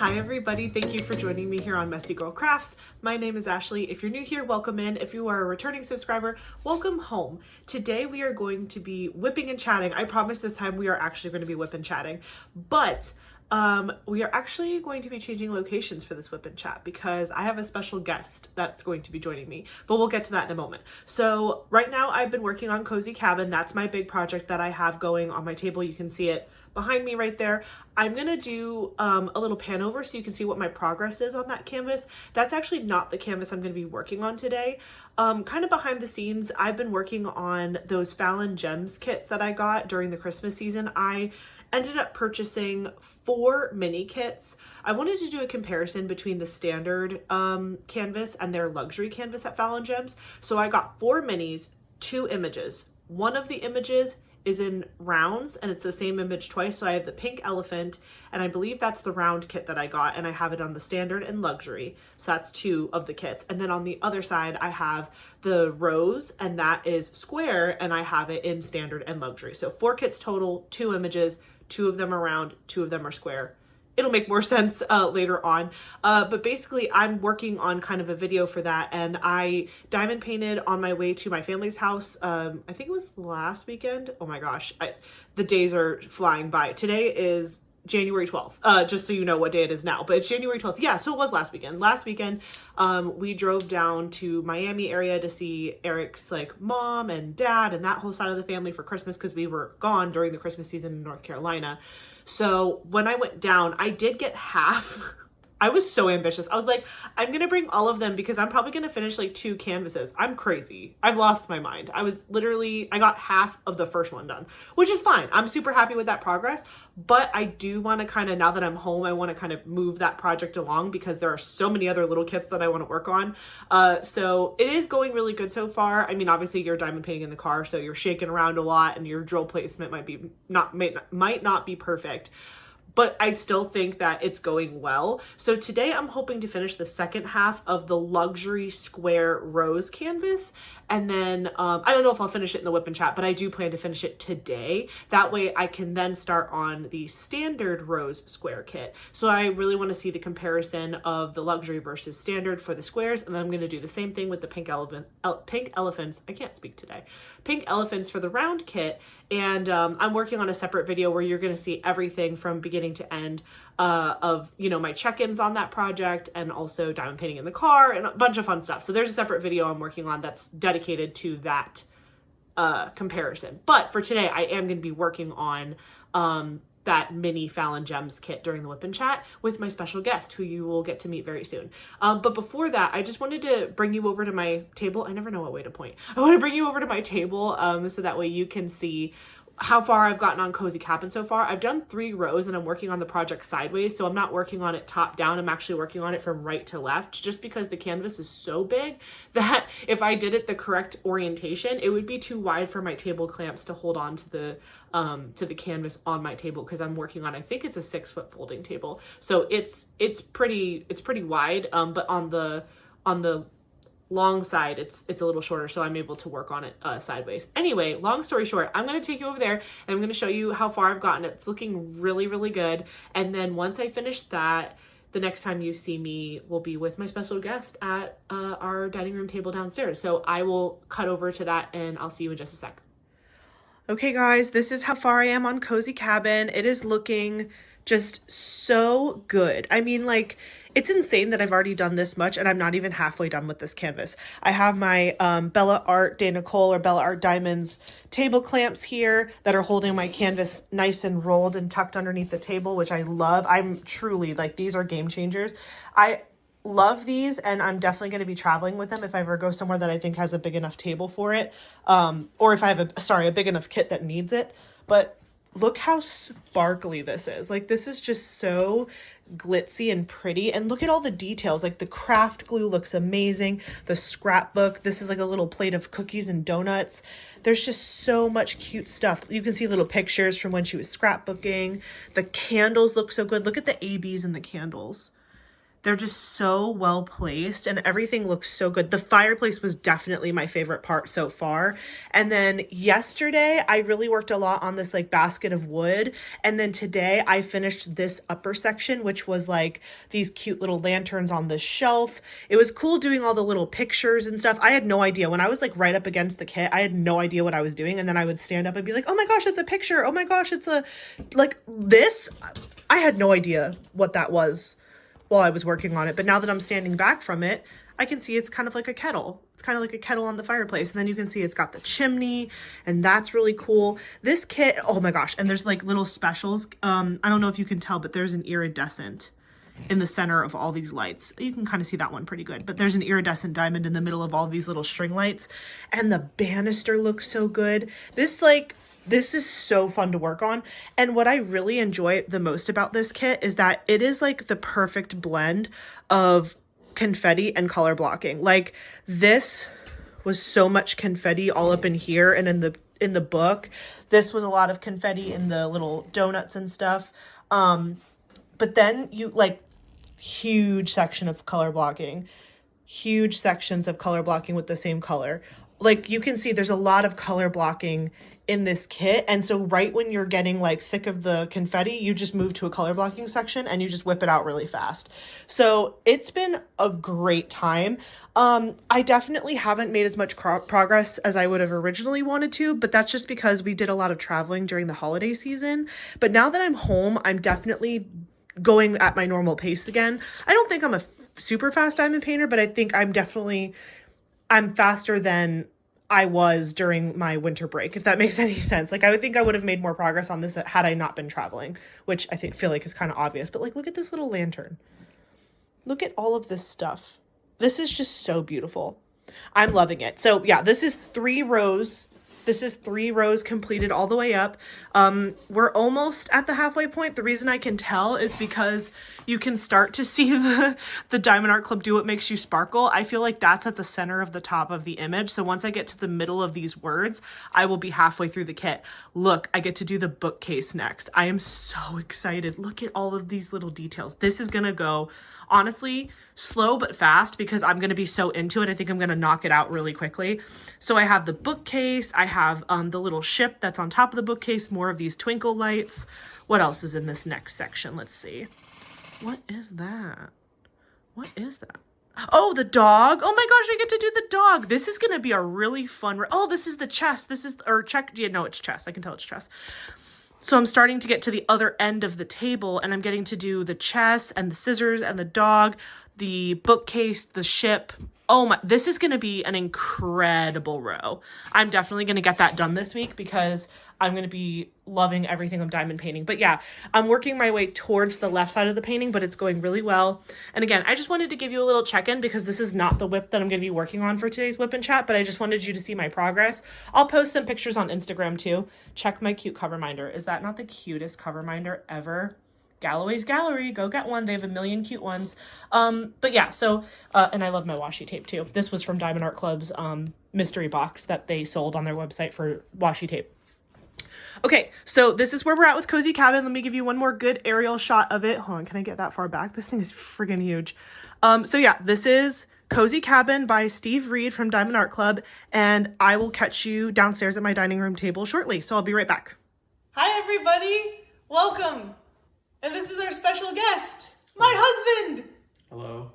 Hi everybody, thank you for joining me here on Messy Girl Crafts. My name is Ashley. If you're new here, welcome in. If you are a returning subscriber, welcome home. Today we are going to be whipping and chatting. I promise this time we are actually going to be whip and chatting, but we are actually going to be changing locations for this whip and chat because I have a special guest that's going to be joining me, but we'll get to that in a moment. So right now I've been working on Cozy Cabin. That's my big project that I have going on my table. You can see it behind me right there. I'm gonna do a little pan over so you can see what my progress is on that canvas. That's actually not the canvas I'm gonna be working on today. Kind of behind the scenes, I've been working on those Fallon Gems kits that I got during the Christmas season. I ended up purchasing 4 mini kits. I wanted to do a comparison between the standard canvas and their luxury canvas at Fallon Gems. So I got 4 minis, 2 images. One of the images is in rounds and it's the same image twice. So I have the pink elephant and I believe that's the round kit that I got, and I have it on the standard and luxury. So that's 2 of the kits. And then on the other side, I have the rose and that is square and I have it in standard and luxury. So 4 kits total, 2 images, 2 of them are round, 2 of them are square. It'll make more sense later on. But basically I'm working on kind of a video for that, and I diamond painted on my way to my family's house. I think it was last weekend. Oh my gosh, the days are flying by. Today is January 12th, just so you know what day it is now, but it's January 12th. Yeah, so it was last weekend. Last weekend, we drove down to Miami area to see Eric's mom and dad and that whole side of the family for Christmas because we were gone during the Christmas season in North Carolina. So when I went down, I did get half. I was so ambitious. I was like, I'm going to bring all of them because I'm probably going to finish 2 canvases. I'm crazy. I've lost my mind. I got half of the first one done, which is fine. I'm super happy with that progress, but I do want to kind of, now that I'm home, I want to kind of move that project along because there are so many other little kits that I want to work on. So it is going really good so far. I mean, obviously you're diamond painting in the car, so you're shaking around a lot and your drill placement might not be perfect, but I still think that it's going well. So today I'm hoping to finish the second half of the luxury square rose canvas. And then I don't know if I'll finish it in the whip and chat, but I do plan to finish it today. That way I can then start on the standard rose square kit. So I really want to see the comparison of the luxury versus standard for the squares. And then I'm going to do the same thing with the pink elephants. I can't speak today. Pink elephants for the round kit. And I'm working on a separate video where you're going to see everything from beginning to end of, my check-ins on that project, and also diamond painting in the car and a bunch of fun stuff. So there's a separate video I'm working on that's dedicated to that comparison. But for today, I am going to be working on that mini Fallon Gems kit during the whip and chat with my special guest who you will get to meet very soon. But before that, I just wanted to bring you over to my table. I never know what way to point. I want to bring you over to my table so that way you can see how far I've gotten on Cozy Cabin so far. I've done 3 rows and I'm working on the project sideways. So I'm not working on it top down. I'm actually working on it from right to left, just because the canvas is so big that if I did it the correct orientation, it would be too wide for my table clamps to hold on to the canvas on my table. Cause I'm working on, I think it's a 6-foot folding table. So it's pretty wide. But on the long side, it's a little shorter, so I'm able to work on it sideways. Anyway, long story short, I'm going to take you over there and I'm going to show you how far I've gotten. It's looking really, really good. And then once I finish that, the next time you see me will be with my special guest at our dining room table downstairs. So I will cut over to that and I'll see you in just a sec. Okay guys, this is how far I am on Cozy Cabin. It is looking just so good. I mean, it's insane that I've already done this much and I'm not even halfway done with this canvas. I have my Bella Art de Nicole or Bella Art Diamonds table clamps here that are holding my canvas nice and rolled and tucked underneath the table, which I love. I'm truly these are game changers. I love these and I'm definitely going to be traveling with them if I ever go somewhere that I think has a big enough table for it. Or if I have a big enough kit that needs it. But look how sparkly this is. This is just so glitzy and pretty, and look at all the details. The craft glue looks amazing. The scrapbook, this is a little plate of cookies and donuts. There's just so much cute stuff. You can see little pictures from when she was scrapbooking. The candles look so good. Look at the ABs in the candles. They're just so well placed and everything looks so good. The fireplace was definitely my favorite part so far. And then yesterday I really worked a lot on this like basket of wood. And then today I finished this upper section, which was like these cute little lanterns on the shelf. It was cool doing all the little pictures and stuff. I had no idea. When I was like right up against the kit, I had no idea what I was doing. And then I would stand up and be like, oh my gosh, it's a picture. Oh my gosh, it's a like this. I had no idea what that was while I was working on it. But now that I'm standing back from it, I can see it's kind of like a kettle. It's kind of like a kettle on the fireplace. And then you can see it's got the chimney and that's really cool. This kit, oh my gosh. And there's like little specials. I don't know if you can tell, but there's an iridescent in the center of all these lights. You can kind of see that one pretty good, but there's an iridescent diamond in the middle of all these little string lights. And the banister looks so good. This is so fun to work on. And what I really enjoy the most about this kit is that it is like the perfect blend of confetti and color blocking. Like this was so much confetti all up in here and in the book. This was a lot of confetti in the little donuts and stuff. But then you like huge section of color blocking, huge sections of color blocking with the same color. Like you can see there's a lot of color blocking in this kit. And so right when you're getting like sick of the confetti, you just move to a color blocking section and you just whip it out really fast. So it's been a great time. I definitely haven't made as much progress as I would have originally wanted to, but that's just because we did a lot of traveling during the holiday season. But now that I'm home, I'm definitely going at my normal pace again. I don't think I'm a super fast diamond painter, but I think I'm faster than I was during my winter break, if that makes any sense. Like I would think I would have made more progress on this had I not been traveling, which I feel like is kind of obvious. But like, look at this little lantern. Look at all of this stuff. This is just so beautiful. I'm loving it. So yeah, this is 3 rows. This is 3 rows completed all the way up. We're almost at the halfway point. The reason I can tell is because you can start to see the Diamond Art Club Do What Makes You Sparkle. I feel like that's at the center of the top of the image. So once I get to the middle of these words, I will be halfway through the kit. Look, I get to do the bookcase next. I am so excited. Look at all of these little details. This is going to go, honestly, slow but fast because I'm going to be so into it. I think I'm going to knock it out really quickly. So I have the bookcase. I have the little ship that's on top of the bookcase, more of these twinkle lights. What else is in this next section? Let's see. What is that? What is that? Oh, the dog. Oh my gosh, I get to do the dog. This is going to be a really fun... Oh, this is the chest. This is... Or check... Yeah, no, it's chest. I can tell it's chest. So I'm starting to get to the other end of the table and I'm getting to do the chest and the scissors and the dog, the bookcase, the ship. Oh my, this is going to be an incredible row. I'm definitely going to get that done this week because I'm going to be loving everything I'm diamond painting. But yeah, I'm working my way towards the left side of the painting, but it's going really well. And again, I just wanted to give you a little check-in because this is not the WIP that I'm going to be working on for today's WIP and Chat, but I just wanted you to see my progress. I'll post some pictures on Instagram too. Check my cute cover minder. Is that not the cutest cover minder ever? Galloway's Gallery, go get one. They have a million cute ones. But yeah, so, and I love my washi tape too. This was from Diamond Art Club's mystery box that they sold on their website for washi tape. Okay, so this is where we're at with Cozy Cabin. Let me give you one more good aerial shot of it. Hold on, can I get that far back? This thing is friggin' huge. So yeah, this is Cozy Cabin by Steve Reed from Diamond Art Club, and I will catch you downstairs at my dining room table shortly, so I'll be right back. Hi, everybody. Welcome. And this is our special guest, my husband. Hello.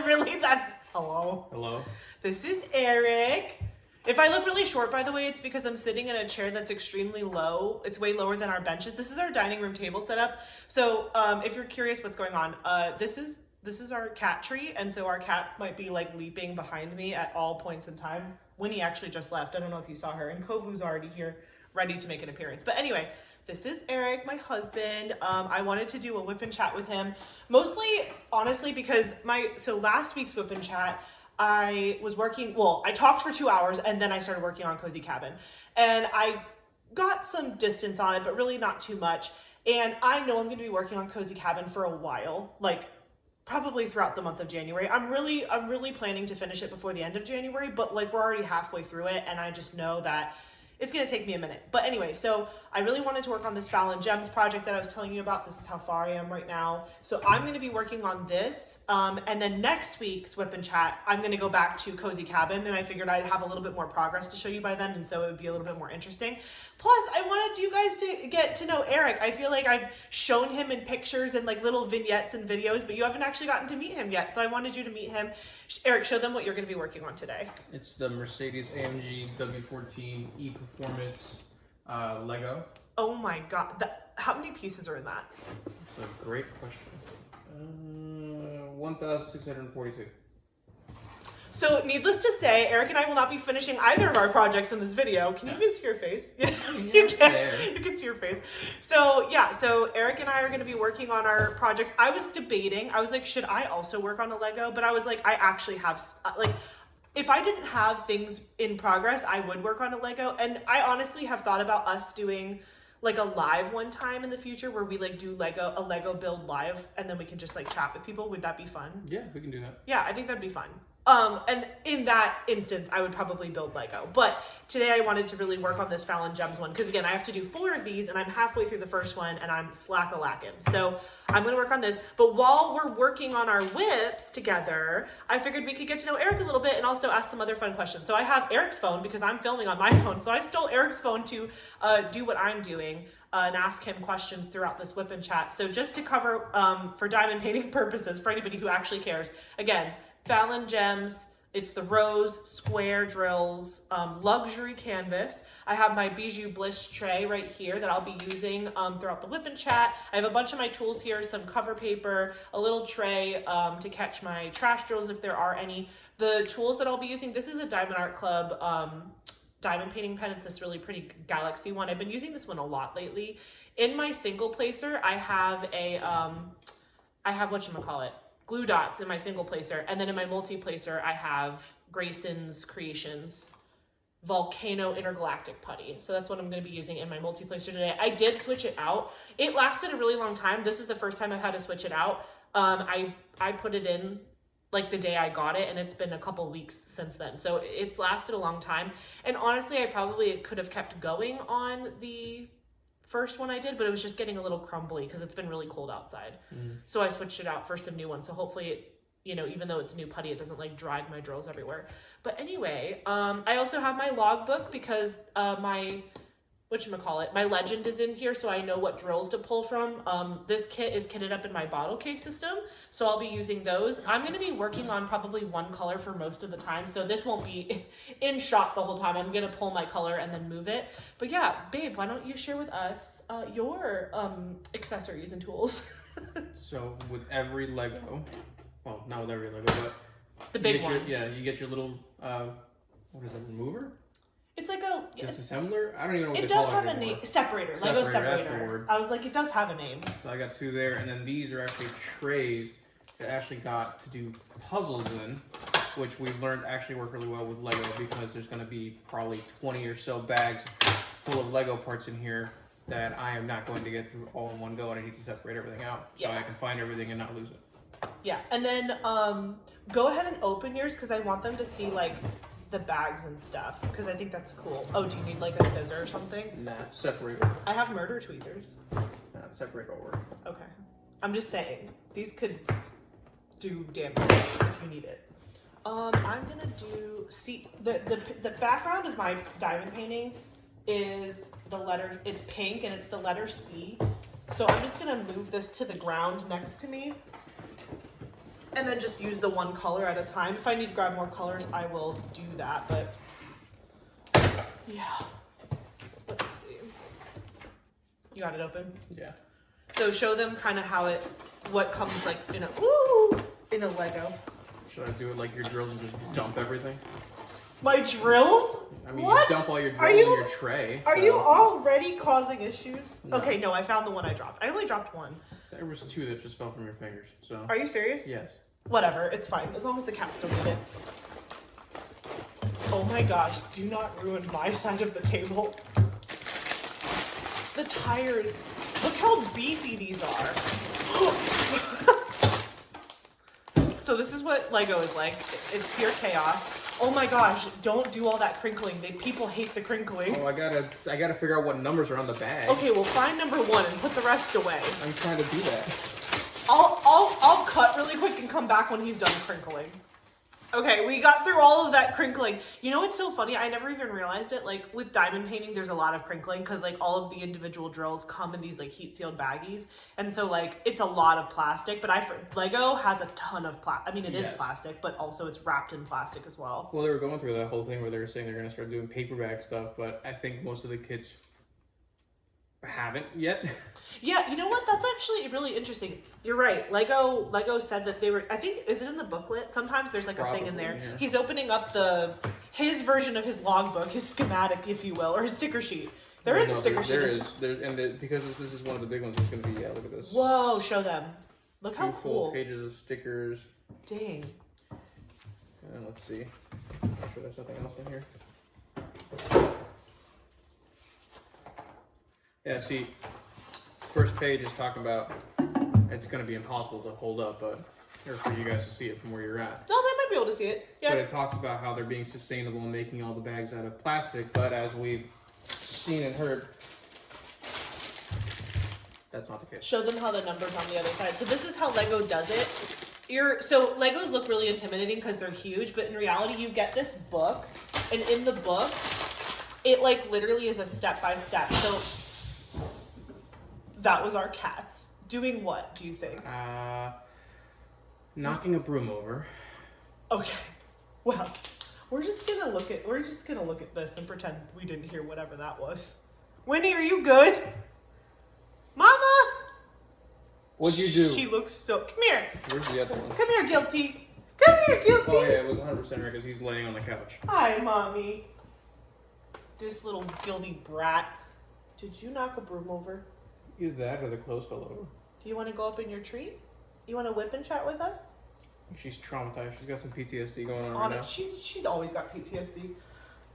Really? That's hello. Hello. This is Eric. If I look really short, by the way, it's because I'm sitting in a chair that's extremely low. It's way lower than our benches. This is our dining room table setup. So if you're curious what's going on, this is our cat tree. And so our cats might be like leaping behind me at all points in time. Winnie actually just left. I don't know if you saw her. And Kovu's already here, ready to make an appearance. But anyway, this is Eric, my husband. I wanted to do a WIP and Chat with him. Mostly, honestly, because so last week's WIP and Chat, I was working, well, I talked for 2 hours and then I started working on Cozy Cabin. And I got some distance on it, but really not too much. And I know I'm going to be working on Cozy Cabin for a while, like probably throughout the month of January. I'm really planning to finish it before the end of January, but like we're already halfway through it. And I just know that it's going to take me a minute. But anyway, so I really wanted to work on this Fallon Gems project that I was telling you about. This is how far I am right now. So I'm going to be working on this. And then next week's Whip and Chat, I'm going to go back to Cozy Cabin. And I figured I'd have a little bit more progress to show you by then. And so it would be a little bit more interesting. Plus, I wanted you guys to get to know Eric. I feel like I've shown him in pictures and like little vignettes and videos, but you haven't actually gotten to meet him yet. So I wanted you to meet him. Eric, show them what you're going to be working on today. It's the Mercedes-AMG W14 E-Performance Lego. Oh my God. How many pieces are in that? That's a great question. 1,642. So needless to say, Eric and I will not be finishing either of our projects in this video. Can you even see your face? You can see your face. So yeah, so Eric and I are going to be working on our projects. I was debating. I was like, should I also work on a Lego? But I was like, I actually have, like, if I didn't have things in progress, I would work on a Lego. And I honestly have thought about us doing like a live one time in the future where we like do a Lego build live, and then we can just like chat with people. Would that be fun? Yeah, we can do that. Yeah, I think that'd be fun. And in that instance, I would probably build Lego. But today I wanted to really work on this Fallon Gems one, because again, I have to do 4 of these and I'm halfway through the first one and I'm slack-a-lacking. So I'm gonna work on this. But while we're working on our whips together, I figured we could get to know Eric a little bit and also ask some other fun questions. So I have Eric's phone because I'm filming on my phone. So I stole Eric's phone to do what I'm doing. And ask him questions throughout this Whip and Chat. So just to cover, for diamond painting purposes, for anybody who actually cares, again, Fallon Gems, it's the rose, square drills, luxury canvas. I have my Bijou Bliss tray right here that I'll be using throughout the Whip and Chat. I have a bunch of my tools here, some cover paper, a little tray to catch my trash drills if there are any. The tools that I'll be using, this is a Diamond Art Club diamond painting pen. It's this really pretty galaxy one. I've been using this one a lot lately. In my single placer, I have a, whatchamacallit, glue dots in my single placer. And then in my multi-placer, I have Grayson's Creations Volcano Intergalactic Putty. So that's what I'm going to be using in my multi-placer today. I did switch it out. It lasted a really long time. This is the first time I've had to switch it out. I put it in like the day I got it, and it's been a couple weeks since then. So it's lasted a long time. And honestly, I probably could have kept going on the first one I did, but it was just getting a little crumbly because it's been really cold outside. So I switched it out for some new ones. So hopefully it, you know, even though it's new putty, it doesn't like drag my drills everywhere. But anyway, I also have my logbook because my legend is in here, so I know what drills to pull from. This kit is kitted up in my bottle case system, so I'll be using those. I'm going to be working on probably one color for most of the time, so this won't be in shot the whole time. I'm going to pull my color and then move it. But yeah, babe, why don't you share with us your accessories and tools? So with every Lego, well, not with every Lego, but the big ones. You get your little, what is it, remover? It's like a disassembler. I don't even know what it they call does have a name. Separator. Lego separator. That's the word. I was like, it does have a name. So I got 2 there, and then these are actually trays that Ashley got to do puzzles in, which we've learned actually work really well with Lego because there's going to be probably 20 or so bags full of Lego parts in here that I am not going to get through all in one go, and I need to separate everything out so I can find everything and not lose it. Yeah, and then go ahead and open yours because I want them to see like the bags and stuff because I think that's cool. Oh, do you need like a scissor or something? Nah, separator. I have murder tweezers. Nah, separator will work. Okay. I'm just saying, these could do damage if you need it. I'm gonna do, see, the background of my diamond painting is the letter, it's pink and it's the letter C. So I'm just gonna move this to the ground next to me and then just use the one color at a time. If I need to grab more colors, I will do that, but yeah. Let's see. You got it open? Yeah. So show them kind of how what comes like in a Lego. Should I do it like your drills and just dump everything? My drills? I mean, what? You dump all your drills in your tray. Are you already causing issues? No. Okay, no, I found the one I dropped. I only dropped one. There was 2 that just fell from your fingers, so. Are you serious? Yes. Whatever, it's fine, as long as the cats don't get it. Oh my gosh, do not ruin my side of the table. The tires, look how beefy these are. So this is what Lego is like. It's pure chaos. Oh my gosh, don't do all that crinkling. People hate the crinkling. Oh, I gotta figure out what numbers are on the bag. Okay, well find number 1 and put the rest away. I'm trying to do that. I'll cut really quick and come back when he's done crinkling. Okay, we got through all of that crinkling. You know what's so funny? I never even realized it. Like with diamond painting, there's a lot of crinkling because like all of the individual drills come in these like heat sealed baggies, and so like it's a lot of plastic. But Lego has a ton of plastic. I mean, it is plastic, but also it's wrapped in plastic as well. Well, they were going through that whole thing where they were saying they're going to start doing paperback stuff, but I think most of the kids haven't yet. Yeah, you know what? That's actually really interesting. You're right. Lego said that they were, I think, is it in the booklet? Sometimes there's like a thing in there. Yeah. He's opening up his version of his logbook, his schematic, if you will, or his sticker sheet. There is a sticker sheet. Because this is one of the big ones, it's going to be, look at this. Whoa, show them. Look how 2 cool. full pages of stickers. Dang. And let's see. I'm sure there's nothing else in here. Yeah, see, first page is talking about it's going to be impossible to hold up, or for you guys to see it from where you're at. No, they might be able to see it. Yeah. But it talks about how they're being sustainable and making all the bags out of plastic, but as we've seen and heard, that's not the case. Show them how the numbers on the other side. So this is how Lego does it. So Legos look really intimidating because they're huge, but in reality, you get this book, and in the book, it like literally is a step-by-step. So that was our cats. Doing what, do you think? Knocking a broom over. Okay. Well, we're just gonna look at this and pretend we didn't hear whatever that was. Winnie, are you good? Mama! What'd you do? She looks so... Come here. Where's the other one? Come here, Guilty. Come here, Guilty. Oh yeah, it was 100% right because he's laying on the couch. Hi, Mommy. This little guilty brat. Did you knock a broom over? Either that or the clothes fell over. Do you want to go up in your tree? You want to whip and chat with us? She's traumatized. She's got some PTSD going on right now. She's always got PTSD.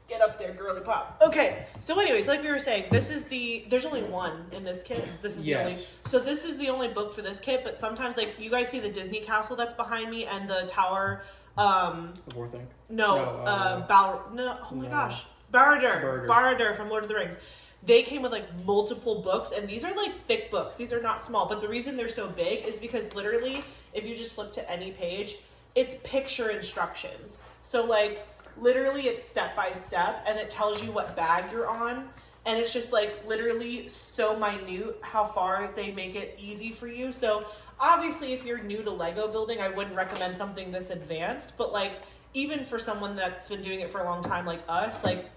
Get up there, girly pop. Okay, so anyways, like we were saying, there's only one in this kit. This is the only book for this kit, but sometimes, like, you guys see the Disney castle that's behind me and the tower, The war thing? Barad-dûr from Lord of the Rings. They came with, like, multiple books, and these are, like, thick books. These are not small, but the reason they're so big is because, literally, if you just flip to any page, it's picture instructions. So, like, literally it's step by step, and it tells you what bag you're on, and it's just, like, literally so minute how far they make it easy for you. So, obviously, if you're new to Lego building, I wouldn't recommend something this advanced, but, like, even for someone that's been doing it for a long time like us, like,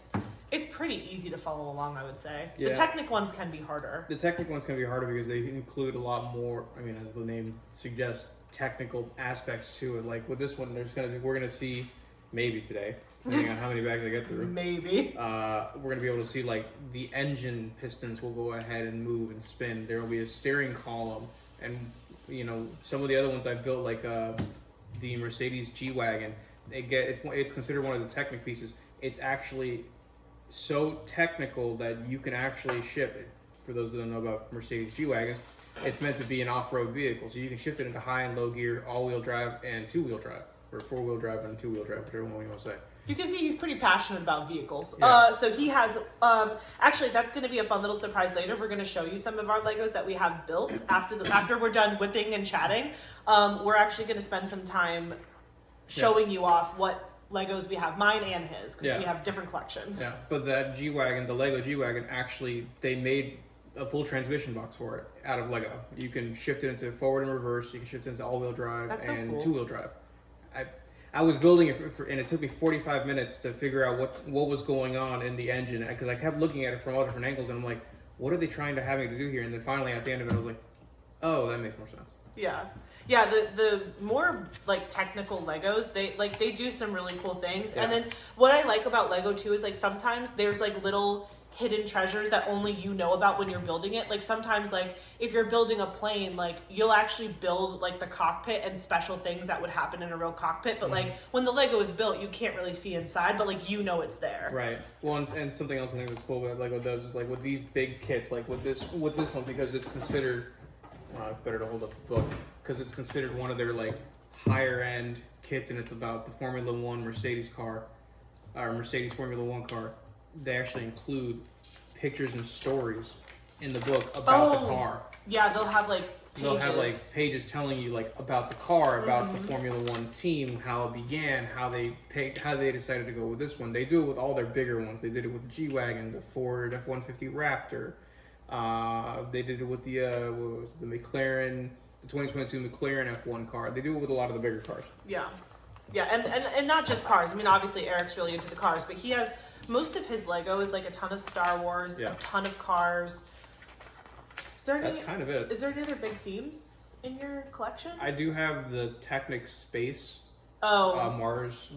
it's pretty easy to follow along, I would say. Yeah. The Technic ones can be harder. The Technic ones can be harder because they include a lot more, I mean, as the name suggests, technical aspects to it. Like with this one, we're gonna see, maybe today, depending on how many bags I get through. Maybe. We're gonna be able to see, like, the engine pistons will go ahead and move and spin. There will be a steering column, and, you know, some of the other ones I've built, like the Mercedes G-Wagon, it's considered one of the Technic pieces. It's actually so technical that you can actually ship it. For those that don't know about Mercedes G-Wagons, it's meant to be an off-road vehicle, so you can shift it into high and low gear, all-wheel drive, and two-wheel drive, or four-wheel drive and two-wheel drive, whichever one you want to say. You can see he's pretty passionate about vehicles. Yeah. So he has, actually, that's going to be a fun little surprise later. We're going to show you some of our Legos that we have built after we're done whipping and chatting. We're actually going to spend some time showing you off what Legos we have, mine and his, because we have different collections. Yeah, but that G-Wagon, the Lego G-Wagon, actually, they made a full transmission box for it out of Lego. You can shift it into forward and reverse, you can shift it into all-wheel drive and two-wheel drive. I was building it and it took me 45 minutes to figure out what was going on in the engine, because I kept looking at it from all different angles, and I'm like, what are they trying to have me to do here? And then finally, at the end of it, I was like, oh, that makes more sense. Yeah. Yeah, the more, like, technical Legos, they do some really cool things. Yeah. And then what I like about Lego too is, like, sometimes there's, like, little hidden treasures that only you know about when you're building it. Like, sometimes, like, if you're building a plane, like, you'll actually build, like, the cockpit and special things that would happen in a real cockpit, but like when the Lego is built, you can't really see inside, but, like, you know it's there. Right. Well, and something else I think that's cool that Lego does is, like, with these big kits, like with this one, because it's considered better to hold up the book, because it's considered one of their, like, higher end kits, and it's about the Formula One Mercedes car, or Mercedes Formula One car. They actually include pictures and stories in the book about the car. Yeah, they'll have like pages. They'll have like pages telling you like about the car, about the Formula One team, how it began, how they decided to go with this one. They do it with all their bigger ones. They did it with the G-Wagon, the Ford F-150 Raptor. They did it with the McLaren, the 2022 McLaren F1 car. They do it with a lot of the bigger cars. Yeah, yeah, and not just cars. I mean, obviously Eric's really into the cars, but he has most of his Lego is like a ton of Star Wars, a ton of cars. That's kind of it. Is there any other big themes in your collection? I do have the Technic Space. Mars.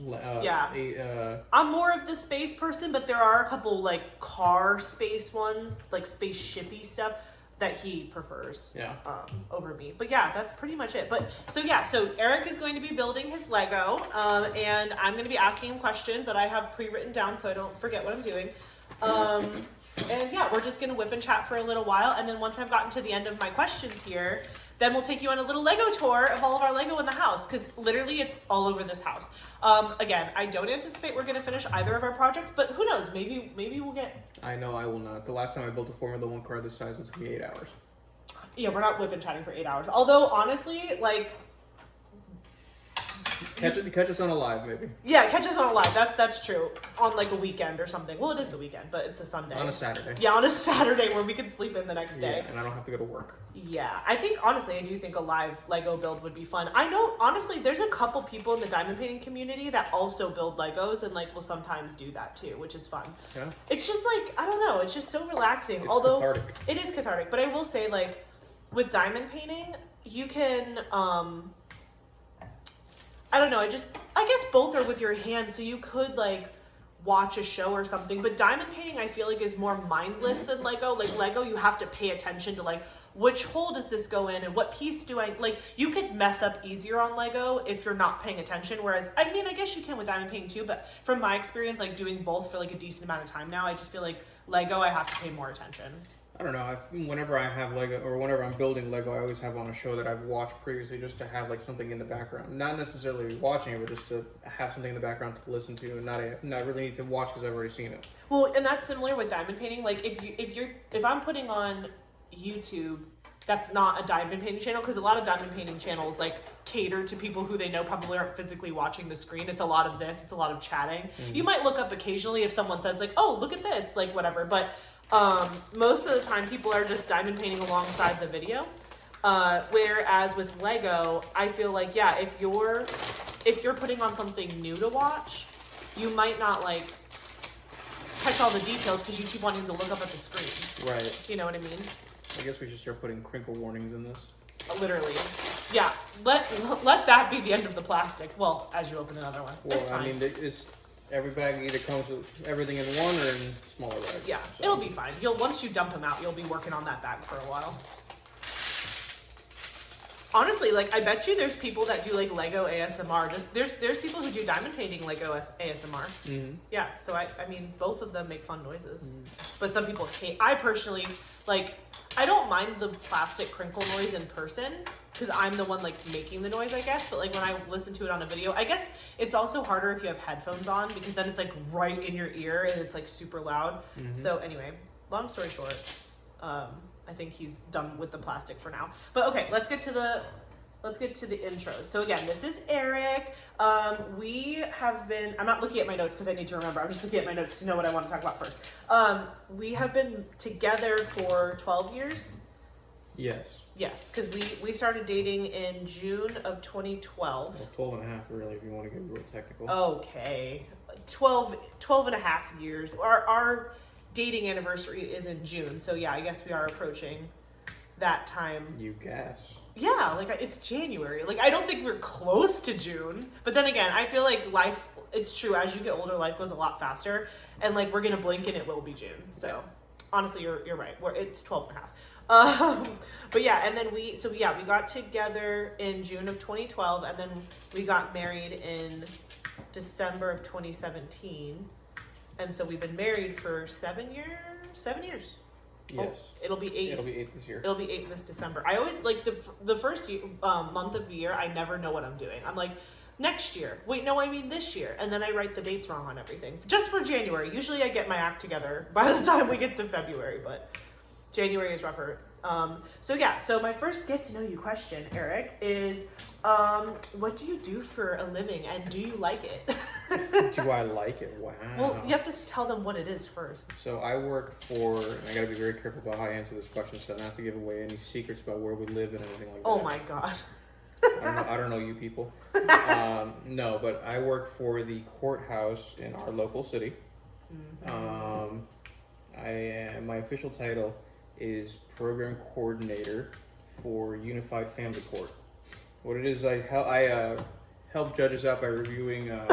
I'm more of the space person, but there are a couple like car space ones, like spaceshipy stuff that he prefers over me. But yeah, that's pretty much it. But so Eric is going to be building his Lego, and I'm going to be asking him questions that I have pre-written down so I don't forget what I'm doing. And yeah, we're just going to whip and chat for a little while. And then once I've gotten to the end of my questions here, then we'll take you on a little Lego tour of all of our Lego in the house, because literally it's all over this house. Again, I don't anticipate we're going to finish either of our projects, but who knows? Maybe we'll get... I know I will not. The last time I built a Formula One car this size, it took me 8 hours. Yeah, we're not whip and chatting for 8 hours. Although, honestly, like... Catch us on a live, maybe. Yeah, catch us on a live. That's true. On like a weekend or something. Well, it is the weekend, but it's a Sunday. On a Saturday. Yeah, on a Saturday where we can sleep in the next day. Yeah, and I don't have to go to work. Yeah, I think, honestly, I do think a live Lego build would be fun. I know, honestly, there's a couple people in the diamond painting community that also build Legos and like will sometimes do that too, which is fun. Yeah. It's just like, I don't know, it's just so relaxing. It's Although cathartic. It is cathartic, but I will say, like, with diamond painting, you can, I don't know, I guess both are with your hands, so you could like watch a show or something, but diamond painting I feel like is more mindless than Lego. Like Lego, you have to pay attention to like, which hole does this go in and what piece do I, like, you could mess up easier on Lego if you're not paying attention, whereas, I mean, I guess you can with diamond painting too, but from my experience, like doing both for like a decent amount of time now, I just feel like Lego, I have to pay more attention. I don't know. Whenever I have Lego, or whenever I'm building Lego, I always have on a show that I've watched previously, just to have like something in the background. Not necessarily watching it, but just to have something in the background to listen to, and not really need to watch because I've already seen it. Well, and that's similar with diamond painting. Like if I'm putting on YouTube, that's not a diamond painting channel, because a lot of diamond painting channels like cater to people who they know probably aren't physically watching the screen. It's a lot of this. It's a lot of chatting. Mm-hmm. You might look up occasionally if someone says like, "Oh, look at this," like whatever, but. Most of the time people are just diamond painting alongside the video. Whereas with Lego, I feel like, yeah, if you're putting on something new to watch, you might not like catch all the details because you keep wanting to look up at the screen. Right. You know what I mean? I guess we should start putting crinkle warnings in this. Literally. Yeah. Let that be the end of the plastic. Well, as you open another one. Well, it's fine. I mean, every bag either comes with everything in one or in smaller bags. Yeah, so. It'll be fine. Once you dump them out, you'll be working on that bag for a while. Honestly, like, I bet you there's people that do like Lego ASMR. Just there's people who do diamond painting Lego ASMR. Mm-hmm. Yeah, so I mean, both of them make fun noises. Mm-hmm. But some people hate. I personally, like, I don't mind the plastic crinkle noise in person, because I'm the one like making the noise, I guess. But like when I listen to it on a video, I guess it's also harder if you have headphones on, because then it's like right in your ear and it's like super loud. Mm-hmm. So anyway, long story short, I think he's done with the plastic for now. But okay, let's get to the intros. So again, this is Eric. We have been, I'm not looking at my notes because I need to remember. I'm just looking at my notes to know what I want to talk about first. We have been together for 12 years. Yes. Yes, because we started dating in June of 2012. Well, 12 and a half, really, if you want to get real technical. Okay. 12 and a half years. Our dating anniversary is in June. So yeah, I guess we are approaching that time. You guess. Yeah, like it's January. Like I don't think we're close to June. But then again, I feel like life, it's true, as you get older, life goes a lot faster. And like we're going to blink and it will be June. So honestly, you're right. It's 12 and a half. But yeah, and then we got together in June of 2012, and then we got married in December of 2017. And so we've been married for 7 years. Yes. Oh, it'll be 8. It'll be 8 this year. It'll be 8 this December. I always, like, the first month of the year, I never know what I'm doing. I'm like, next year. Wait, no, I mean this year. And then I write the dates wrong on everything. Just for January. Usually I get my act together by the time we get to February, but January is rougher. So my first get to know you question, Eric, is what do you do for a living and do you like it? Do I like it? Wow. Well, you have to tell them what it is first. So I work for, and I gotta be very careful about how I answer this question so not to have to give away any secrets about where we live and anything like that. Oh my God. I don't know you people. No, but I work for the courthouse in our local city. Mm-hmm. My official title is Program Coordinator for Unified Family Court. What it is, I help judges out by reviewing, or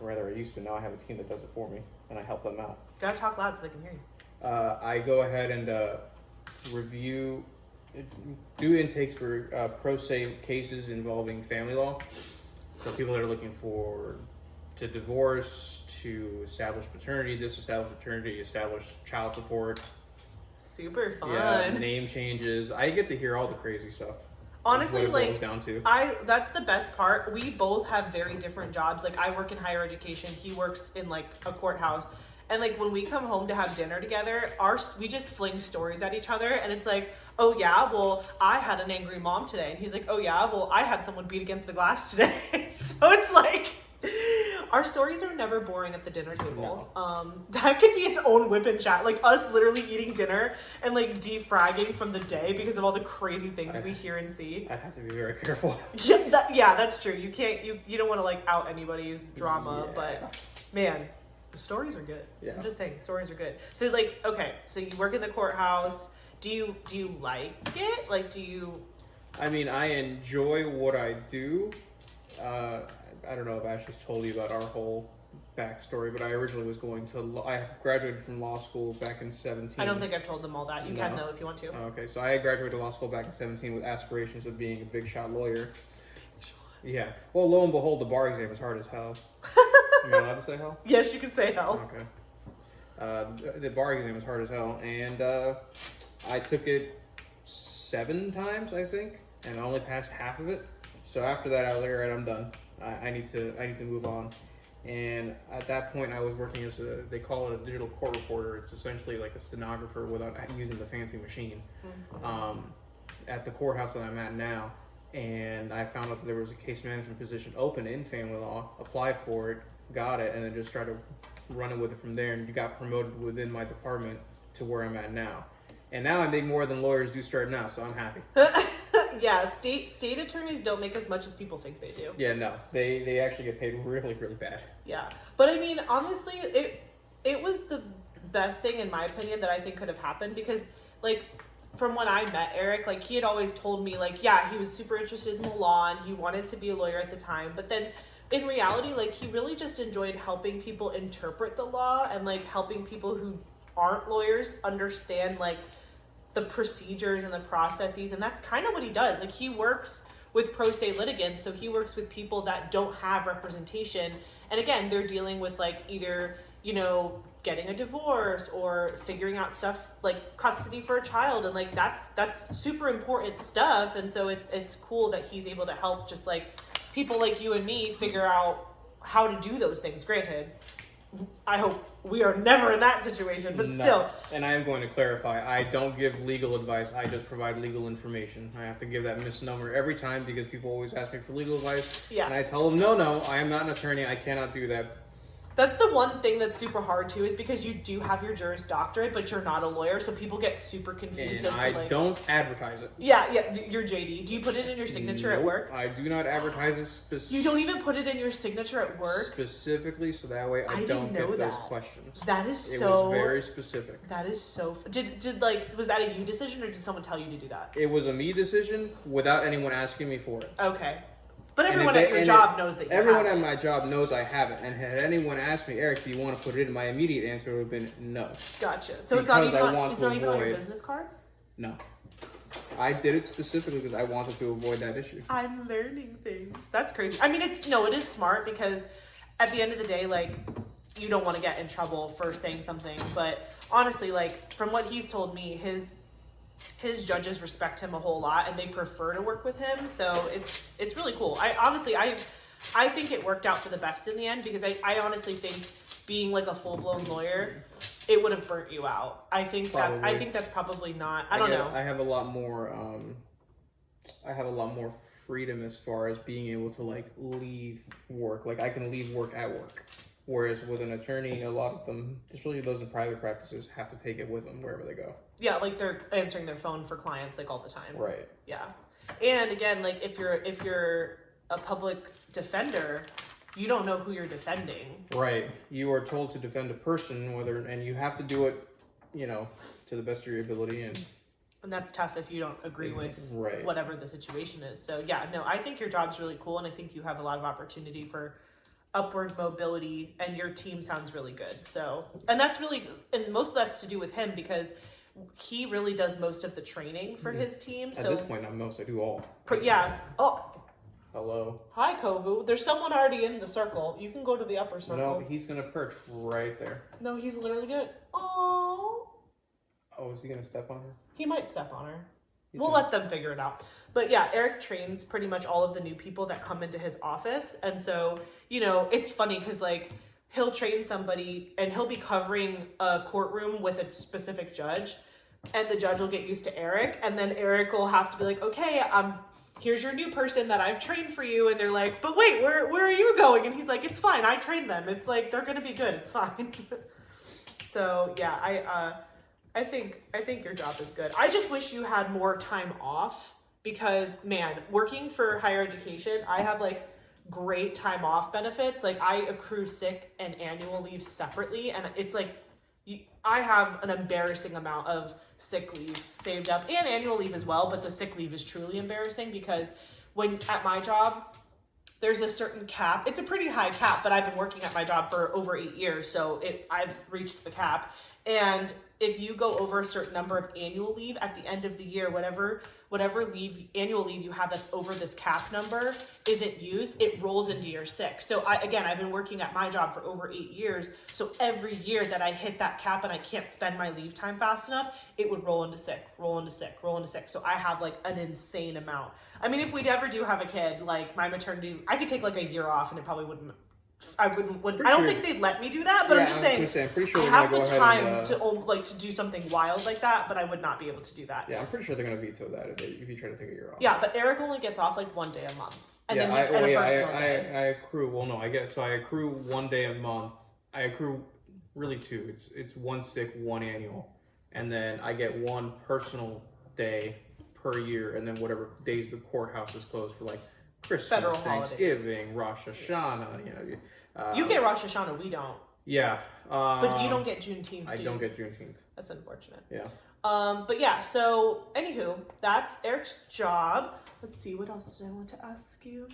rather I used to, now I have a team that does it for me, and I help them out. Gotta talk loud so they can hear you. I go ahead and review, do intakes for pro se cases involving family law. So people that are looking to divorce, to establish paternity, disestablish paternity, establish child support. Super fun. Yeah, name changes. I get to hear all the crazy stuff. Honestly, what it boils down to. That's the best part. We both have very different jobs. Like, I work in higher education. He works in like a courthouse. And like when we come home to have dinner together, we just fling stories at each other, and it's like, oh yeah, well I had an angry mom today, and he's like, oh yeah, well I had someone beat against the glass today. So it's like, our stories are never boring at the dinner table. No. That could be its own whip and chat, like us literally eating dinner and like defragging from the day because of all the crazy things we hear and see. I'd have to be very careful. Yeah, that's true. You can't, you don't want to like out anybody's drama, but man, the stories are good. Yeah. I'm just saying, stories are good. So like, okay, so you work in the courthouse. Do you like it? Like, do you? I mean, I enjoy what I do. I don't know if Ashley's told you about our whole backstory, but I originally was I graduated from law school back in 17. I don't think I've told them all that. You can though if you want to. Okay, so I graduated law school back in 17 with aspirations of being a big shot lawyer. Yeah. Well, lo and behold, the bar exam was hard as hell. Am I allowed to say hell? Yes, you can say hell. Okay. The bar exam was hard as hell, and I took it 7 times, I think, and I only passed half of it. So after that, I was like, all right, I'm done. I need to move on. And at that point, I was working as they call it a digital court reporter. It's essentially like a stenographer without using the fancy machine. Mm-hmm. At the courthouse that I'm at now. And I found out that there was a case management position open in family law, applied for it, got it, and then just started running with it from there, and you got promoted within my department to where I'm at now. And now I make more than lawyers do starting out, so I'm happy. Yeah, state attorneys don't make as much as people think they do. Yeah, no. They actually get paid really, really bad. Yeah. But I mean, honestly, it was the best thing, in my opinion, that I think could have happened, because like, from when I met Eric, like, he had always told me, like, yeah, he was super interested in the law and he wanted to be a lawyer at the time. But then in reality, like, he really just enjoyed helping people interpret the law and like helping people who aren't lawyers understand like the procedures and the processes. And that's kind of what he does. Like, he works with pro se litigants. So he works with people that don't have representation. And again, they're dealing with like either, you know, getting a divorce or figuring out stuff like custody for a child, and like that's super important stuff. And so it's cool that he's able to help just like people like you and me figure out how to do those things. Granted, I hope we are never in that situation, but still. And I am going to clarify, I don't give legal advice, I just provide legal information. I have to give that misnomer every time because people always ask me for legal advice. Yeah. And I tell them, no, I am not an attorney, I cannot do that. That's the one thing that's super hard too, is because you do have your Juris Doctorate, but you're not a lawyer, so people get super confused. And I don't advertise it. Yeah, you're JD. Do you put it in your signature at work? I do not advertise it specifically. You don't even put it in your signature at work? Specifically, so that way I don't get those questions. That is It was very specific. That is so... Did like, was that a you decision, or did someone tell you to do that? It was a me decision without anyone asking me for it. Okay. But everyone at your job knows that you have it. Everyone at my job knows I have it. And had anyone asked me, Eric, do you want to put it in? My immediate answer would have been no. Gotcha. So it's not even on your business cards? No. I did it specifically because I wanted to avoid that issue. I'm learning things. That's crazy. I mean, it is smart, because at the end of the day, like, you don't want to get in trouble for saying something. But honestly, like from what he's told me, his judges respect him a whole lot and they prefer to work with him. So it's really cool. I think it worked out for the best in the end, because I honestly think being like a full-blown lawyer, it would have burnt you out. I think that's probably not. I don't know. I have a lot more freedom as far as being able to like leave work. Like I can leave work at work. Whereas with an attorney, a lot of them, especially those in private practices, have to take it with them wherever they go. Yeah, like they're answering their phone for clients like all the time. Right. Yeah. And again, like if you're a public defender, you don't know who you're defending. Right. You are told to defend a person, and you have to do it, to the best of your ability. And that's tough if you don't agree with right. whatever the situation is. So yeah, no, I think your job's really cool, and I think you have a lot of opportunity for upward mobility, and your team sounds really good. So, and most of that's to do with him, because he really does most of the training for his team. At this point, not most, I do all. Yeah. Oh. Hello. Hi, Kovu. There's someone already in the circle. You can go to the upper circle. No, he's gonna perch right there. No, he's literally gonna. Oh. Oh, is he gonna step on her? He might step on her. We'll let them figure it out. But yeah, Eric trains pretty much all of the new people that come into his office. And so, it's funny because like he'll train somebody and he'll be covering a courtroom with a specific judge, and the judge will get used to Eric. And then Eric will have to be like, okay, here's your new person that I've trained for you. And they're like, but wait, where are you going? And he's like, it's fine. I trained them. It's like, they're going to be good. It's fine. So yeah, I think your job is good. I just wish you had more time off, because man, working for higher education, I have like great time off benefits. Like I accrue sick and annual leave separately, and it's like I have an embarrassing amount of sick leave saved up, and annual leave as well, but the sick leave is truly embarrassing, because when at my job there's a certain cap. It's a pretty high cap, but I've been working at my job for over 8 years, so I've reached the cap. And if you go over a certain number of annual leave at the end of the year, whatever annual leave you have that's over this cap number isn't used, it rolls into your sick. So I've been working at my job for over 8 years. So every year that I hit that cap and I can't spend my leave time fast enough, it would roll into sick, roll into sick, roll into sick. So I have like an insane amount. I mean, if we ever do have a kid, like my maternity, I could take like a year off and it probably wouldn't. I don't think they'd let me do that, but I'm just saying, pretty sure I have the time to do something wild like that, but I would not be able to do that. Yeah, I'm pretty sure they're going to veto that if you try to take a year off. Yeah, but Eric only gets off like 1 day a month. And yeah, then I accrue, I accrue 1 day a month. I accrue really 2. It's 1 sick, 1 annual. And then I get 1 personal day per year, and then whatever days the courthouse is closed for, like Christmas, federal Thanksgiving, holidays. Rosh Hashanah, you get Rosh Hashanah, we don't. Yeah. But you don't get Juneteenth. I don't get Juneteenth. That's unfortunate. Yeah. But yeah, so anywho, that's Eric's job. Let's see, what else did I want to ask you?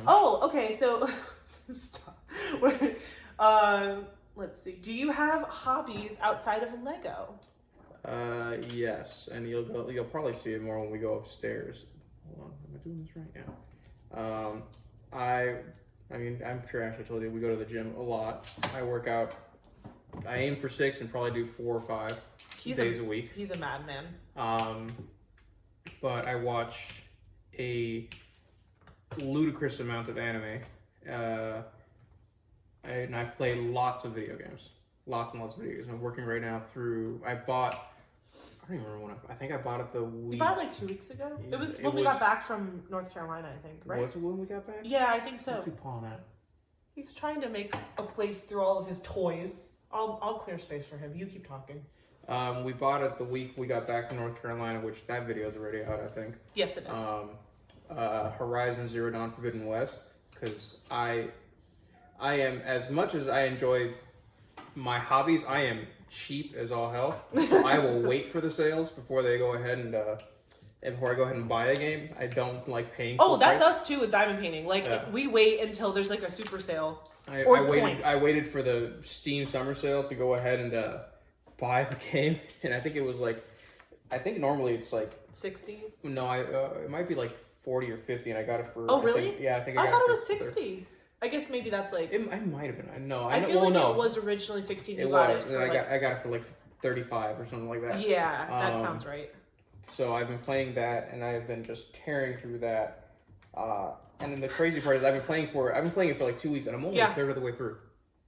Oh, okay, so stop. Let's see. Do you have hobbies outside of Lego? Yes, and you'll probably see it more when we go upstairs. Hold on, am I doing this right? Yeah. I mean, I'm sure Ashley told you we go to the gym a lot. I work out. I aim for 6 and probably do 4 or 5 days a week. He's a madman. But I watch a ludicrous amount of anime. And I play lots of video games. Lots and lots of video games. I'm working right now through. I don't even remember when I think I bought it the week. You bought it like 2 weeks ago? It was when we got back from North Carolina, I think, right? Was it when we got back? Yeah, I think so. What's he pulling at? He's trying to make a place through all of his toys. I'll clear space for him. You keep talking. We bought it the week we got back from North Carolina, which that video is already out, I think. Yes, it is. Horizon Zero Dawn Forbidden West, because I am, as much as I enjoy my hobbies, I am cheap as all hell. So I will wait for the sales before they go ahead and before I go ahead and buy a game. I don't like paying. Oh, that's us too with diamond painting. Like we wait until there's like a super sale. I waited for the Steam summer sale to go ahead and buy the game, and I think it was like, I think normally it's like 60. No, it might be like 40 or 50, and I got it for. Oh, really? I think I thought it was 60. I guess maybe that's like... It might have been. No, I feel like it was originally 16. It was. And I got it for like 35 or something like that. Yeah, that sounds right. So I've been playing that, and I've been just tearing through that. And then the crazy part is I've been playing it for like 2 weeks, and I'm only a third of the way through.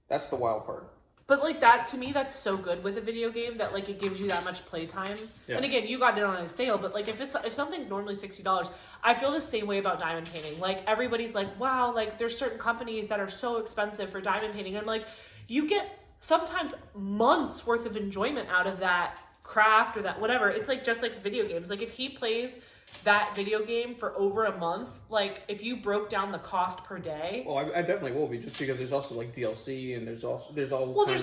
That's the wild part. But like that, to me, that's so good with a video game that like it gives you that much playtime. Yeah. And again, you got it on a sale, but like if something's normally $60, I feel the same way about diamond painting. Like everybody's like, wow, like there's certain companies that are so expensive for diamond painting. And like you get sometimes months worth of enjoyment out of that craft or that whatever. It's like just like video games. Like if he plays that video game for over a month, like if you broke down the cost per day. Well, I definitely will be, just because there's also like DLC and there's all there's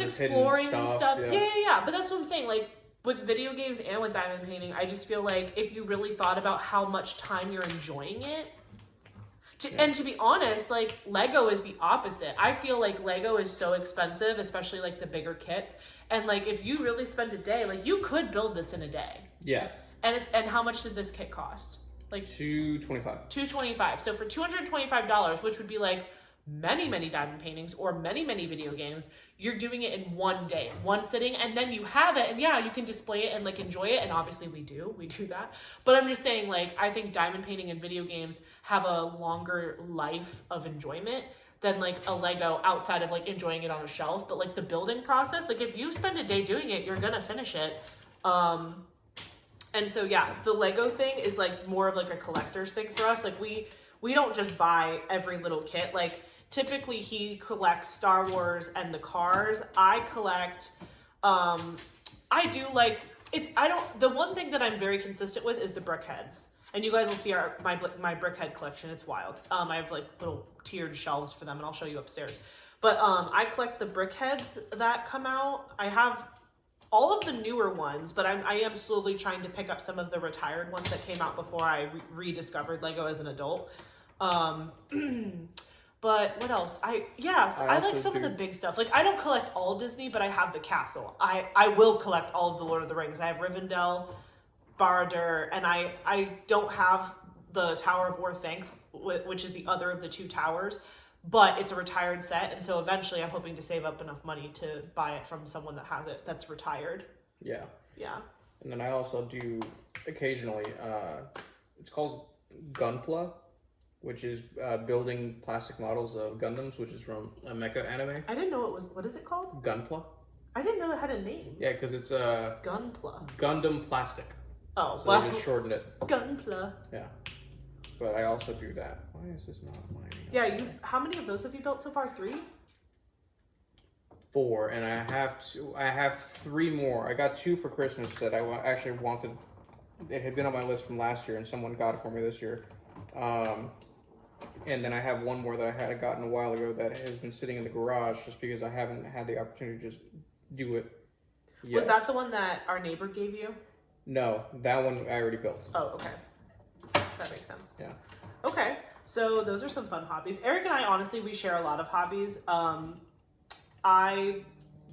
exploring and stuff. Yeah. But that's what I'm saying. Like with video games and with diamond painting, I just feel like if you really thought about how much time you're enjoying it. And to be honest, like Lego is the opposite. I feel like Lego is so expensive, especially like the bigger kits. And like if you really spend a day, like you could build this in a day. Yeah. And how much did this kit cost? Like $225. $225. So for $225, which would be like many diamond paintings or many video games, you're doing it in one day, one sitting, and then you have it, and yeah, you can display it and like enjoy it, and obviously we do that. But I'm just saying, like, I think diamond painting and video games have a longer life of enjoyment than like a Lego, outside of like enjoying it on a shelf. But like the building process, like if you spend a day doing it, you're gonna finish it. And so, yeah, the Lego thing is like more of like a collector's thing for us. Like we don't just buy every little kit. Like typically he collects Star Wars and the cars. I collect, the one thing that I'm very consistent with is the Brickheadz. And you guys will see my Brickhead collection. It's wild. I have like little tiered shelves for them, and I'll show you upstairs. But I collect the Brickheadz that come out. I have all of the newer ones, but I am slowly trying to pick up some of the retired ones that came out before I rediscovered Lego as an adult. But what else? I like some of the big stuff. Like I don't collect all Disney, but I have the castle. I will collect all of the Lord of the Rings. I have Rivendell, Barad-dûr, and I don't have the Tower of War Thank, which is the other of the two towers. But it's a retired set, and so eventually I'm hoping to save up enough money to buy it from someone that has it that's retired. Yeah. Yeah. And then I also do occasionally, it's called Gunpla, which is building plastic models of Gundams, which is from a mecha anime. I didn't know it was, what is it called? Gunpla. I didn't know it had a name. Yeah, because it's Gunpla. Gundam Plastic. Oh, so they just shortened it. Gunpla. Yeah. But I also do that. Why is this not mine? Yeah, how many of those have you built so far? 3? 4, and I have 3 more. I got 2 for Christmas that I actually wanted. It had been on my list from last year, and someone got it for me this year. And then I have 1 more that I had gotten a while ago that has been sitting in the garage just because I haven't had the opportunity to just do it yet. Was that the one that our neighbor gave you? No, that one I already built. Oh, okay. That makes sense. Yeah. Okay, so those are some fun hobbies. Eric and I, honestly, we share a lot of hobbies. I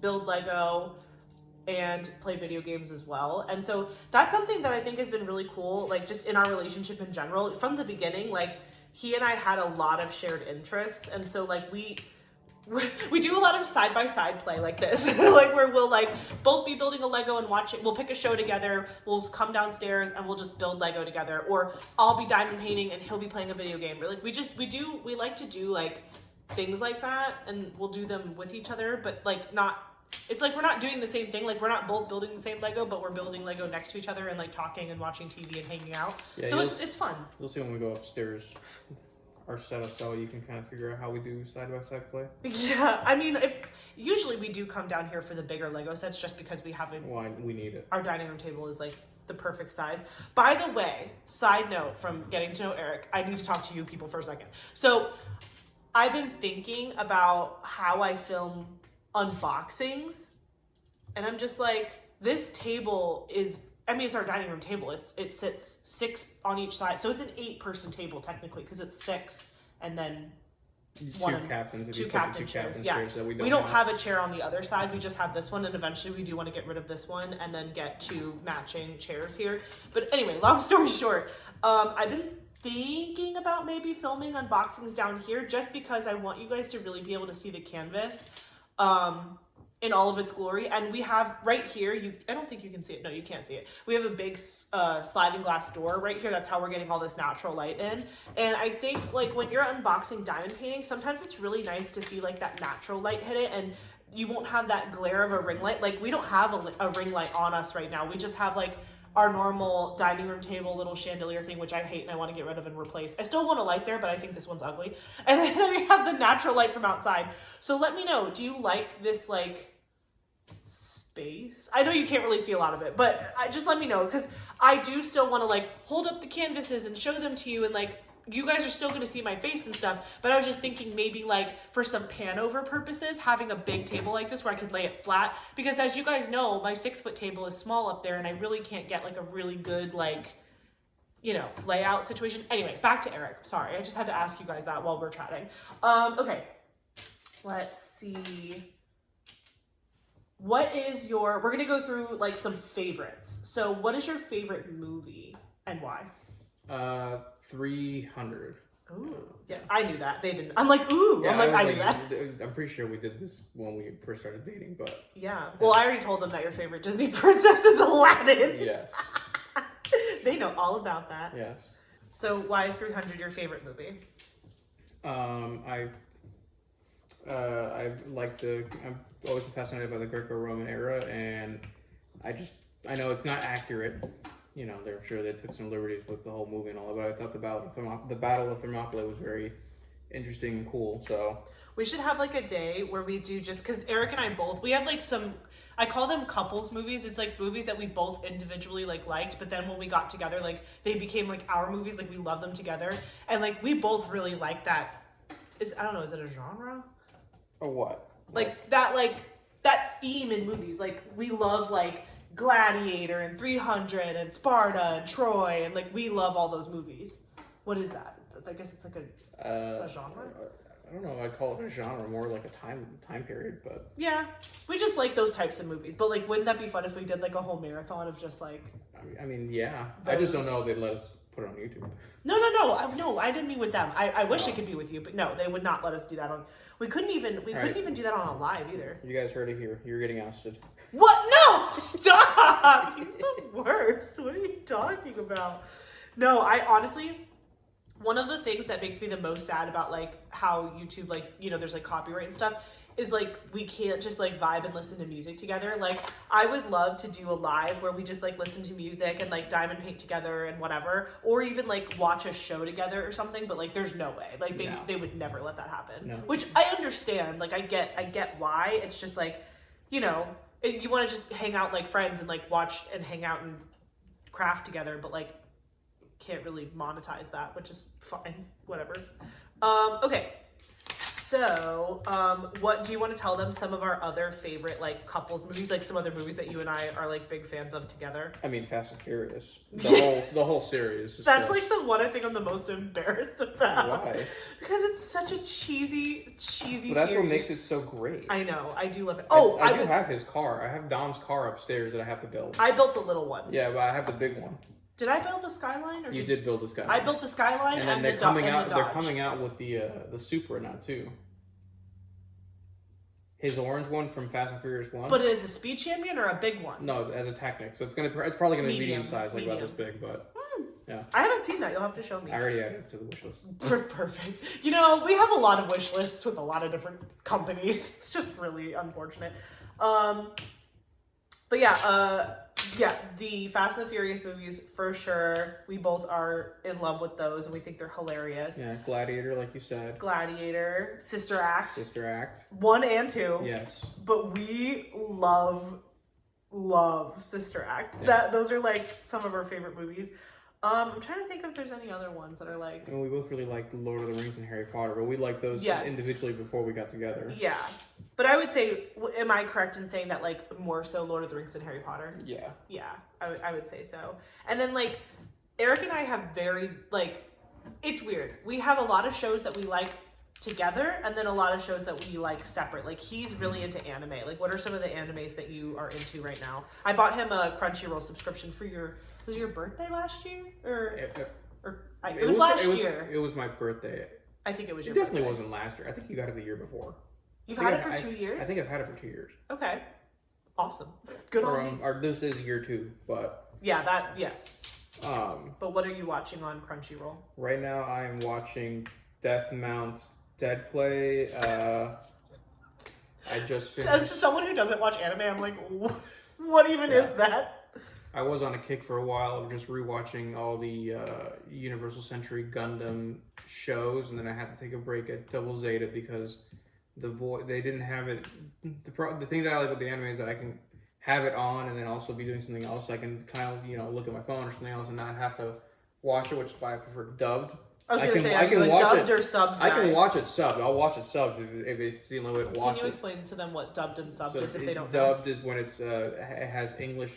build Lego and play video games as well. And so that's something that I think has been really cool, like just in our relationship in general. From the beginning, like he and I had a lot of shared interests. And so like we do a lot of side-by-side play like this, like where we'll like both be building a Lego and watch it. We'll pick a show together. We'll come downstairs and we'll just build Lego together. Or I'll be diamond painting and he'll be playing a video game. Or like we like to do like things like that, and we'll do them with each other, but like not. It's like we're not doing the same thing. Like we're not both building the same Lego, but we're building Lego next to each other and like talking and watching TV and hanging out. Yeah, so it's fun. You'll see when we go upstairs. Our setup, so you can kind of figure out how we do side-by-side play. Yeah, I mean, usually we do come down here for the bigger Lego sets just because we haven't. Well, we need it. Our dining room table is like the perfect size. By the way, side note from getting to know Eric, I need to talk to you people for a second. So I've been thinking about how I film unboxings, and I'm just like, this table is. I mean, it's our dining room table. It sits 6 on each side, so it's an 8-person table technically because it's 6 and then two captain chairs. Yeah, that we don't have a chair on the other side. We just have this one, and eventually we do want to get rid of this one and then get 2 matching chairs here. But anyway, long story short, I've been thinking about maybe filming unboxings down here just because I want you guys to really be able to see the canvas in all of its glory. And we have right here, I don't think you can see it. No, you can't see it. We have a big sliding glass door right here. That's how we're getting all this natural light in. And I think like when you're unboxing diamond painting, sometimes it's really nice to see like that natural light hit it, and you won't have that glare of a ring light. Like we don't have a ring light on us right now. We just have like our normal dining room table little chandelier thing, which I hate and I want to get rid of and replace. I still want a light there, but I think this one's ugly. And then we have the natural light from outside. So let me know, do you like this like space? I know you can't really see a lot of it, but just let me know, because I do still want to like hold up the canvases and show them to you, and like you guys are still going to see my face and stuff, but I was just thinking maybe like for some pan over purposes, having a big table like this where I could lay it flat, because as you guys know, my 6-foot table is small up there and I really can't get like a really good like, you know, layout situation. Anyway, back to Eric. Sorry, I just had to ask you guys that while we're chatting. Okay, let's see. What is we're going to go through like some favorites. So what is your favorite movie and why? 300. Ooh, yeah, I knew that. They didn't. I'm like, ooh. Yeah, I knew that. I'm pretty sure we did this when we first started dating, but... Yeah. Well, I already told them that your favorite Disney princess is Aladdin. Yes. They know all about that. Yes. So why is 300 your favorite movie? I like I'm always fascinated by the Greco-Roman era, and I know it's not accurate. You know, they're sure they took some liberties with the whole movie and all that, but I thought the Battle of Thermopylae was very interesting and cool, so... We should have like a day where we do just, because Eric and I both, we have like some, I call them couples movies. It's like movies that we both individually like liked, but then when we got together, like they became like our movies, like we love them together. And like we both really like that. I don't know, is it a genre? Or what? Like that theme in movies. Like we love like Gladiator and 300 and Sparta and Troy, and like we love all those movies. What is that? I guess it's like a genre? I don't know, I'd call it a genre, more like a time period, but... Yeah, we just like those types of movies, but like wouldn't that be fun if we did like a whole marathon of just like... I mean, yeah. Those... I just don't know if they'd let us put it on YouTube. No, I didn't mean with them. I wish it could be with you, but no, they would not let us do that on... We couldn't even do that on a live either. You guys heard it here. You're getting ousted. What? No! Stop! He's the worst. What are you talking about? No, I honestly... One of the things that makes me the most sad about like how YouTube, like, you know, there's like copyright and stuff, is like we can't just like vibe and listen to music together. Like I would love to do a live where we just like listen to music and like diamond paint together and whatever, or even like watch a show together or something, but like there's no way. Like they would never let that happen. No. Which I understand. Like I get why. It's just like, you know, you want to just hang out like friends and like watch and hang out and craft together, but like can't really monetize that, which is fine, whatever. Okay, so what do you want to tell them some of our other favorite like couples movies, like some other movies that you and I are like big fans of together? I mean, Fast and Furious, the whole series. That's like the one I think I'm the most embarrassed about. Why? Because it's such a cheesy But that's series. what makes it so great. I know, I do love it. I do have his car. I have Dom's car upstairs that I have to build. I built the little one. Yeah, but I have the big one. Did I build the Skyline? Or you did build the Skyline. I built the Skyline and they're the coming out. Dodge. They're coming out with the Supra now too. His orange one from Fast and Furious 1. But it is a speed champion or a big one? No, as a Technic. So it's probably gonna be medium size, like about this big, but yeah. I haven't seen that. You'll have to show me. I already added it to the wish list. Perfect. You know, we have a lot of wish lists with a lot of different companies. It's just really unfortunate. But yeah, the Fast and the Furious movies, for sure. We both are in love with those, and we think they're hilarious. Yeah, Gladiator, like you said. Gladiator, Sister Act. 1 and 2. Yes. But we love Sister Act. Yeah. Those are like some of our favorite movies. I'm trying to think if there's any other ones that are like... I mean, we both really liked Lord of the Rings and Harry Potter, but we liked those individually before we got together. Yeah. But I would say, am I correct in saying that like more so Lord of the Rings than Harry Potter? Yeah. Yeah, I would say so. And then like, Eric and I have very, like, it's weird. We have a lot of shows that we like together, and then a lot of shows that we like separate. Like, he's really into anime. Like, what are some of the animes that you are into right now? I bought him a Crunchyroll subscription for was it your birthday last year? It was last year. It was my birthday. I think it was your birthday. It definitely wasn't last year. I think you got it the year before. You've had it for 2 years? I think I've had it for 2 years. Okay. Awesome. Good on me. Or this is year 2, but... Yeah, yes. But what are you watching on Crunchyroll? Right now I'm watching Death Mount's Dead Play. I just finished... As someone who doesn't watch anime, I'm like, what even is that? I was on a kick for a while of just rewatching all the Universal Century Gundam shows, and then I had to take a break at Double Zeta because they didn't have it. The thing that I like about the anime is that I can have it on and then also be doing something else. I can kind of look at my phone or something else and not have to watch it, which is why I prefer dubbed. I was going to say, are you a dubbed or subbed guy? I can watch it subbed. I'll watch it subbed if it's the only way to watch it. Can you explain to them what dubbed and subbed is if they don't know? Dubbed is when it has English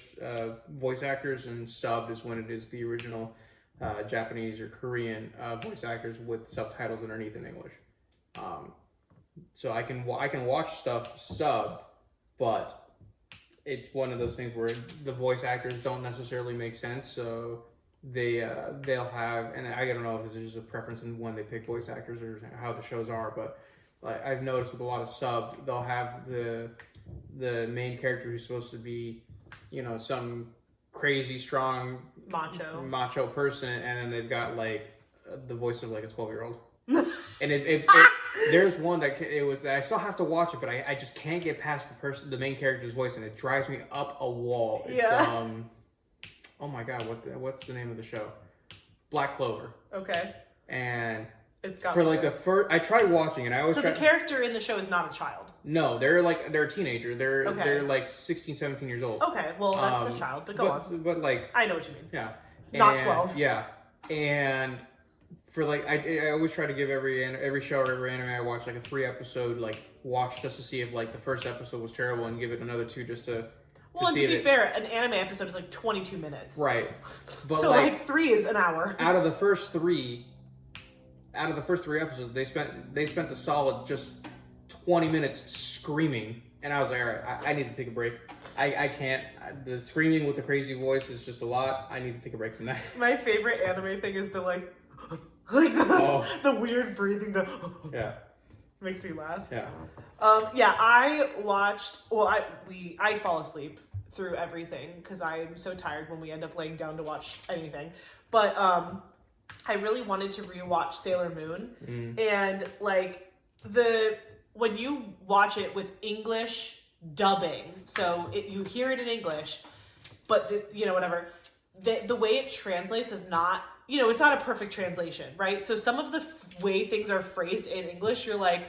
voice actors, and subbed is when it is the original Japanese or Korean voice actors with subtitles underneath in English. So I can watch stuff subbed, but it's one of those things where the voice actors don't necessarily make sense, so they'll have, and I don't know if this is just a preference in when they pick voice actors or how the shows are, but like I've noticed with a lot of subbed, they'll have the main character who's supposed to be, some crazy strong macho person, and then they've got like the voice of like a 12-year-old. And there's one that I still have to watch it, but I just can't get past the main character's voice, and it drives me up a wall. It's oh my god, what's the name of the show? Black Clover. Okay. And it's got the first. I tried watching it. The character in the show is not a child. No, they're a teenager. They're like 16, 17 years old. Okay, well that's a child, but go on. But like I know what you mean. Yeah. Not 12. Yeah, and for like I always try to give every show or every anime I watch like a 3-episode watch just to see if like the first episode was terrible, and give it another 2 just to. Well, and to be fair, an anime episode is like 22 minutes. Right. But so like 3 is an hour. Out of the first 3 episodes, they spent the solid just 20 minutes screaming, and I was like, all right, I need to take a break. I can't. The screaming with the crazy voice is just a lot. I need to take a break from that. My favorite anime thing is the weird breathing. Yeah. Makes me laugh. Yeah. I watched. Well, I fall asleep through everything because I'm so tired when we end up laying down to watch anything. But I really wanted to rewatch Sailor Moon, and when you watch it with English dubbing, so you hear it in English, but whatever, the way it translates is not. It's not a perfect translation, right? So some of the way things are phrased in English, you're like,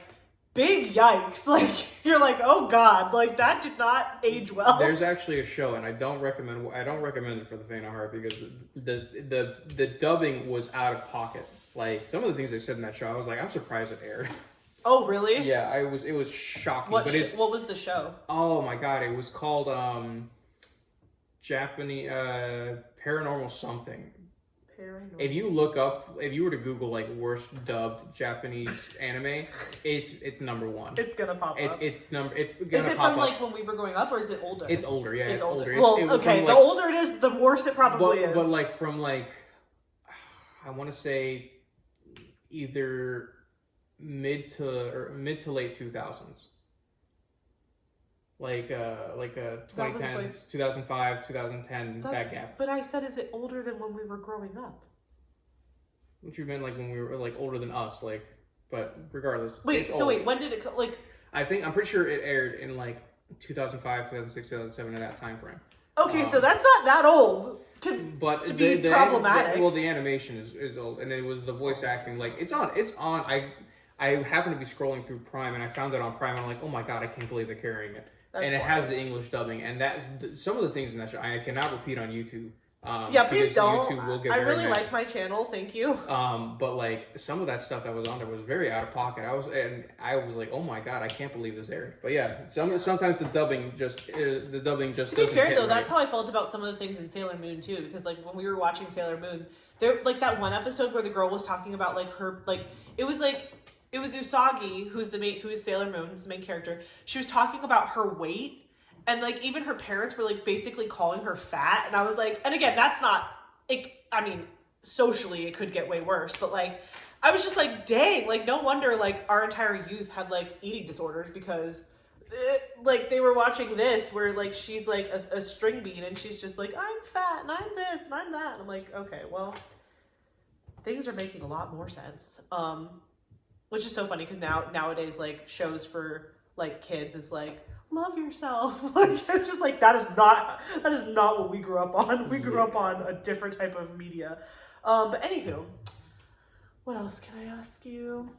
big yikes. Like, you're like, oh God, like that did not age well. There's actually a show, and I don't recommend it for the faint of heart because the dubbing was out of pocket. Like, some of the things they said in that show, I was like, I'm surprised it aired. Oh, really? Yeah, it was shocking. What was the show? Oh my God, it was called Japanese Paranormal something. If you were to Google like worst dubbed Japanese anime, it's number 1. It's gonna pop up. It's gonna pop up. Is it from like when we were growing up, or is it older? It's older. Yeah, it's older. Well, the older it is, the worse it probably is. But like from I want to say either mid to late 2000s. Like 2010s, 2005, 2010, that gap. But I said, is it older than when we were growing up? What you meant, like when we were like older than us, like, but regardless. Wait, when did it like? I'm pretty sure it aired in like 2005, 2006, 2007, in that time frame. Okay, so that's not that old. But to be problematic. The animation is old, and it was the voice acting. Like it's on. I happened to be scrolling through Prime, and I found it on Prime. And I'm like, oh my God, I can't believe they're carrying it. And it has the English dubbing, and some of the things in that show I cannot repeat on YouTube. Please don't. I really like my channel, thank you. But like some of that stuff that was on there was very out of pocket. I was like, oh my God, I can't believe this aired. But yeah, sometimes the dubbing just to be fair though, that's how I felt about some of the things in Sailor Moon too. Because like when we were watching Sailor Moon, there like that one episode where the girl was talking about like her it was Usagi, who's Sailor Moon, who's the main character. She was talking about her weight, and like even her parents were like basically calling her fat. And I was like, and again, that's not. I mean, socially it could get way worse. But like, I was just like, dang, like no wonder like our entire youth had like eating disorders because like they were watching this where like she's like a string bean and she's just like, I'm fat and I'm this and I'm that. And I'm like, okay, well, things are making a lot more sense. Which is so funny because nowadays like shows for like kids is like, love yourself. Like it's just like that is not what we grew up on. We grew up on a different type of media. But anywho, what else can I ask you?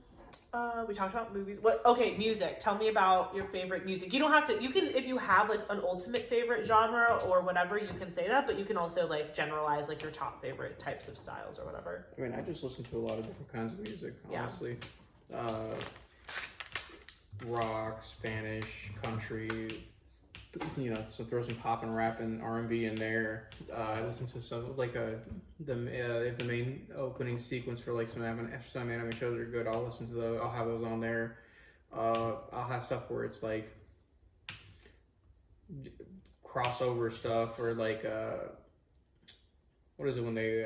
We talked about movies. Okay, music. Tell me about your favorite music. You don't have to, you can, if you have like an ultimate favorite genre or whatever, you can say that, but you can also like generalize like your top favorite types of styles or whatever. I mean, I just listen to a lot of different kinds of music, honestly. Yeah. Rock, Spanish, country, you know, so throw some pop and rap and R&B in there. I listen to some like if the main opening sequence for like some anime shows are good, I'll listen to those. I'll have those on there. I'll have stuff where it's like crossover stuff or like what is it when they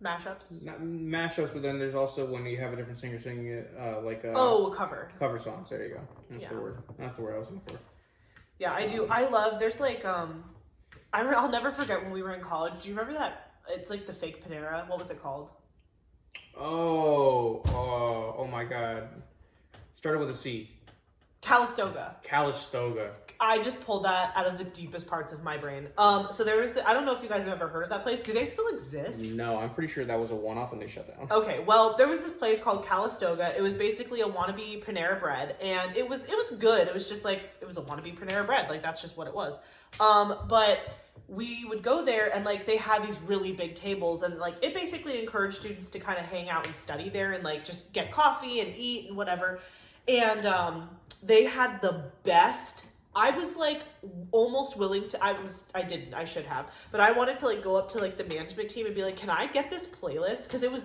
mashups? Not mashups, but then there's also when you have a different singer singing it, like cover songs. There you go. That's the word. That's the word I was looking for. Yeah, I do. I love. There's like I'll never forget when we were in college. Do you remember that? It's like the fake Panera. What was it called? Oh my God! Started with a C. Calistoga. I just pulled that out of the deepest parts of my brain. So there was I don't know if you guys have ever heard of that place. Do they still exist? No, I'm pretty sure that was a one-off and they shut down. Okay, well, there was this place called Calistoga. It was basically a wannabe Panera Bread, and it was good. It was just like, it was a wannabe Panera Bread. Like, that's just what it was. But we would go there, and like, they had these really big tables, and like, it basically encouraged students to kind of hang out and study there and like, just get coffee and eat and whatever. And they had the best. I was like almost willing to, I should have, but I wanted to like go up to like the management team and be like, can I get this playlist? Cause it was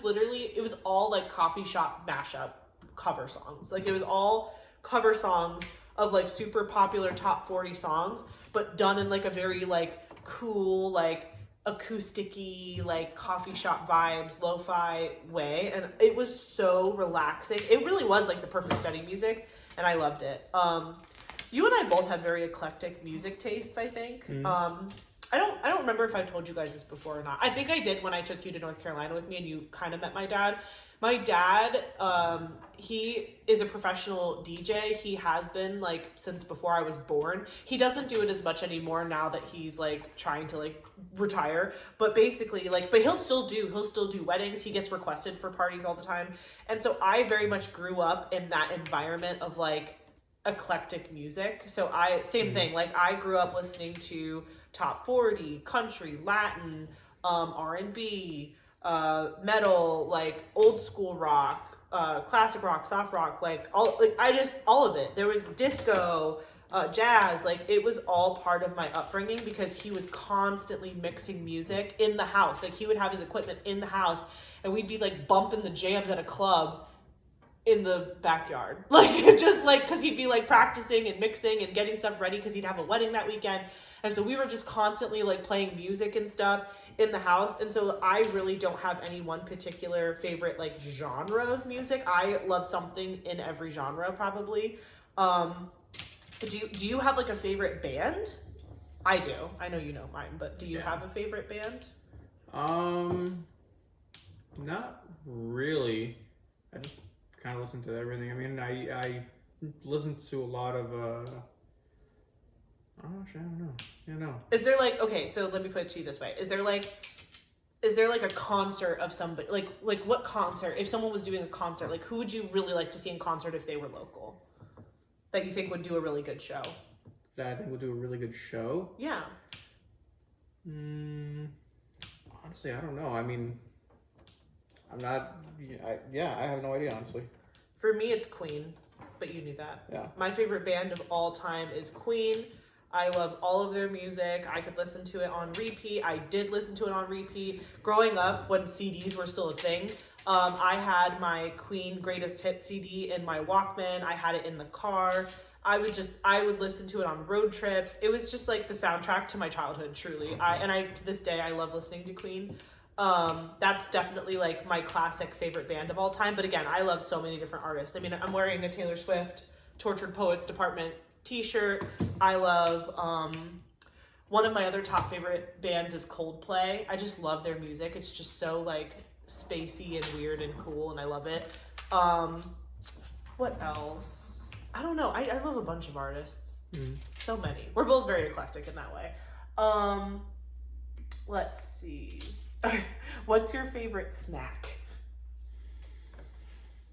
all like coffee shop mashup cover songs. Like it was all cover songs of like super popular top 40 songs, but done in like a very like cool, like acoustic-y, like coffee shop vibes, lo-fi way. And it was so relaxing. It really was like the perfect study music and I loved it. You and I both have very eclectic music tastes, I think. Mm-hmm. I don't remember if I told you guys this before or not. I think I did when I took you to North Carolina with me and you kind of met my dad. My dad, he is a professional DJ. He has been like since before I was born. He doesn't do it as much anymore now that he's like trying to like retire. But basically like, but he'll still do weddings. He gets requested for parties all the time. And so I very much grew up in that environment of like eclectic music. So same thing, like I grew up listening to top 40, country, Latin, R&B, metal, like old school rock, classic rock, soft rock, like all of it. There was disco, jazz, like it was all part of my upbringing because he was constantly mixing music in the house. Like he would have his equipment in the house and we'd be like bumping the jams at a club in the backyard, like just like because he'd be like practicing and mixing and getting stuff ready because he'd have a wedding that weekend, and so we were just constantly like playing music and stuff in the house. And so I really don't have any one particular favorite like genre of music. I love something in every genre probably. Do you have like a favorite band? I do. I know you know mine, but do you have a favorite band? Not really. I just kind of listen to everything. I mean, I listen to a lot of I don't know. Is there like, okay, so let me put it to you this way. Is there like a concert of somebody, like what concert, if someone was doing a concert, like who would you really like to see in concert if they were local that you think would do a really good show? That I think would do a really good show? Yeah. Honestly, I don't know. I mean, I have no idea, honestly. For me, it's Queen, but you knew that. Yeah. My favorite band of all time is Queen. I love all of their music. I could listen to it on repeat. I did listen to it on repeat. Growing up, when CDs were still a thing, I had my Queen Greatest Hits CD in my Walkman. I had it in the car. I would listen to it on road trips. It was just like the soundtrack to my childhood, truly. To this day, I love listening to Queen. That's definitely like my classic favorite band of all time. But again, I love so many different artists. I mean, I'm wearing a Taylor Swift Tortured Poets Department t-shirt. I love, one of my other top favorite bands is Coldplay. I just love their music. It's just so like spacey and weird and cool, and I love it. What else? I don't know. I love a bunch of artists. So many. We're both very eclectic in that way. Let's see. What's your favorite snack?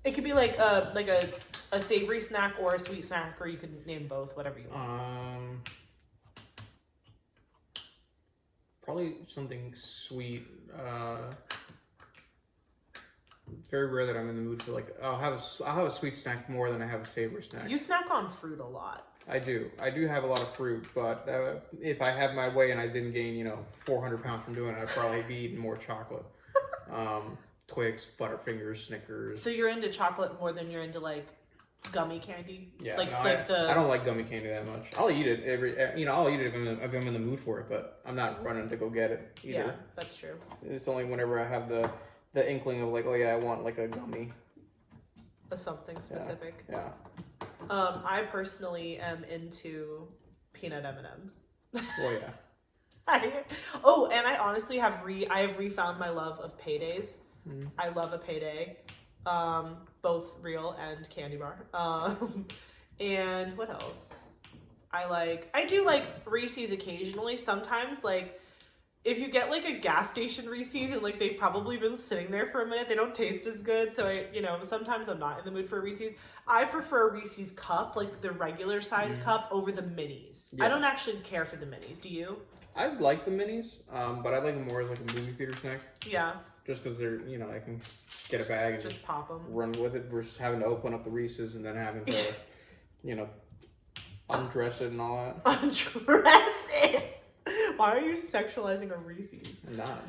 It could be like a savory snack or a sweet snack, or you could name both, whatever you want. Probably something sweet. It's very rare that I'm in the mood for like I'll have a sweet snack more than I have a savory snack. You snack on fruit a lot. I do have a lot of fruit, but if I had my way and I didn't gain 400 pounds from doing it, I'd probably be eating more chocolate. Twix, Butterfingers, Snickers. So you're into chocolate more than you're into like gummy candy? Yeah, like, no, like I don't like gummy candy that much. I'll eat it I'll eat it if I'm in the mood for it, but I'm not running to go get it either. Yeah, that's true. It's only whenever I have the inkling of like, oh yeah, I want like a gummy. Something specific. Yeah. I personally am into peanut M&Ms. Well, yeah. And I honestly have refound my love of paydays. I love a payday, both real and candy bar. And what else? I do like Reese's occasionally. Sometimes like if you get like a gas station Reese's and like they've probably been sitting there for a minute, they don't taste as good. So sometimes I'm not in the mood for a Reese's. I prefer Reese's cup, like the regular size cup, over the minis. Yeah. I don't actually care for the minis. Do you? I like the minis, but I like them more as like a movie theater snack. Yeah. Just because they're, I can get a bag and just pop them, run with it versus having to open up the Reese's and then having to, undress it and all that. Undress it. Why are you sexualizing a Reese's? I'm not.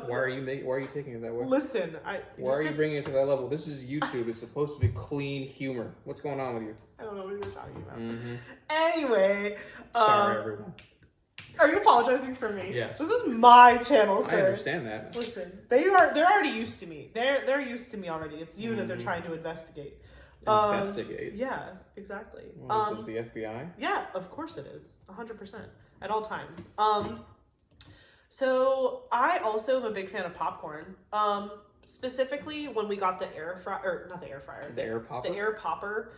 Why are you taking it that way? Listen, why are you bringing it to that level? This is YouTube. It's supposed to be clean humor. What's going on with you? I don't know what you're talking about. Anyway. Sorry, everyone. Are you apologizing for me? Yes. This is my channel, sir. I understand that. Listen, they're already used to me. They're used to me already. It's you that they're trying to investigate. Investigate? Yeah, exactly. Well, is this the FBI? Yeah, of course it is. 100%. At all times. So I also am a big fan of popcorn. Specifically when we got the the air popper. The air popper.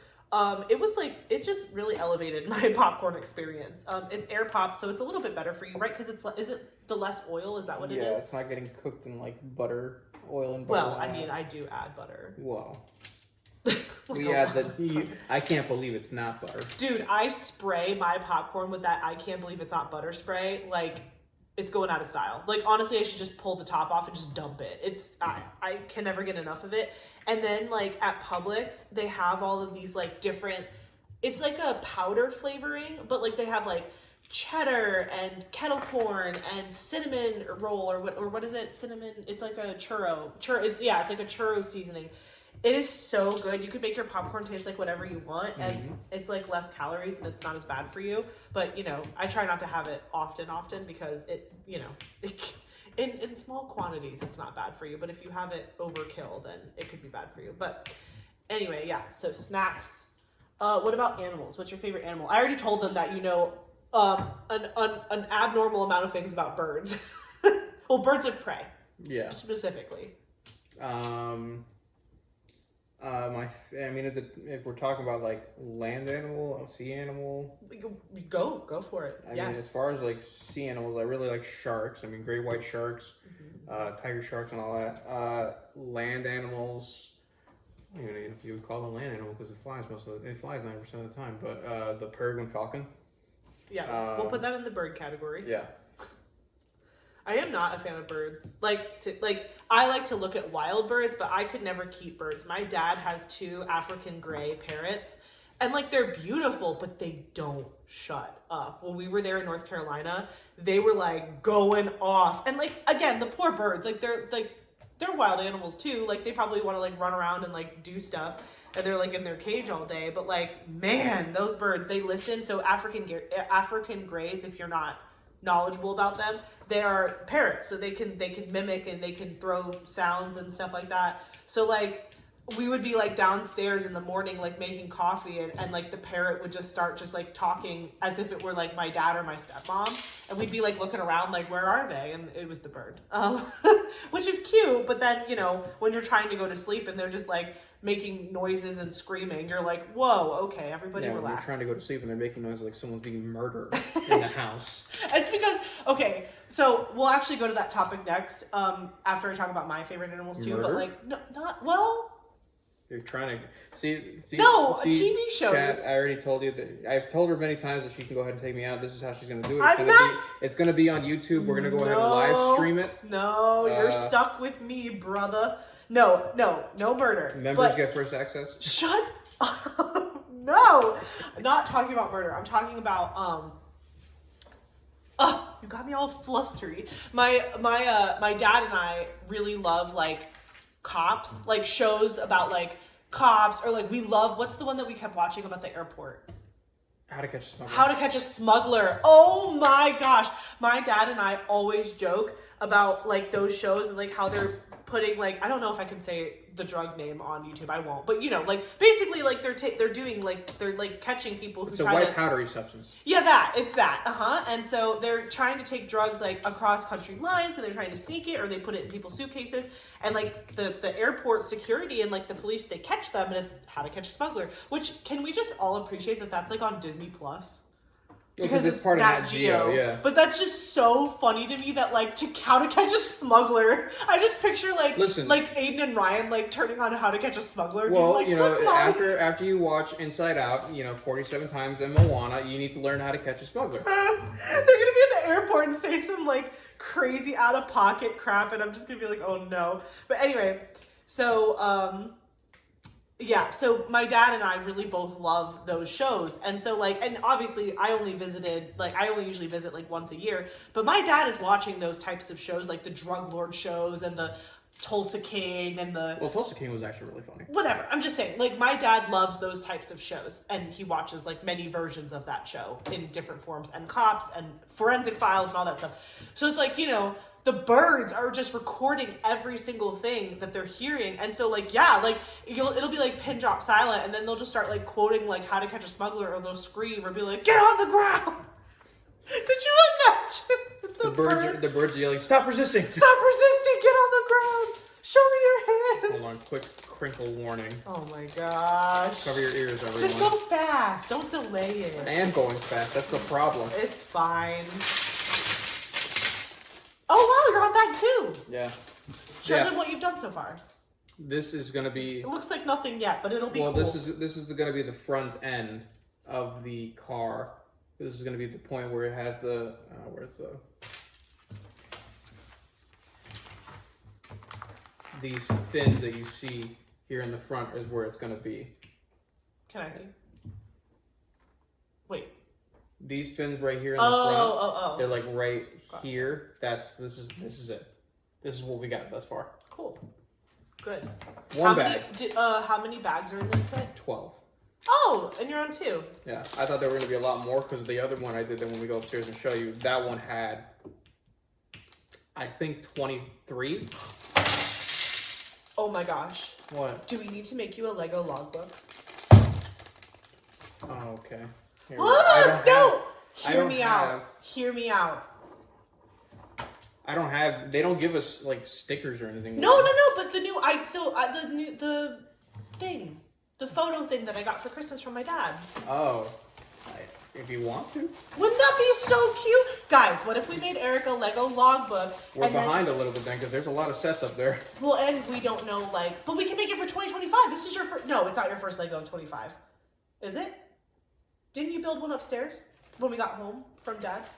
It just really elevated my popcorn experience. It's air pop, so it's a little bit better for you, right? Because is it the less oil? Is that what it is? Yeah, it's not getting cooked in like butter, oil and butter. Well, I mean, I do add butter. Whoa. We add I can't believe it's not butter. Dude, I spray my popcorn with that I can't believe it's not butter spray. Like, it's going out of style. Like, honestly, I should just pull the top off and just dump it. I can never get enough of it. And then, like, at Publix, they have all of these, like, different, it's like a powder flavoring, but, like, they have, like, cheddar and kettle corn and cinnamon roll, or what is it? Cinnamon, it's like a churro. It's like a churro seasoning. It is so good. You could make your popcorn taste like whatever you want, and it's like less calories and it's not as bad for you. But, I try not to have it often because it, in small quantities, it's not bad for you. But if you have it overkill, then it could be bad for you. But anyway, yeah, so snacks. What about animals? What's your favorite animal? I already told them that an abnormal amount of things about birds. Well, birds of prey. Yeah. Specifically. If we're talking about like land animal, sea animal, go for it. I mean, as far as like sea animals, I really like sharks. I mean, great white sharks, tiger sharks, and all that. Land animals. I don't even know if you would call it a land animal because it flies 90% of the time. But the peregrine falcon. Yeah, we'll put that in the bird category. Yeah. I am not a fan of birds. I like to look at wild birds, but I could never keep birds. My dad has 2 African gray parrots, and they're beautiful, but they don't shut up. When we were there in North Carolina, they were going off. And again, the poor birds, they're wild animals too. They probably want to run around and do stuff, and they're in their cage all day. But man, those birds, they listen. So African grays, if you're not knowledgeable about them. They are parrots, so they can mimic and they can throw sounds and stuff like that. So like we would be like downstairs in the morning like making coffee and like the parrot would just start just like talking as if it were like my dad or my stepmom, and we'd be like looking around like, where are they? And it was the bird, which is cute. But then, you know, when you're trying to go to sleep and they're just like making noises and screaming, you're like, whoa, okay, everybody relax. When you're trying to go to sleep and they're making noises like someone's being murdered in the house. It's because, okay, so we'll actually go to that topic next, after I talk about my favorite animals too. Murder? But like, no, not, well, you're trying to see TV shows. Chat, I already told you that I've told her many times that she can go ahead and take me out. This is how she's gonna do it. It's gonna be on YouTube. We're gonna go ahead and live stream it. No, you're stuck with me, brother. No murder. Members get first access. Shut up. No, I'm not talking about murder. I'm talking about you got me all flustery. My dad and I really love like cops, like shows about like cops, or like we love, what's the one that we kept watching about the airport? How to Catch a Smuggler. How to Catch a Smuggler. Oh my gosh. My dad and I always joke about like those shows and like how they're putting like, I don't know if I can say the drug name on YouTube. I won't. But you know, like basically like they're doing like, they're like catching people who it's a white powdery substance. Yeah, it's that. And so they're trying to take drugs like across country lines, and they're trying to sneak it, or they put it in people's suitcases, and like the airport security and like the police, they catch them, and it's How to Catch a Smuggler. Which, can we just all appreciate that that's like on Disney Plus? Because it's part of Nat Geo, yeah. But that's just so funny to me that like, to How to Catch a Smuggler, I just picture like Aiden and Ryan like turning on How to Catch a Smuggler. Well, like, you know, after you watch Inside Out, you know, 47 times and Moana, you need to learn how to catch a smuggler. They're gonna be in the airport and say some like crazy out of pocket crap, and I'm just gonna be like, oh no. But anyway, so yeah, so my dad and I really both love those shows. And so like, and obviously I only usually visit like once a year, but my dad is watching those types of shows, like the drug lord shows and the Tulsa King and the... Well, Tulsa King was actually really funny. Whatever, I'm just saying, like my dad loves those types of shows, and he watches like many versions of that show in different forms, and cops and forensic files and all that stuff. So it's like, you know, the birds are just recording every single thing that they're hearing. And so like, yeah, like it'll be like pin drop silent, and then they'll just start like quoting like How to Catch a Smuggler, or they'll scream or be like, get on the ground. Could you imagine the birds are yelling, stop resisting. Stop resisting, get on the ground. Show me your hands. Hold on, quick crinkle warning. Oh my gosh. Cover your ears, everyone. Just go fast, don't delay it. I am going fast, that's the problem. It's fine. Oh wow, you're on bag 2. Yeah. Show them what you've done so far. This is gonna be... It looks like nothing yet, but it'll be cool. Well, this is gonna be the front end of the car. This is gonna be the point where it has the... where's the... These fins that you see here in the front is where it's gonna be. Can I see? Wait. These fins right here in the front. Oh. They're like right here. This is it. This is what we got thus far. Cool. Good. One bag. How many bags are in this kit? 12. Oh, and you're on 2. Yeah, I thought there were gonna be a lot more because the other one I did. Then when we go upstairs and show you, that one had, I think, 23. Oh my gosh. What? Do we need to make you a Lego logbook? Oh, okay. No! Hear me out. I don't have. They don't give us like stickers or anything. No. But the thing, the photo thing that I got for Christmas from my dad. Oh, if you want to. Wouldn't that be so cute, guys? What if we made Eric a Lego logbook? We're behind a little bit then, because there's a lot of sets up there. Well, and we don't know but we can make it for 2025. This is your first. No, it's not your first Lego in 25. Is it? Didn't you build one upstairs when we got home from Dad's?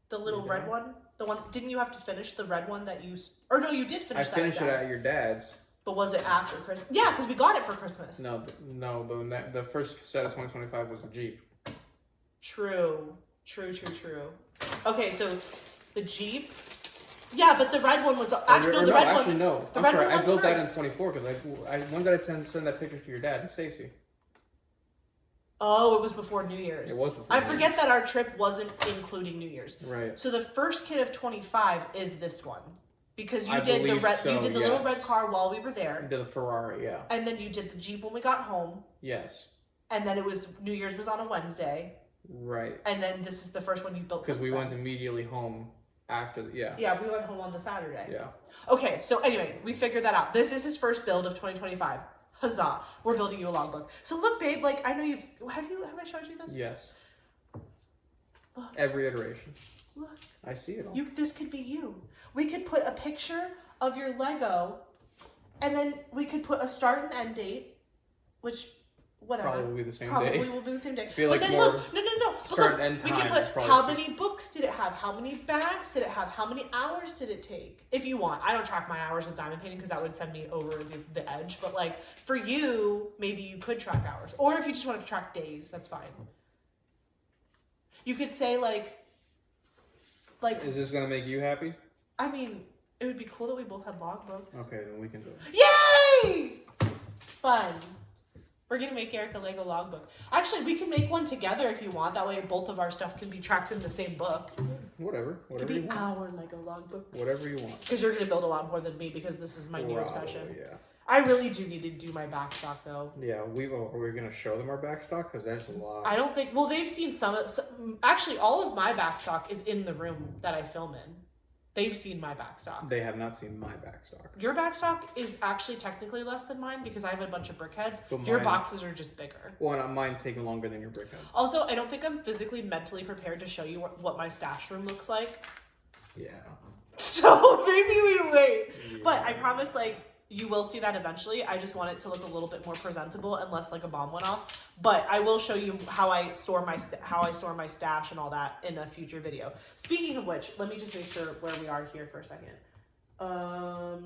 The little red one? The one, didn't you have to finish the red one that you, or no, you did finish that. I finished it at your dad's. But was it after Christmas? Yeah, because we got it for Christmas. No, the first set of 2025 was the Jeep. True. Okay, so the Jeep, yeah, but the red one was, no. I'm sorry, I built that in 24, because when did I send that picture to your dad and Stacy? Oh, it was before New Year's. It was before I New forget that our trip wasn't including New Year's. Right. So the first kit of 25 is this one. Because you I did the believe red, so, you did the little red car while we were there. Did the Ferrari, yeah. And then you did the Jeep when we got home. Yes. And then it was New Year's was on a Wednesday. Right. And then this is the first one you've built. Because we went immediately home after, Yeah, we went home on the Saturday. Yeah. Okay, so anyway, we figured that out. This is his first build of 2025. Huzzah! We're building you a logbook. So look, babe, like I know have I showed you this? Yes. Look. Every iteration. Look. I see it all. This could be you. We could put a picture of your Lego, and then we could put a start and end date, which whatever. Probably will be the same day. Probably will be the same day. I feel but like then more look, no. start Look, and end we could times put is probably how the many books did it have? How many bags did it have? How many hours did it take? If you want, I don't track my hours with diamond painting because that would send me over the edge. But like for you, maybe you could track hours, or if you just wanted to track days, that's fine. You could say like. Is this gonna make you happy? I mean, it would be cool that we both have logbooks. Okay, then we can do it. Yay! Fun. We're gonna make Eric a Lego logbook. Actually, we can make one together if you want. That way, both of our stuff can be tracked in the same book. Whatever It could you be want. our Lego logbook. Whatever you want. Because you're gonna build a lot more than me because this is my new obsession. Yeah. I really do need to do my backstock though. Yeah, are we gonna show them our backstock? Because there's a lot. I don't think. Well, they've seen some. Actually, all of my backstock is in the room that I film in. They've seen my backstock. They have not seen my backstock. Your backstock is actually technically less than mine because I have a bunch of Brickheadz. But Your boxes are just bigger. Well, and mine taking longer than your Brickheadz. Also, I don't think I'm physically mentally prepared to show you what my stash room looks like. Yeah. So maybe we wait. Yeah. But I promise, like, you will see that eventually. I just want it to look a little bit more presentable and less like a bomb went off. But I will show you how I store my stash and all that in a future video. Speaking of which, let me just make sure where we are here for a second. Oh,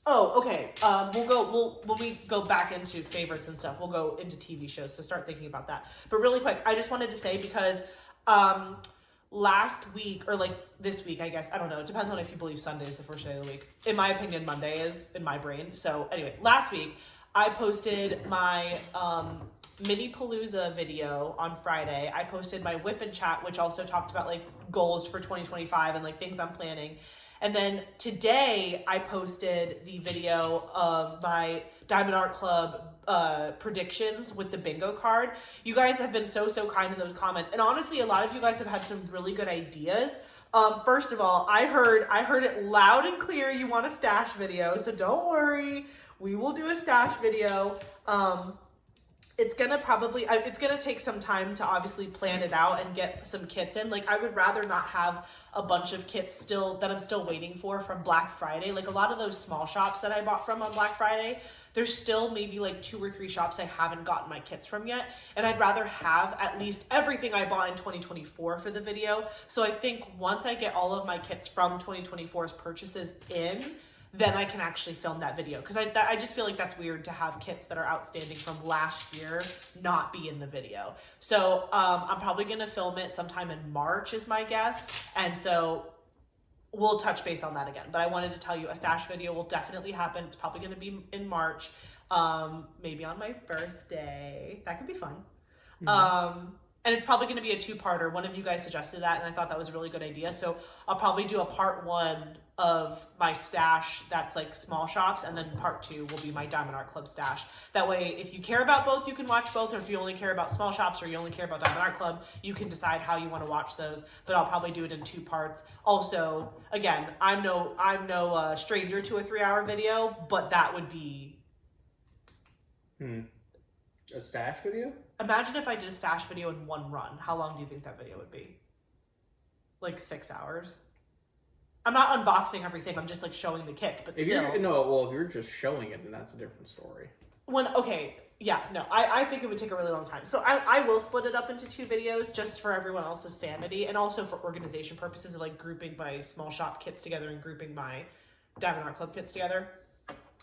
okay. When we go back into favorites and stuff, we'll go into TV shows. So start thinking about that. But really quick, I just wanted to say because last week, or like this week, I guess, I don't know, it depends on if you believe Sunday is the first day of the week. In my opinion, Monday is in my brain. So anyway, last week I posted my mini Palooza video on Friday. I posted my whip and chat, which also talked about like goals for 2025 and like things I'm planning. And then today I posted the video of my Diamond Art Club predictions with the bingo card. You guys have been so kind in those comments. And honestly, a lot of you guys have had some really good ideas. First of all, I heard it loud and clear. You want a stash video, so don't worry. We will do a stash video. It's gonna take some time to obviously plan it out and get some kits in. Like I would rather not have a bunch of kits that I'm still waiting for from Black Friday. Like a lot of those small shops that I bought from on Black Friday, there's still maybe like 2 or 3 shops I haven't gotten my kits from yet. And I'd rather have at least everything I bought in 2024 for the video. So I think once I get all of my kits from 2024's purchases in, then I can actually film that video. Because I just feel like that's weird to have kits that are outstanding from last year not be in the video. So I'm probably going to film it sometime in March is my guess. And so we'll touch base on that again. But I wanted to tell you a stash video will definitely happen. It's probably going to be in March, maybe on my birthday. That could be fun. Mm-hmm. And it's probably going to be a 2-parter. One of you guys suggested that, and I thought that was a really good idea. So I'll probably do a part 1 of my stash that's like small shops, and then part 2 will be my Diamond Art Club stash. That way, if you care about both, you can watch both, or if you only care about small shops or you only care about Diamond Art Club, you can decide how you want to watch those. But I'll probably do it in 2 parts. Also, again, I'm no stranger to a 3-hour video, but that would be... A stash video? Imagine if I did a stash video in 1 run. How long do you think that video would be? Like 6 hours? I'm not unboxing everything. I'm just like showing the kits, but if still. If you're just showing it, then that's a different story. I think it would take a really long time. So I will split it up into 2 videos just for everyone else's sanity and also for organization purposes of like grouping my small shop kits together and grouping my Diamond Art Club kits together.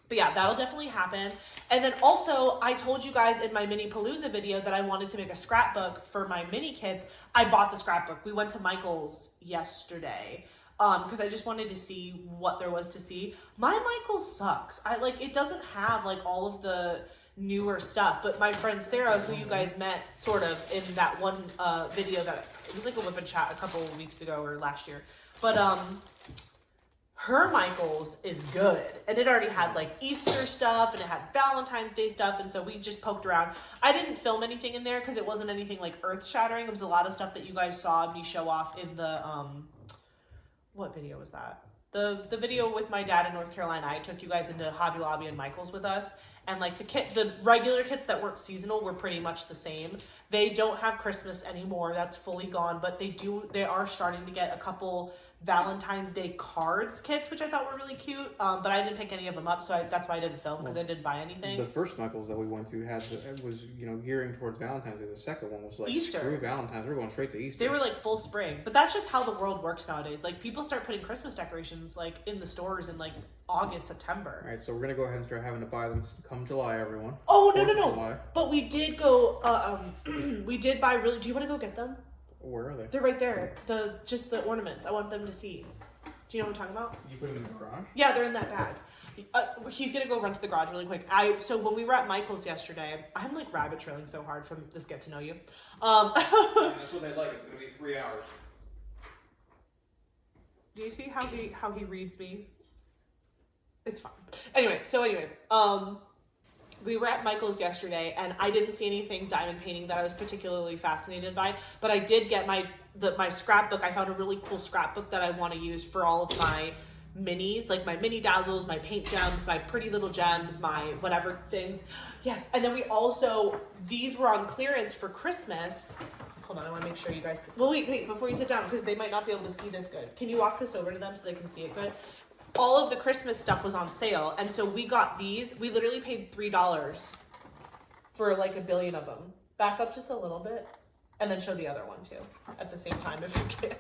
But yeah, that'll definitely happen. And then also, I told you guys in my mini Palooza video that I wanted to make a scrapbook for my mini kids. I bought the scrapbook. We went to Michael's yesterday because I just wanted to see what there was to see. My Michael's sucks. It doesn't have like all of the newer stuff. But my friend Sarah, who you guys met sort of in that one video that it was like a whip and chat a couple of weeks ago or last year, but her Michaels is good, and it already had like Easter stuff and it had Valentine's Day stuff, and so we just poked around. I didn't film anything in there because it wasn't anything like earth shattering. It was a lot of stuff that you guys saw me show off in the what video was that? The video with my dad in North Carolina. I took you guys into Hobby Lobby and Michaels with us, and like the regular kits that weren't seasonal were pretty much the same. They don't have Christmas anymore. That's fully gone, but they are starting to get a couple Valentine's Day cards kits, which I thought were really cute, but I didn't pick any of them up, so that's why I didn't film, because I didn't buy anything. The first Michaels that we went to was gearing towards Valentine's Day. The second one was like Easter. Screw Valentine's, we're going straight to Easter. They were like full spring, but that's just how the world works nowadays. Like people start putting Christmas decorations like in the stores in like August, September. All right, so we're gonna go ahead and start having to buy them come July, everyone. Oh no! July. But we did go. We did buy really. Do you want to go get them? Where are they? They're right there. Just the ornaments. I want them to see. Do you know what I'm talking about? You put them in the garage? Yeah, they're in that bag. He's gonna go run to the garage really quick. So when we were at Michael's yesterday, I'm like rabbit trailing so hard from this get to know you. And that's what they like. It's gonna be 3 hours. Do you see how he reads me? It's fine. Anyway, we were at Michael's yesterday, and I didn't see anything diamond painting that I was particularly fascinated by, but I did get my scrapbook. I found a really cool scrapbook that I want to use for all of my minis, like my mini dazzles, my paint gems, my pretty little gems, my whatever things. Yes, and then these were on clearance for Christmas. Hold on, I want to make sure you guys well, wait, before you sit down, because they might not be able to see this good. Can you walk this over to them so they can see it good? All of the Christmas stuff was on sale, and so we got these. We literally paid $3 for like a billion of them. Back up just a little bit, and then show the other one too at the same time if you can.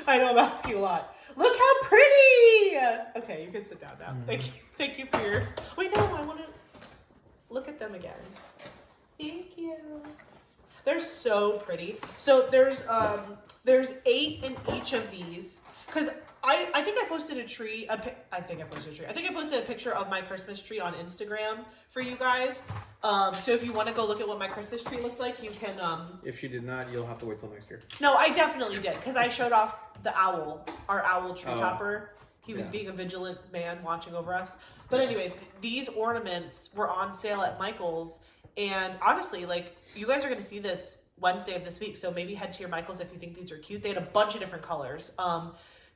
I know I'm asking a lot. Look how pretty! Okay, you can sit down now. Thank you for your. Wait, no, I want to look at them again. Thank you. They're so pretty. So there's 8 in each of these, because I think I posted a tree. I think I posted a picture of my Christmas tree on Instagram for you guys. So if you want to go look at what my Christmas tree looked like, you can. If she did not, you'll have to wait till next year. No, I definitely did, because I showed off the owl, our owl tree topper. He was being a vigilant man watching over us. But anyway, these ornaments were on sale at Michael's, and honestly, like, you guys are going to see this Wednesday of this week, so maybe head to your Michael's if you think these are cute. They had a bunch of different colors.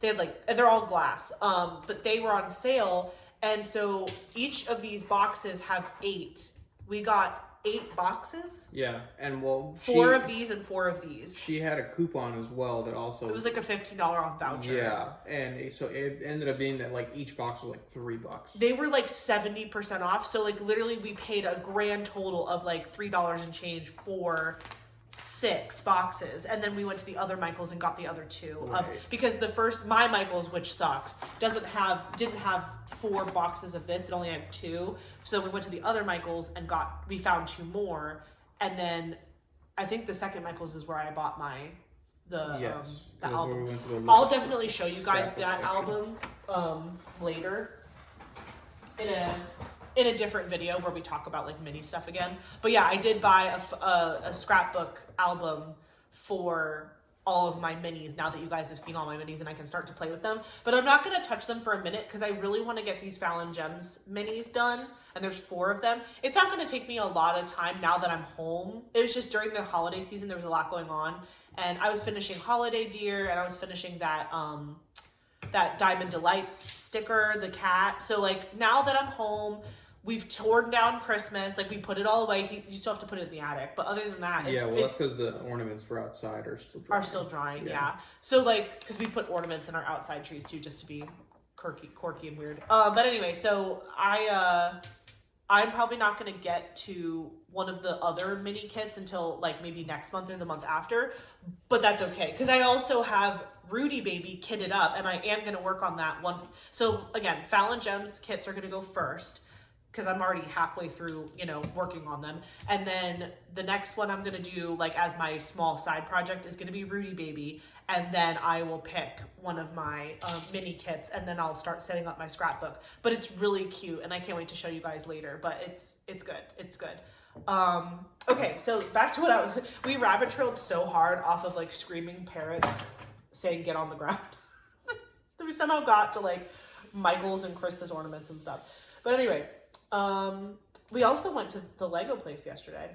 They had and they're all glass, but they were on sale, and so each of these boxes have 8. We got 8 boxes. Yeah, and 4 of these and 4 of these. She had a coupon as well that also. It was like a $15 off voucher. Yeah, and so it ended up being that like each box was like $3. They were like 70% off, so like literally we paid a grand total of like $3 and change for 6 boxes, and then we went to the other Michael's and got the other 2 right. Because my Michael's, which sucks, didn't have 4 boxes of this. It only had 2. So we went to the other Michael's and we found 2 more, and then I think the second Michael's is where I bought the album. I'll definitely show you guys that album later in a different video where we talk about like mini stuff again. But yeah, I did buy a scrapbook album for all of my minis now that you guys have seen all my minis and I can start to play with them. But I'm not going to touch them for a minute because I really want to get these Fallon Gems minis done. And there's 4 of them. It's not going to take me a lot of time now that I'm home. It was just during the holiday season, there was a lot going on. And I was finishing Holiday Deer, and I was finishing that Diamond Delights sticker, the cat. So like now that I'm home, we've torn down Christmas, like we put it all away. You still have to put it in the attic, but other than that, that's because the ornaments for outside are still drying. Yeah. So like, because we put ornaments in our outside trees too, just to be quirky and weird. But anyway, so I'm probably not going to get to one of the other mini kits until like maybe next month or the month after, but that's okay because I also have Rudy Baby kitted up, and I am going to work on that once. So again, Fallon Gems kits are going to go first. because I'm already halfway through, you know, working on them. And then the next one I'm going to do, like, as my small side project is going to be Rudy Baby. And then I will pick one of my mini kits, and then I'll start setting up my scrapbook. But it's really cute, and I can't wait to show you guys later. But it's good. It's good. Okay, so back to what we rabbit trailed so hard off of like screaming parrots saying get on the ground. That we somehow got to like Michael's and Christmas ornaments and stuff. But anyway, we also went to the Lego place yesterday.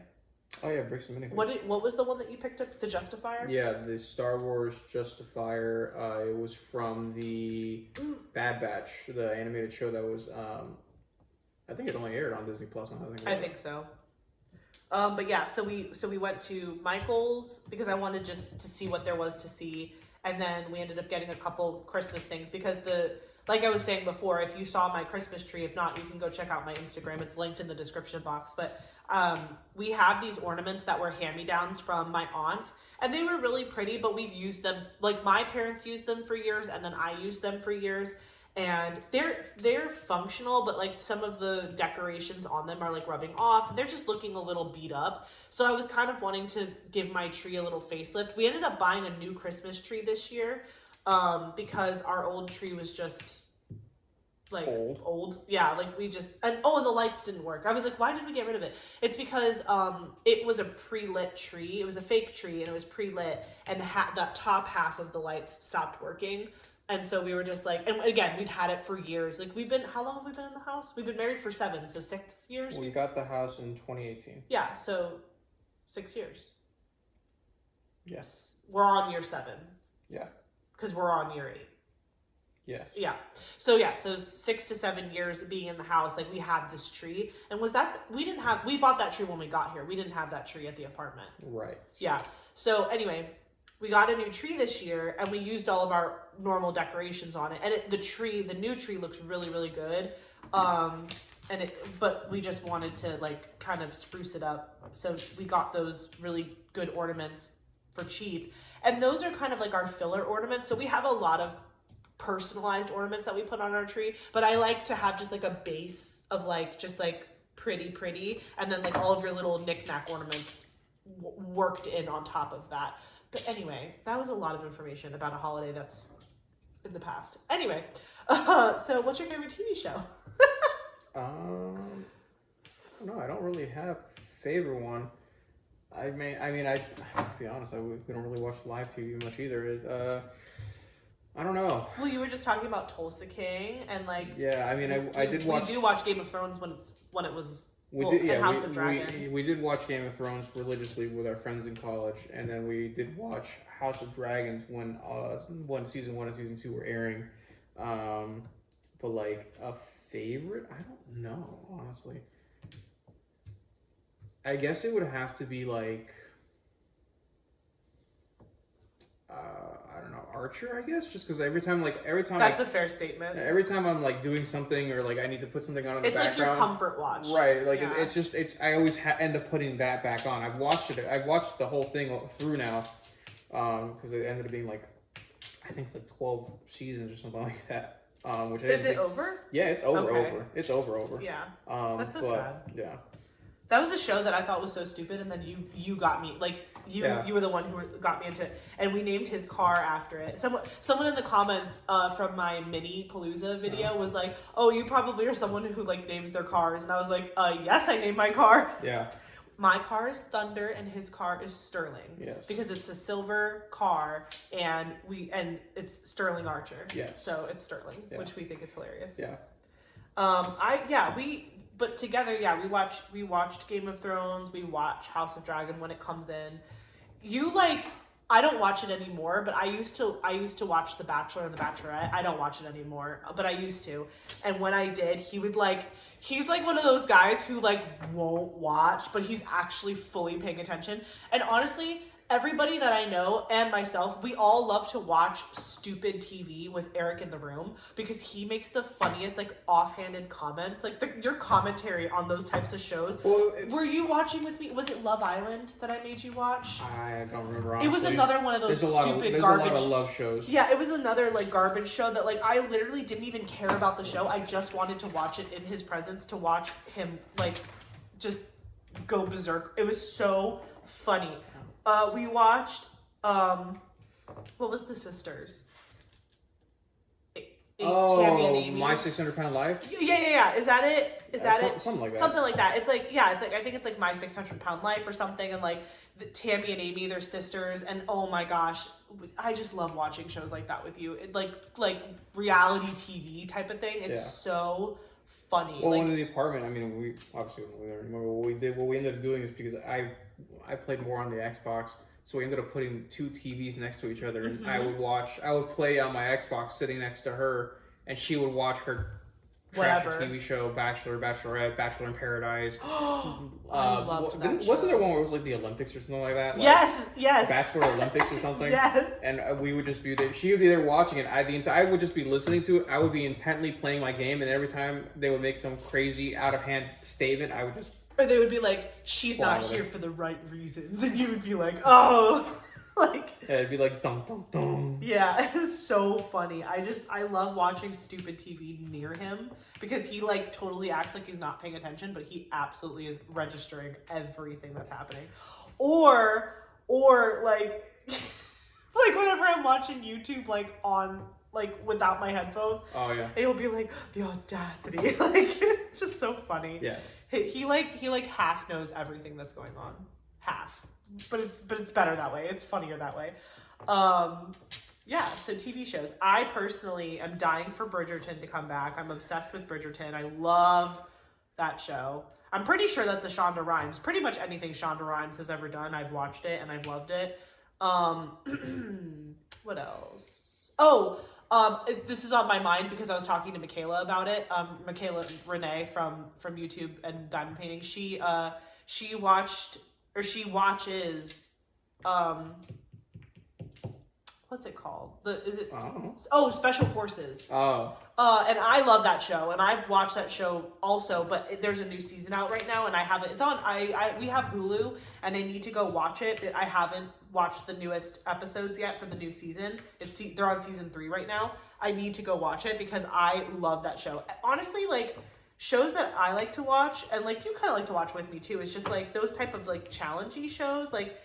Oh yeah, Bricks and Minifigs. What was the one that you picked up? The Justifier? Yeah, the Star Wars Justifier. It was from the Bad Batch, the animated show that was. I think it only aired on Disney Plus. I think so. But yeah, so we went to Michael's because I wanted just to see what there was to see, and then we ended up getting a couple Christmas things because like I was saying before, if you saw my Christmas tree, if not, you can go check out my Instagram. It's linked in the description box. But we have these ornaments that were hand-me-downs from my aunt, and they were really pretty, but we've used them, like my parents used them for years, and then I used them for years. And they're functional, but like some of the decorations on them are like rubbing off, and they're just looking a little beat up. So I was kind of wanting to give my tree a little facelift. We ended up buying a new Christmas tree this year because our old tree was just like old. Yeah, like we just, and the lights didn't work. I was like, why did we get rid of it? It's because it was a pre-lit tree. It was a fake tree, and it was pre-lit, and that top half of the lights stopped working. And so we were just like, and again, we'd had it for years. Like how long have we been in the house? We've been married for 7, so 6 years. We got the house in 2018. Yeah, so 6 years. Yes. We're on year 7. Yeah. Because we're on year 8. Yes. Yeah. So 6 to 7 years of being in the house, like we had this tree. And we bought that tree when we got here. We didn't have that tree at the apartment. Right. Yeah. So anyway, we got a new tree this year, and we used all of our normal decorations on it. And the new tree looks really, really good. But we just wanted to like kind of spruce it up. So we got those really good ornaments for cheap. And those are kind of like our filler ornaments. So we have a lot of personalized ornaments that we put on our tree, but I like to have just like a base of like, just like pretty. And then like all of your little knickknack ornaments worked in on top of that. But anyway, that was a lot of information about a holiday that's in the past. Anyway, so what's your favorite TV show? No, I don't really have a favorite one. I to be honest, we don't really watch live TV much either. I don't know. Well, you were just talking about Tulsa King and like. Yeah, I mean, I did watch. We do watch Game of Thrones when it was. House of Dragon. We did watch Game of Thrones religiously with our friends in college, and then we did watch House of Dragons when season 1 and season 2 were airing. But like a favorite, I don't know, honestly. I guess it would have to be like I don't know, Archer, I guess, just because every time that's a fair statement. Every time I'm like doing something or like I need to put something on in the background, it's like your comfort watch, right? Like it's I always end up putting that back on. I've watched the whole thing through now because it ended up being like I think like 12 seasons or something like that. Which is it over? Yeah, it's over. Okay. It's over. Yeah, that's so sad. Yeah. That was a show that I thought was so stupid, and then you got me. Like, you were the one who got me into it. And we named his car after it. Someone in the comments from my mini Palooza video was like, oh, you probably are someone who, like, names their cars. And I was like, yes, I name my cars. Yeah. My car is Thunder, and his car is Sterling. Yes. Because it's a silver car, and it's Sterling Archer. Yeah. So it's Sterling, which we think is hilarious. Yeah. But together, we watched Game of Thrones. We watch House of Dragon when it comes in. I don't watch it anymore, but I used to watch The Bachelor and The Bachelorette. I don't watch it anymore, but I used to. And when I did, he's like one of those guys who like won't watch, but he's actually fully paying attention. And honestly, everybody that I know and myself, we all love to watch stupid TV with Eric in the room because he makes the funniest, like, offhanded comments. Like, your commentary on those types of shows. Well, were you watching with me? Was it Love Island that I made you watch? I don't remember, honestly. It was another one of those stupid garbage... There's a lot of love shows. Yeah, it was another, like, garbage show that, like, I literally didn't even care about the show. I just wanted to watch it in his presence, to watch him, like, just go berserk. It was so funny. We watched, what was the sisters? Tammy and Amy. My 600-Pound Life? Yeah. Is that it? Is that it? Something like that. Something like that. It's like, yeah, it's like, I think it's like My 600-Pound Life or something. And like, Tammy and Amy, they're sisters. And oh my gosh, I just love watching shows like that with you. It, like reality TV type of thing. It's so funny. Well, in the apartment, I mean, we obviously don't live there anymore. What we ended up doing is because I played more on the Xbox, so we ended up putting 2 TVs next to each other, and I would play on my Xbox sitting next to her, and she would watch her trashy TV show, Bachelor, Bachelorette, Bachelor in Paradise. I loved that show. Wasn't there one where it was like the Olympics or something like that? Like yes. Bachelor Olympics or something? Yes. And we would just be there. She would be there watching it. I would just be listening to it. I would be intently playing my game, and every time they would make some crazy, out-of-hand statement, I would just... Or they would be like, she's not here for the right reasons. And you would be like, oh... Like, yeah, it'd be like dum dum dum. Yeah, it was so funny. I love watching stupid TV near him because he like totally acts like he's not paying attention, but he absolutely is registering everything that's happening. Or like like whenever I'm watching YouTube like on like without my headphones. Oh yeah. It'll be like the audacity. Like it's just so funny. Yes. He like half knows everything that's going on. Half. But it's better that way. It's funnier that way. Yeah, so TV shows. I personally am dying for Bridgerton to come back. I'm obsessed with Bridgerton. I love that show. I'm pretty sure that's a Shonda Rhimes. Pretty much anything Shonda Rhimes has ever done, I've watched it and I've loved it. What else? This is on my mind because I was talking to Michaela about it. Michaela Renee from YouTube and Diamond Painting. She watches, what's it called? Special Forces. Oh. And I love that show, and I've watched that show also, but there's a new season out right now, and I haven't, it's on, we have Hulu, and I need to go watch it, but I haven't watched the newest episodes yet for the new season. They're on season 3 right now. I need to go watch it because I love that show. Honestly, like, shows that I like to watch, and like you kind of like to watch with me too, it's just like those type of like challengey shows. Like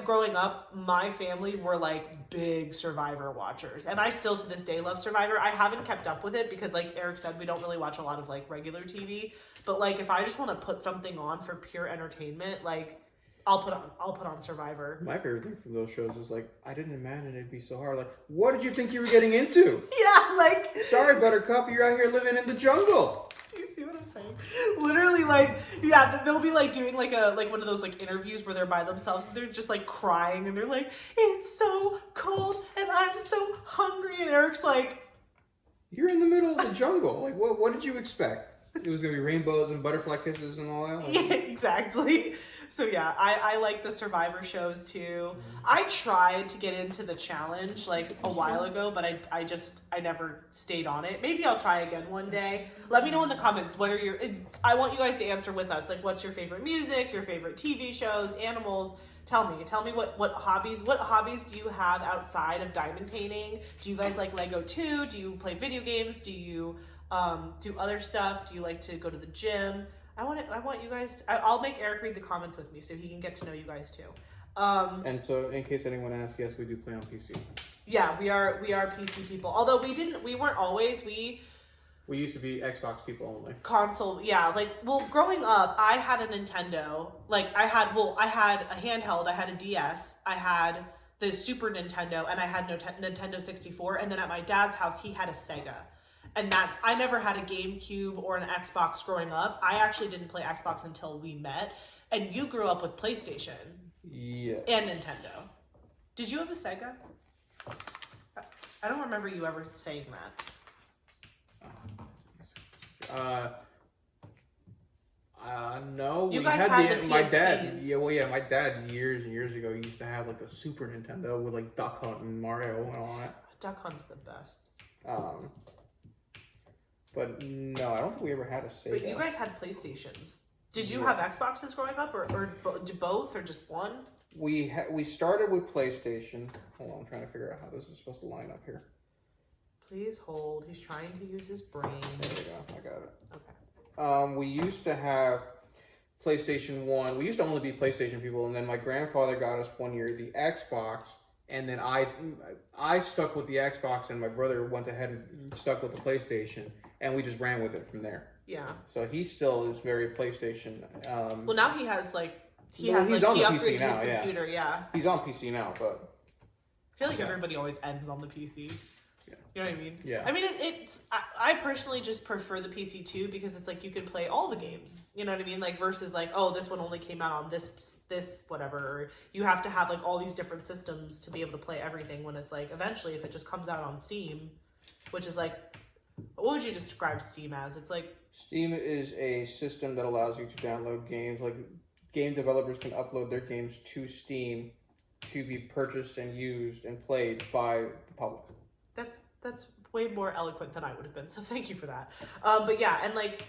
growing up, my family were like big Survivor watchers, and I still to this day love Survivor. I haven't kept up with it because like Eric said, we don't really watch a lot of like regular TV, but like if I just want to put something on for pure entertainment, like I'll put on Survivor. My favorite thing from those shows is like, I didn't imagine it'd be so hard. Like, what did you think you were getting into? Yeah, like... Sorry, Buttercup, you're out here living in the jungle. You see what I'm saying? Literally, like, yeah, they'll be like doing like one of those like interviews where they're by themselves and they're just like crying and they're like, it's so cold and I'm so hungry, and Eric's like, you're in the middle of the jungle. Like, what did you expect? It was gonna be rainbows and butterfly kisses and all that? Like, yeah, exactly. So yeah, I like the Survivor shows too. I tried to get into the challenge like a while ago, but I never stayed on it. Maybe I'll try again one day. Let me know in the comments I want you guys to answer with us. Like, what's your favorite music, your favorite TV shows, animals? Tell me what hobbies do you have outside of diamond painting? Do you guys like Lego too? Do you play video games? Do you do other stuff? Do you like to go to the gym? I want you guys I'll make Eric read the comments with me so he can get to know you guys too. And so in case anyone asks, yes, we do play on PC. Yeah, we are PC people. Although we weren't always. We used to be Xbox people only. Console, yeah. Like, well, growing up, I had a Nintendo. Like, I had a handheld, I had a DS, I had the Super Nintendo, and I had Nintendo 64, and then at my dad's house, he had a Sega. And I never had a GameCube or an Xbox growing up. I actually didn't play Xbox until we met. And you grew up with PlayStation. Yeah. And Nintendo. Did you have a Sega? I don't remember you ever saying that. No. You guys had the my PSPs. dad. Yeah, well, yeah, my dad years and years ago used to have like the Super Nintendo with like Duck Hunt and Mario and all that. Duck Hunt's the best. But no, I don't think we ever had a Sega. But you guys had PlayStations. Did you have Xboxes growing up, or both, or just one? We started with PlayStation. Hold on, I'm trying to figure out how this is supposed to line up here. Please hold. He's trying to use his brain. There we go. I got it. Okay. We used to have PlayStation 1. We used to only be PlayStation people, and then my grandfather got us one year the Xbox, and then I stuck with the Xbox, and my brother went ahead and stuck with the PlayStation, and we just ran with it from there. Yeah. So he still is very PlayStation. Well, now he has like he's on the PC now. His computer, yeah. He's on PC now, but I feel like everybody always ends on the PC. Yeah. You know what I mean? Yeah. I mean, I personally just prefer the PC too, because it's like you can play all the games. You know what I mean? Like versus like, oh, this one only came out on this whatever. Or you have to have like all these different systems to be able to play everything. When it's like eventually, if it just comes out on Steam, which is like, what would you describe Steam as? It's like Steam is a system that allows you to download games. Like game developers can upload their games to Steam to be purchased and used and played by the public. That's way more eloquent than I would have been, so thank you for that. But yeah, and like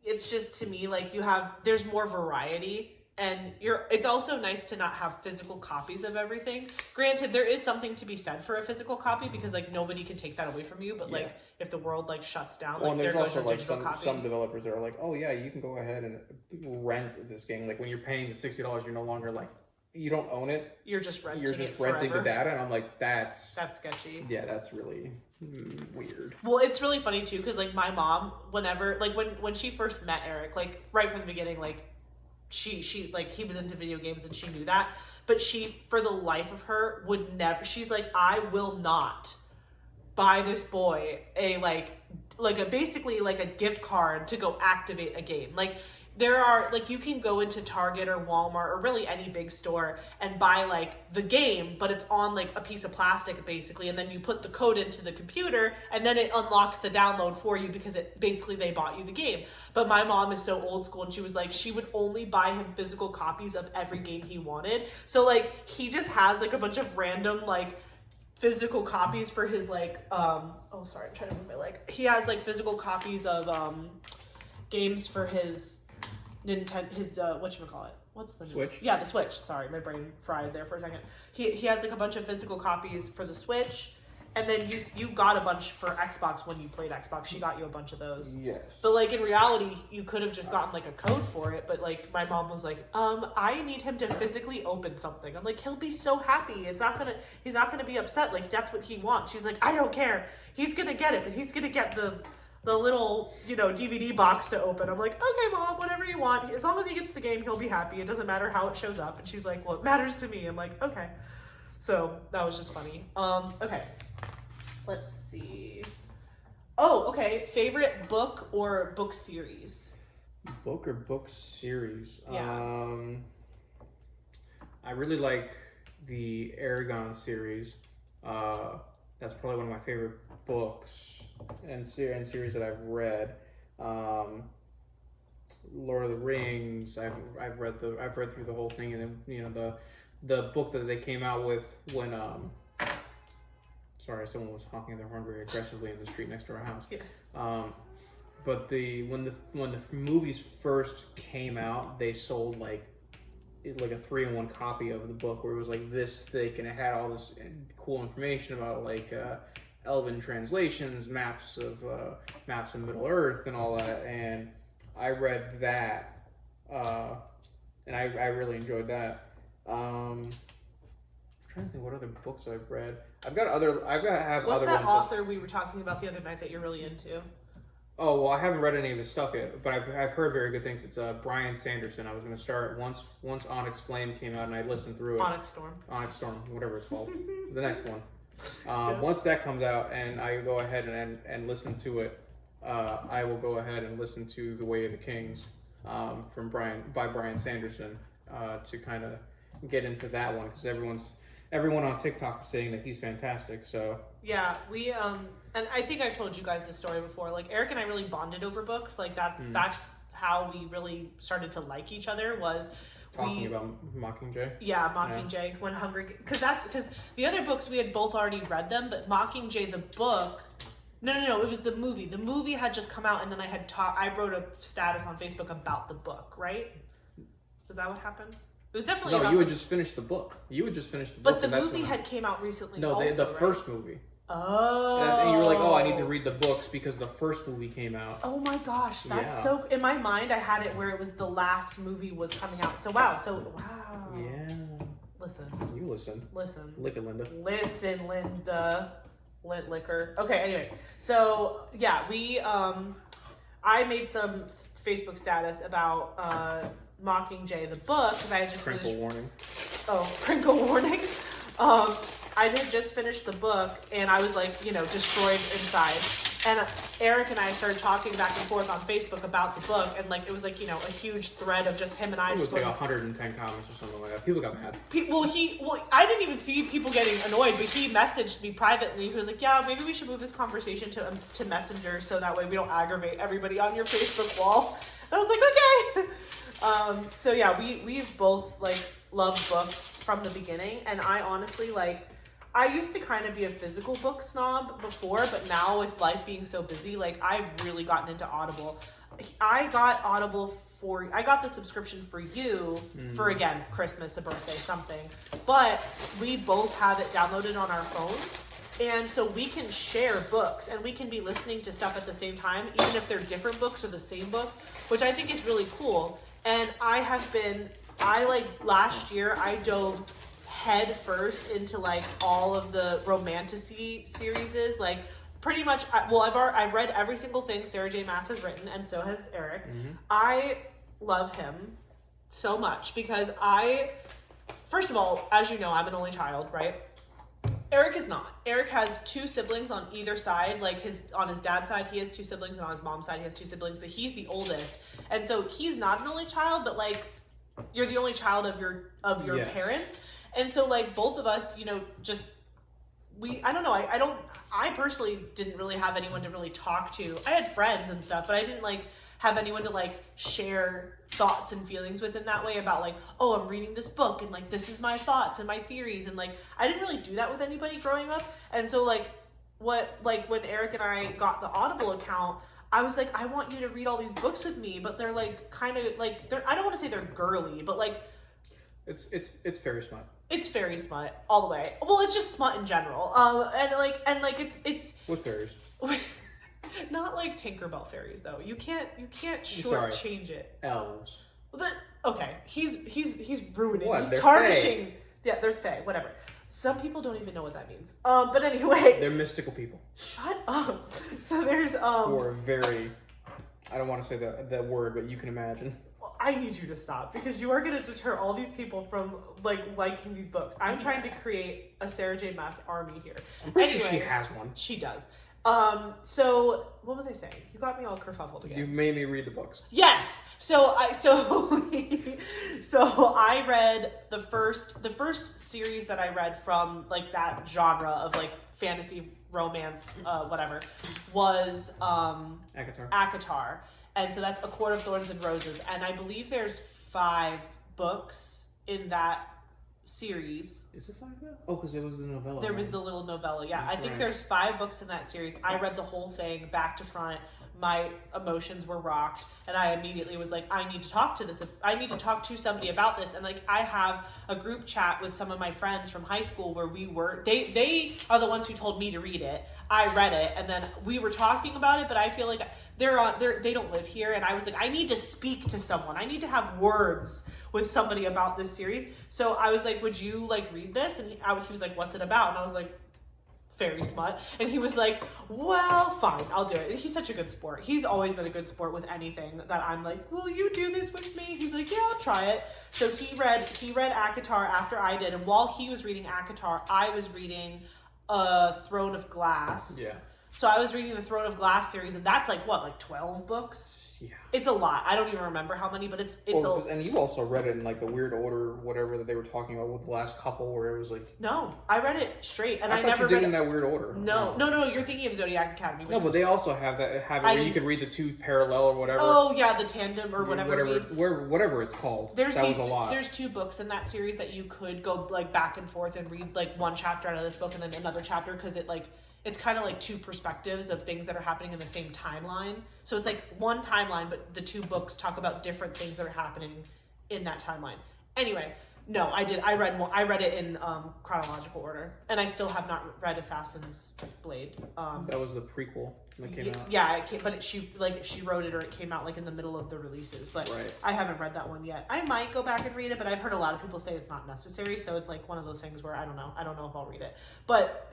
it's just, to me, like there's more variety, and it's also nice to not have physical copies of everything. Granted, there is something to be said for a physical copy, because like nobody can take that away from you, but like if the world like shuts down, well, like and there's there goes also your like digital some developers that are like, oh yeah, you can go ahead and rent this game. Like when you're paying the $60, you're no longer like, you don't own it. You're just renting. You're just renting the data, and I'm like, that's sketchy. Yeah, that's really weird. Well, it's really funny too, because like my mom, whenever like when she first met Eric, like right from the beginning, like she like he was into video games and she knew that, but she, for the life of her, would never. She's like, I will not buy this boy a basically a gift card to go activate a game. Like there are, like, you can go into Target or Walmart or really any big store and buy like the game, but it's on like a piece of plastic basically, and then you put the code into the computer and then it unlocks the download for you, because it basically they bought you the game. But my mom is so old school, and she was like, she would only buy him physical copies of every game he wanted. So like he just has like a bunch of random like physical copies for his like oh sorry, I'm trying to move my leg. He has like physical copies of games for his Nintendo, his whatchamacallit? What's the Switch? Yeah, the Switch. Sorry, my brain fried there for a second. He has like a bunch of physical copies for the Switch, and then you got a bunch for Xbox when you played Xbox. She got you a bunch of those. Yes. But like in reality, you could have just gotten like a code for it. But like my mom was like, I need him to physically open something. I'm like, he'll be so happy. He's not gonna be upset. Like that's what he wants. She's like, I don't care. He's gonna get it, but he's gonna get the little, DVD box to open. I'm like, okay, Mom, whatever you want. As long as he gets the game, he'll be happy. It doesn't matter how it shows up. And she's like, well, it matters to me. I'm like, okay. So that was just funny. Okay. Let's see. Oh, okay. Favorite book or book series? Book or book series? Yeah. I really like the Aragon series. That's probably one of my favorite books and series that I've read. Lord of the Rings. I've read through the whole thing, and then the book that they came out with when sorry, someone was honking their horn very aggressively in the street next to our house. Yes. But when the movies first came out, they sold like a 3-in-1 copy of the book, where it was like this thick, and it had all this cool information about like Elven translations, maps of Middle Earth, and all that. And I read that, and I really enjoyed that. I'm trying to think what other books I've read. What's that author we were talking about the other night that you're really into? Oh, well, I haven't read any of his stuff yet, but I've heard very good things. It's Brian Sanderson. I was going to start once Onyx Flame came out, and I listened through it. Onyx Storm, whatever it's called. The next one. Yes. Once that comes out and I go ahead and listen to it, I will go ahead and listen to The Way of the Kings by Brian Sanderson to kind of get into that one, because everyone on TikTok is saying that he's fantastic. So yeah, we and I think I've told you guys this story before. Like Eric and I really bonded over books. Like that's how we really started to like each other was talking about Mockingjay. Yeah, Mockingjay. When Hungry, because the other books we had both already read them, but Mockingjay the book. No, it was the movie. The movie had just come out, and then I wrote a status on Facebook about the book, right? Was that what happened? It was definitely No, you had just finished the book. But the movie had came out recently. No, also, the right? first movie. Oh. And you were like, oh, I need to read the books because the first movie came out. Oh my gosh, that's so... In my mind, I had it where it was the last movie was coming out. So, wow. Yeah. Listen. You listen. Lick it, Linda. Listen, Linda. Lint liquor. Okay, anyway. So, yeah, I made some Facebook status about Mockingjay the book because I had just Crinkle warning. Oh, crinkle warning. I had just finished the book and I was like, destroyed inside. And Eric and I started talking back and forth on Facebook about the book, and like it was like a huge thread of just him and I. It was like 110 comments or something like that. People got mad. I didn't even see people getting annoyed, but he messaged me privately. He was like, "Yeah, maybe we should move this conversation to Messenger so that way we don't aggravate everybody on your Facebook wall." And I was like, "Okay." So yeah, we've both like loved books from the beginning, and I honestly I used to kind of be a physical book snob before, but now with life being so busy, I've really gotten into Audible. I got the subscription for you for, again, Christmas, a birthday, something. But we both have it downloaded on our phones. And so we can share books and we can be listening to stuff at the same time, even if they're different books or the same book, which I think is really cool. And last year, I dove head first into all of the Romantasy series, pretty much. I've read every single thing Sarah J. Maas has written, and so has Eric. I love him so much because first of all, as you know, I'm an only child, right? Eric is not. Eric has two siblings on either side. On his dad's side, he has two siblings, and on his mom's side, he has two siblings. But he's the oldest, and so he's not an only child. But you're the only child of your yes. parents. And so, both of us, I don't know. I personally didn't really have anyone to really talk to. I had friends and stuff, but I didn't, have anyone to, share thoughts and feelings with in that way about, oh, I'm reading this book, and, this is my thoughts and my theories. And, I didn't really do that with anybody growing up. And so, when Eric and I got the Audible account, I was like, I want you to read all these books with me, but they're, kind of, I don't want to say they're girly, but, It's fairy smut. It's fairy smut all the way. Well, it's just smut in general. It's with fairies. Not like Tinkerbell fairies though. You can't shortchange it. Elves. Okay, he's ruining. What? He's They're tarnishing. fae. Yeah, they're fae. Whatever. Some people don't even know what that means. But anyway. They're mystical people. Shut up. So there's Who are very. I don't want to say that word, but you can imagine. I need you to stop because you are going to deter all these people from liking these books. I'm trying to create a Sarah J. Maas army here. I'm pretty sure she has one. She does. So what was I saying? You got me all kerfuffled again. You made me read the books. Yes. So I read the first series that I read from that genre of fantasy, romance, whatever, was ACOTAR. And so that's A Court of Thorns and Roses. And I believe there's 5 books in that series. Is it 5 now? Oh, because it was the novella. There was the little novella, yeah. That's I think right. there's 5 books in that series. I read the whole thing back to front. My emotions were rocked. And I immediately was like, I need to talk to somebody about this. And I have a group chat with some of my friends from high school where they are the ones who told me to read it. I read it, and then we were talking about it, but I feel like they don't live here, and I was like, I need to speak to someone. I need to have words with somebody about this series. So I was like, would you read this? And he was like, what's it about? And I was like, fairy smut. And he was like, well, fine, I'll do it. And he's such a good sport. He's always been a good sport with anything that I'm like, will you do this with me? He's like, yeah, I'll try it. So he read ACOTAR after I did, and while he was reading ACOTAR, I was reading Throne of Glass. Yeah. So I was reading the Throne of Glass series, and that's like 12 books? Yeah. It's a lot. I don't even remember how many, but it's and you also read it in like the weird order, whatever that they were talking about with the last couple, where it was like. No, I read it straight, and I thought never you did read in that weird order. No, you're thinking of Zodiac Academy. No, but they also have it where you could read the two parallel or whatever. Oh yeah, the tandem or whatever. Whatever it's called. Was a lot. There's 2 books in that series that you could go like back and forth and read like one chapter out of this book and then another chapter, because it's kind of like 2 perspectives of things that are happening in the same timeline. So it's like one timeline, but the 2 books talk about different things that are happening in that timeline. Anyway, no, I did. I read it in chronological order, and I still have not read Assassin's Blade. That was the prequel that came out. Yeah, she wrote it, or it came out like in the middle of the releases. But right. I haven't read that one yet. I might go back and read it, but I've heard a lot of people say it's not necessary. So it's like one of those things where I don't know. I don't know if I'll read it, but.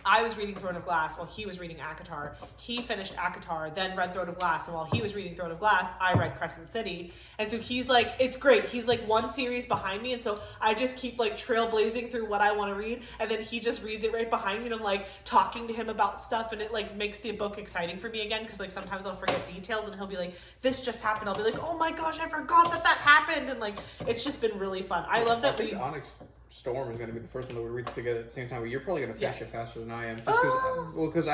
I was reading Throne of Glass while he was reading ACOTAR. He finished ACOTAR, then read Throne of Glass, and while he was reading Throne of Glass, I read Crescent City. And so he's like, it's great. He's like one series behind me, and so I just keep like trailblazing through what I want to read, and then he just reads it right behind me, and I'm like talking to him about stuff, and it like makes the book exciting for me again, because like sometimes I'll forget details, and he'll be like, this just happened. I'll be like, oh my gosh, I forgot that happened, and like it's just been really fun. I love that. I think Onyx Storm is going to be the first one that we read together at the same time, but you're probably going to finish it faster than I am. Just because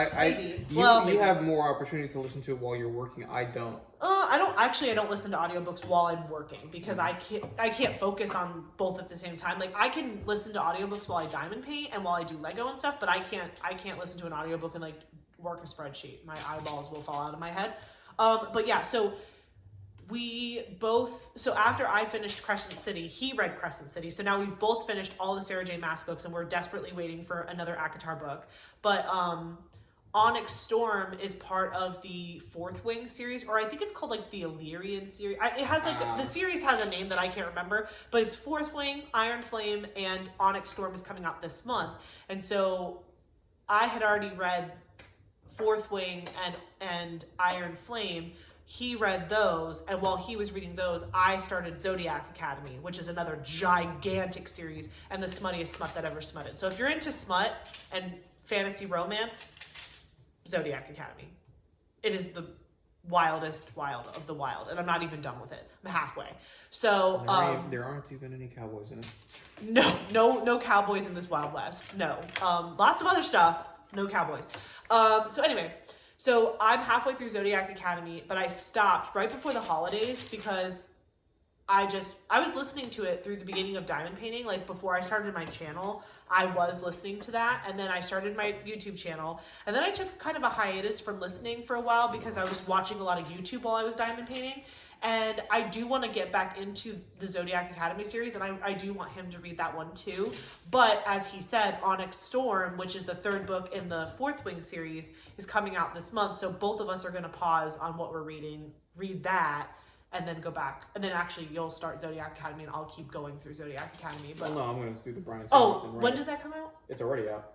you have more opportunity to listen to it while you're working. I don't. I don't listen to audiobooks while I'm working, because I can't focus on both at the same time. Like I can listen to audiobooks while I diamond paint and while I do Lego and stuff, but I can't listen to an audiobook and like work a spreadsheet. My eyeballs will fall out of my head. But yeah, so after I finished Crescent City, he read Crescent City. So now we've both finished all the Sarah J. Maas books, and we're desperately waiting for another ACOTAR book. But Onyx Storm is part of the Fourth Wing series, or I think it's called like the Illyrian series. It has like the series has a name that I can't remember, but it's Fourth Wing, Iron Flame, and Onyx Storm is coming out this month. And so I had already read Fourth Wing and Iron Flame. He read those, and while he was reading those, I started Zodiac Academy, which is another gigantic series and the smuttiest smut that ever smutted. So if you're into smut and fantasy romance, Zodiac Academy. It is the wildest wild of the wild, and I'm not even done with it. I'm halfway. So there aren't even any cowboys in it. No cowboys in this Wild West. No. Lots of other stuff. No cowboys. So anyway. So I'm halfway through Zodiac Academy, but I stopped right before the holidays because I was listening to it through the beginning of diamond painting. Like before I started my channel, I was listening to that, and then I started my YouTube channel, and then I took kind of a hiatus from listening for a while because I was watching a lot of YouTube while I was diamond painting. And I do want to get back into the Zodiac Academy series, and I do want him to read that one too. But as he said, Onyx Storm, which is the 3rd book in the Fourth Wing series, is coming out this month. So both of us are going to pause on what we're reading, read that, and then go back. And then actually you'll start Zodiac Academy, and I'll keep going through Zodiac Academy. But no, I'm going to do the Brian. When does that come out? It's already out.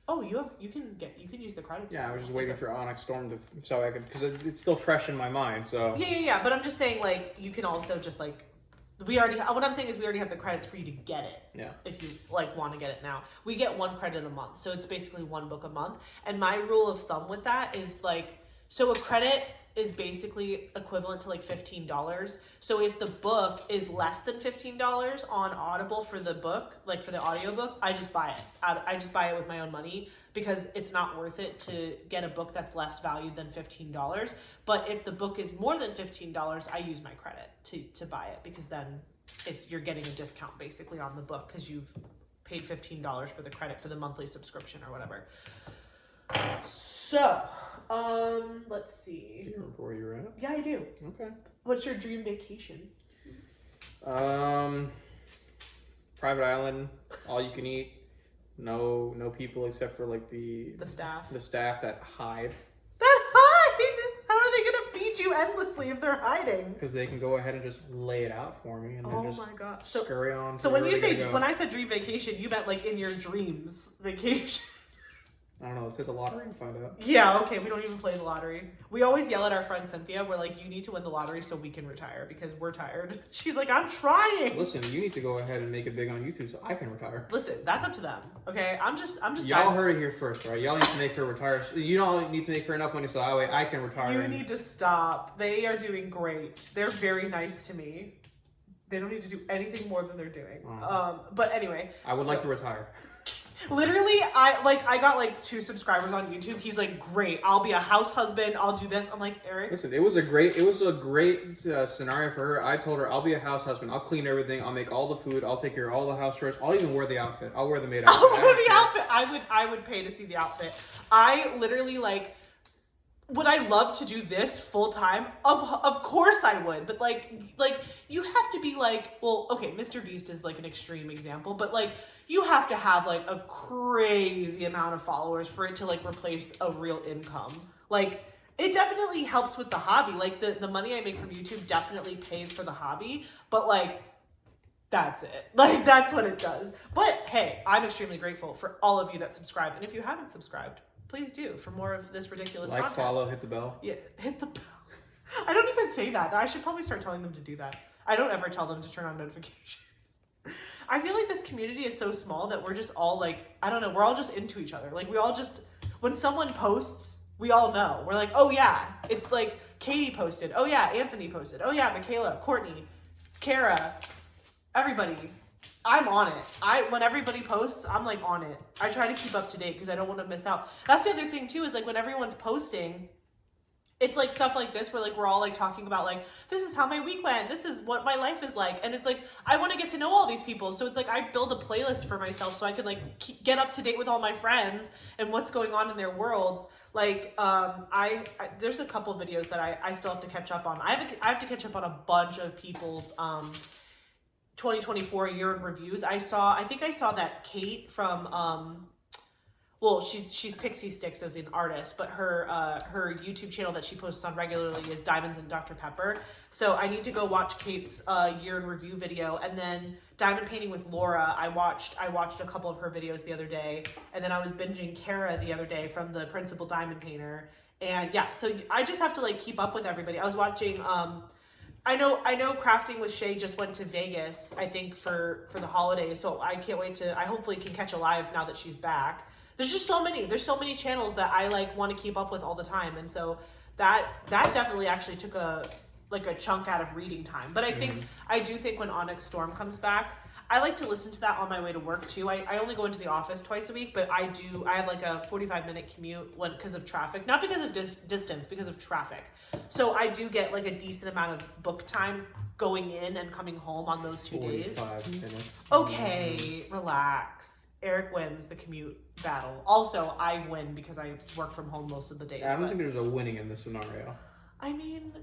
Oh, you can use the credits. Yeah, I was just waiting for Onyx Storm so I could, because it's still fresh in my mind. So yeah. But I'm just saying, like, you can also just like, what I'm saying is we already have the credits for you to get it. Yeah. If you like want to get it now, we get 1 credit a month, so it's basically 1 book a month. And my rule of thumb with that is like, so a credit is basically equivalent to like $15. So if the book is less than $15 on Audible for the book, like for the audiobook, I just buy it. I just buy it with my own money because it's not worth it to get a book that's less valued than $15. But if the book is more than $15, I use my credit to buy it, because then you're getting a discount basically on the book because you've paid $15 for the credit for the monthly subscription or whatever. So, let's see. Do you remember where you're at? Yeah, I do. Okay. What's your dream vacation? Private island, all you can eat. No people except for like the staff. The staff that hide. That hide? How are they gonna feed you endlessly if they're hiding? Because they can go ahead and just lay it out for me, and then just my god, scurry on. So when I said dream vacation, you meant like in your dreams vacation. I don't know. Let's hit the lottery and find out. Yeah, okay, we don't even play the lottery. We always yell at our friend Cynthia. We're like, you need to win the lottery so we can retire because we're tired. She's like, I'm trying. Listen, you need to go ahead and make it big on YouTube so I can retire. Listen, that's up to them. Okay, I'm just. Y'all heard it here first, right? Y'all need to make her retire. You don't need to make her enough money so that way I can retire. You need to stop. They are doing great. They're very nice to me. They don't need to do anything more than they're doing. But anyway, I would like to retire. Literally, I got like 2 subscribers on YouTube. He's like, great, I'll be a house husband, I'll do this. I'm like, Eric. Listen, it was a great scenario for her. I told her I'll be a house husband. I'll clean everything. I'll make all the food. I'll take care of all the house chores. I'll even wear the outfit. I'll wear the maid outfit. I'll wear the outfit. I would pay to see the outfit. I literally like. Would I love to do this full time? Of course I would, but like you have to be like, well, okay, Mr. Beast is like an extreme example, but like you have to have like a crazy amount of followers for it to like replace a real income. Like it definitely helps with the hobby. Like the money I make from YouTube definitely pays for the hobby, but like that's it. Like that's what it does. But hey, I'm extremely grateful for all of you that subscribe, and if you haven't subscribed, please do for more of this ridiculous content. Follow, hit the bell. Yeah, hit the bell. I don't even say that. I should probably start telling them to do that. I don't ever tell them to turn on notifications. I feel like this community is so small that we're just all like, I don't know, we're all just into each other. Like we all just, when someone posts, we all know. We're like, oh yeah, it's like Katie posted. Oh yeah, Anthony posted. Oh yeah, Michaela, Courtney, Kara, everybody. I'm on it. When everybody posts, I'm like on it. I try to keep up to date because I don't want to miss out. That's the other thing too, is like when everyone's posting, it's like stuff like this where like we're all like talking about like, this is how my week went. This is what my life is like. And it's like, I want to get to know all these people. So it's like, I build a playlist for myself so I can like get up to date with all my friends and what's going on in their worlds. Like, there's a couple of videos that I still have to catch up on. I have to catch up on a bunch of people's, 2024 year in reviews. I think I saw that Kate from well, she's Pixie Sticks as an artist, but her YouTube channel that she posts on regularly is Diamonds and Dr. Pepper. So I need to go watch Kate's year in review video, and then Diamond Painting with Laura. I watched a couple of her videos the other day, and then I was binging Kara the other day from the Principal Diamond Painter. And yeah, so I just have to like keep up with everybody. I was watching I know Crafting with Shay just went to Vegas, I think for the holidays, so I can't wait I hopefully can catch a live now that she's back. There's so many channels that I like want to keep up with all the time, and so that definitely actually took a chunk out of reading time. But I do think when Onyx Storm comes back, I like to listen to that on my way to work too. I only go into the office twice a week, but I have like a 45-minute commute because of traffic, not because of distance, because of traffic. So I do get like a decent amount of book time going in and coming home on those 2 days. 45 minutes. Okay, relax. Eric wins the commute battle. Also, I win because I work from home most of the days. I don't think there's a winning in this scenario. I mean,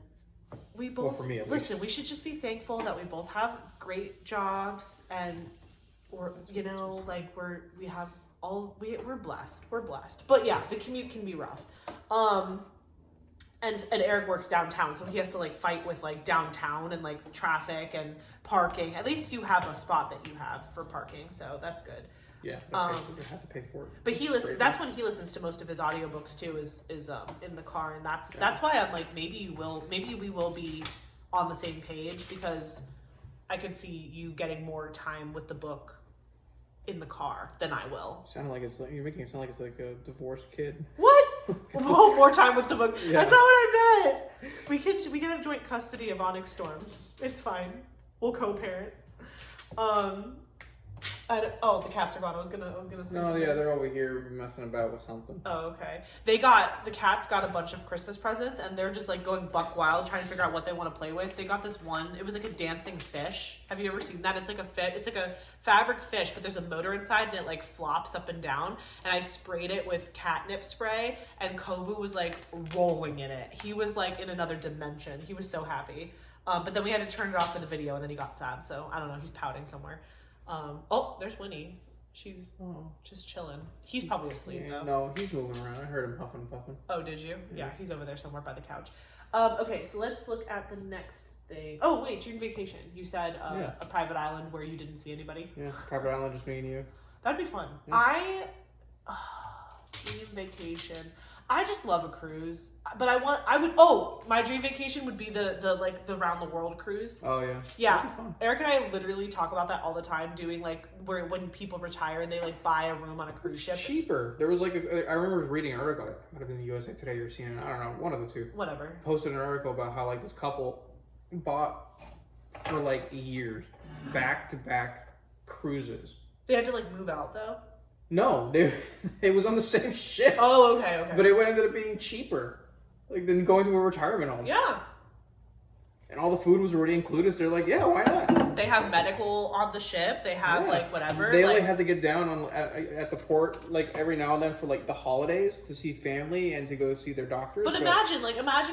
we both, well, for me at listen, we should just be thankful that we both have great jobs and we're blessed. We're blessed. But yeah, the commute can be rough. And Eric works downtown, so he has to like fight with like downtown and like traffic and parking. At least you have a spot that you have for parking, so that's good. Yeah, you have to pay for it. But that's when he listens to most of his audiobooks too, is in the car, and that's why I'm like, maybe we will be on the same page, because I could see you getting more time with the book in the car than I will. You're making it sound like it's like a divorced kid. What? Well, more time with the book. Yeah. That's not what I meant. We can have joint custody of Onyx Storm. It's fine. We'll co-parent. The cats are gone. I was gonna say. No, yeah, they're over here messing about with something. Oh, okay. The cats got a bunch of Christmas presents, and they're just like going buck wild trying to figure out what they want to play with. They got this one. It was like a dancing fish. Have you ever seen that? It's like a fabric fish, but there's a motor inside, and it like flops up and down. And I sprayed it with catnip spray, and Kovu was like rolling in it. He was like in another dimension. He was so happy. But then we had to turn it off for the video, and then he got sad. So I don't know. He's pouting somewhere. There's Winnie. She's just chilling. He's probably asleep though. No, he's moving around. I heard him huffing and puffing. Oh, did you? Yeah, he's over there somewhere by the couch. Okay, so let's look at the next thing. Oh, wait, June vacation. You said a private island where you didn't see anybody? Yeah, private island, just me and you. That'd be fun. Yeah. Dream vacation. I just love a cruise, but my dream vacation would be the like the round the world cruise. Oh yeah. Yeah. That'd be fun. Eric and I literally talk about that all the time, doing like where when people retire and they like buy a room on a cruise ship. Cheaper. There was like I remember reading an article. It might have been the USA Today or CNN. I don't know. One of the two. Whatever. Posted an article about how like this couple bought for like years back-to-back cruises. They had to like move out though. No, it was on the same ship. Oh, okay. But it ended up being cheaper, like than going to a retirement home. Yeah. And all the food was already included. So they're like, yeah, why not? They have medical on the ship. They have like whatever. They like, only have to get down at the port like every now and then for like the holidays to see family and to go see their doctors. But imagine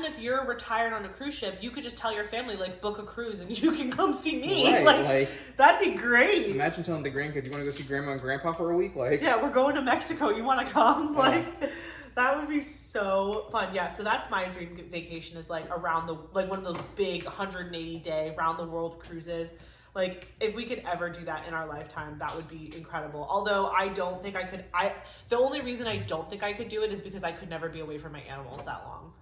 if you're retired on a cruise ship, you could just tell your family like book a cruise and you can come see me. Right, like that'd be great. Imagine telling the grandkids, you want to go see grandma and grandpa for a week? Like, yeah, we're going to Mexico. You want to come? Like, that would be so fun. Yeah, so that's my dream vacation, is like around one of those big 180-day round the world cruises. Like, if we could ever do that in our lifetime, that would be incredible. Although I don't think I could. The only reason I don't think I could do it is because I could never be away from my animals that long.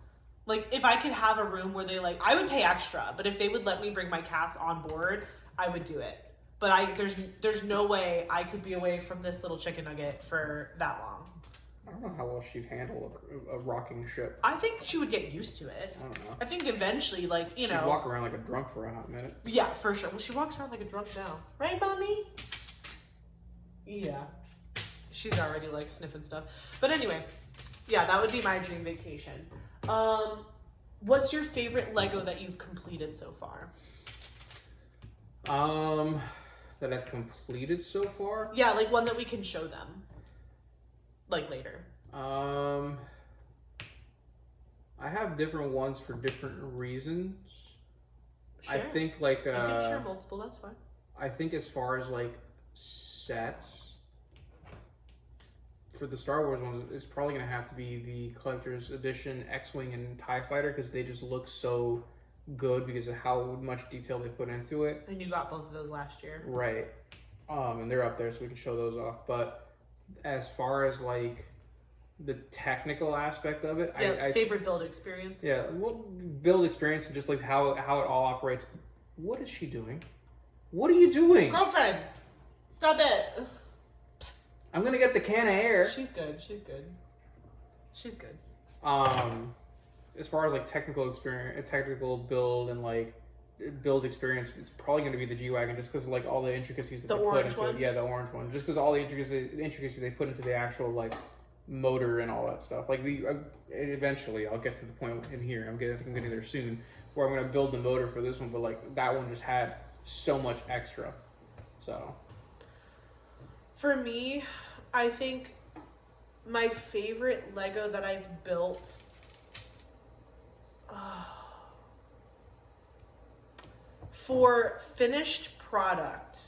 Like, if I could have a room where they I would pay extra, but if they would let me bring my cats on board, I would do it. But there's no way I could be away from this little chicken nugget for that long. I don't know how well she'd handle a rocking ship. I think she would get used to it. I don't know. I think eventually, she'd walk around like a drunk for a hot minute. Yeah, for sure. Well, she walks around like a drunk now. Right, Mommy? Yeah. She's already like sniffing stuff. But anyway, yeah, that would be my dream vacation. What's your favorite Lego that you've completed so far? That I've completed so far? Yeah, like one that we can show them. Like later. I have different ones for different reasons. Sure. I think like you can share multiple, that's fine. I think as far as like sets for the Star Wars ones, it's probably gonna have to be the collector's edition X-Wing and TIE Fighter, because they just look so good because of how much detail they put into it. And you got both of those last year. Right. And they're up there so we can show those off. But as far as like the technical aspect of it, I favorite build experience. Yeah, well, build experience and just like how it all operates. What is she doing? What are you doing? Girlfriend, stop it. I'm gonna get the can of air. She's good. She's good. She's good. As far as like technical experience, technical build and like build experience, it's probably going to be the G-Wagon, just because of like all the intricacies that they put into it. Yeah, the orange one. Just because all the intricacies they put into the actual like motor and all that stuff. Like eventually I'll get to the point in here. I think I'm getting there soon, where I'm going to build the motor for this one. But like that one just had so much extra. So for me, I think my favorite Lego that I've built. For finished product,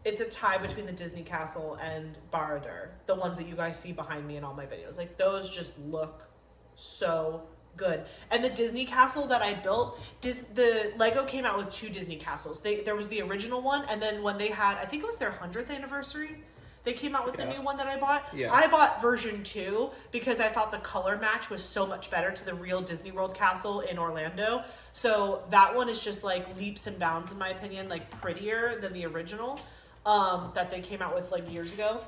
it's a tie between the Disney Castle and Barad-dûr, the ones that you guys see behind me in all my videos. Like, those just look so good. And the Disney Castle that I built, the Lego came out with 2 Disney Castles. There was the original one, and then when they had, I think it was their 100th anniversary, they came out with the new one that I bought. Yeah. I bought version 2 because I thought the color match was so much better to the real Disney World castle in Orlando. So that one is just like leaps and bounds, in my opinion, like prettier than the original that they came out with like years ago.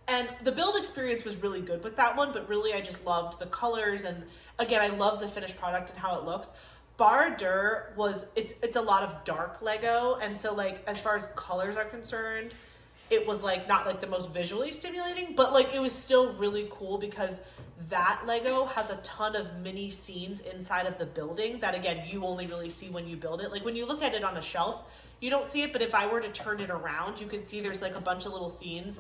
And the build experience was really good with that one, but really I just loved the colors, and again, I love the finished product and how it looks. Barad-dûr it's a lot of dark Lego, and so like as far as colors are concerned, it was like not like the most visually stimulating, but like it was still really cool because that Lego has a ton of mini scenes inside of the building that again you only really see when you build it. Like when you look at it on a shelf, you don't see it, but if I were to turn it around, you could see there's like a bunch of little scenes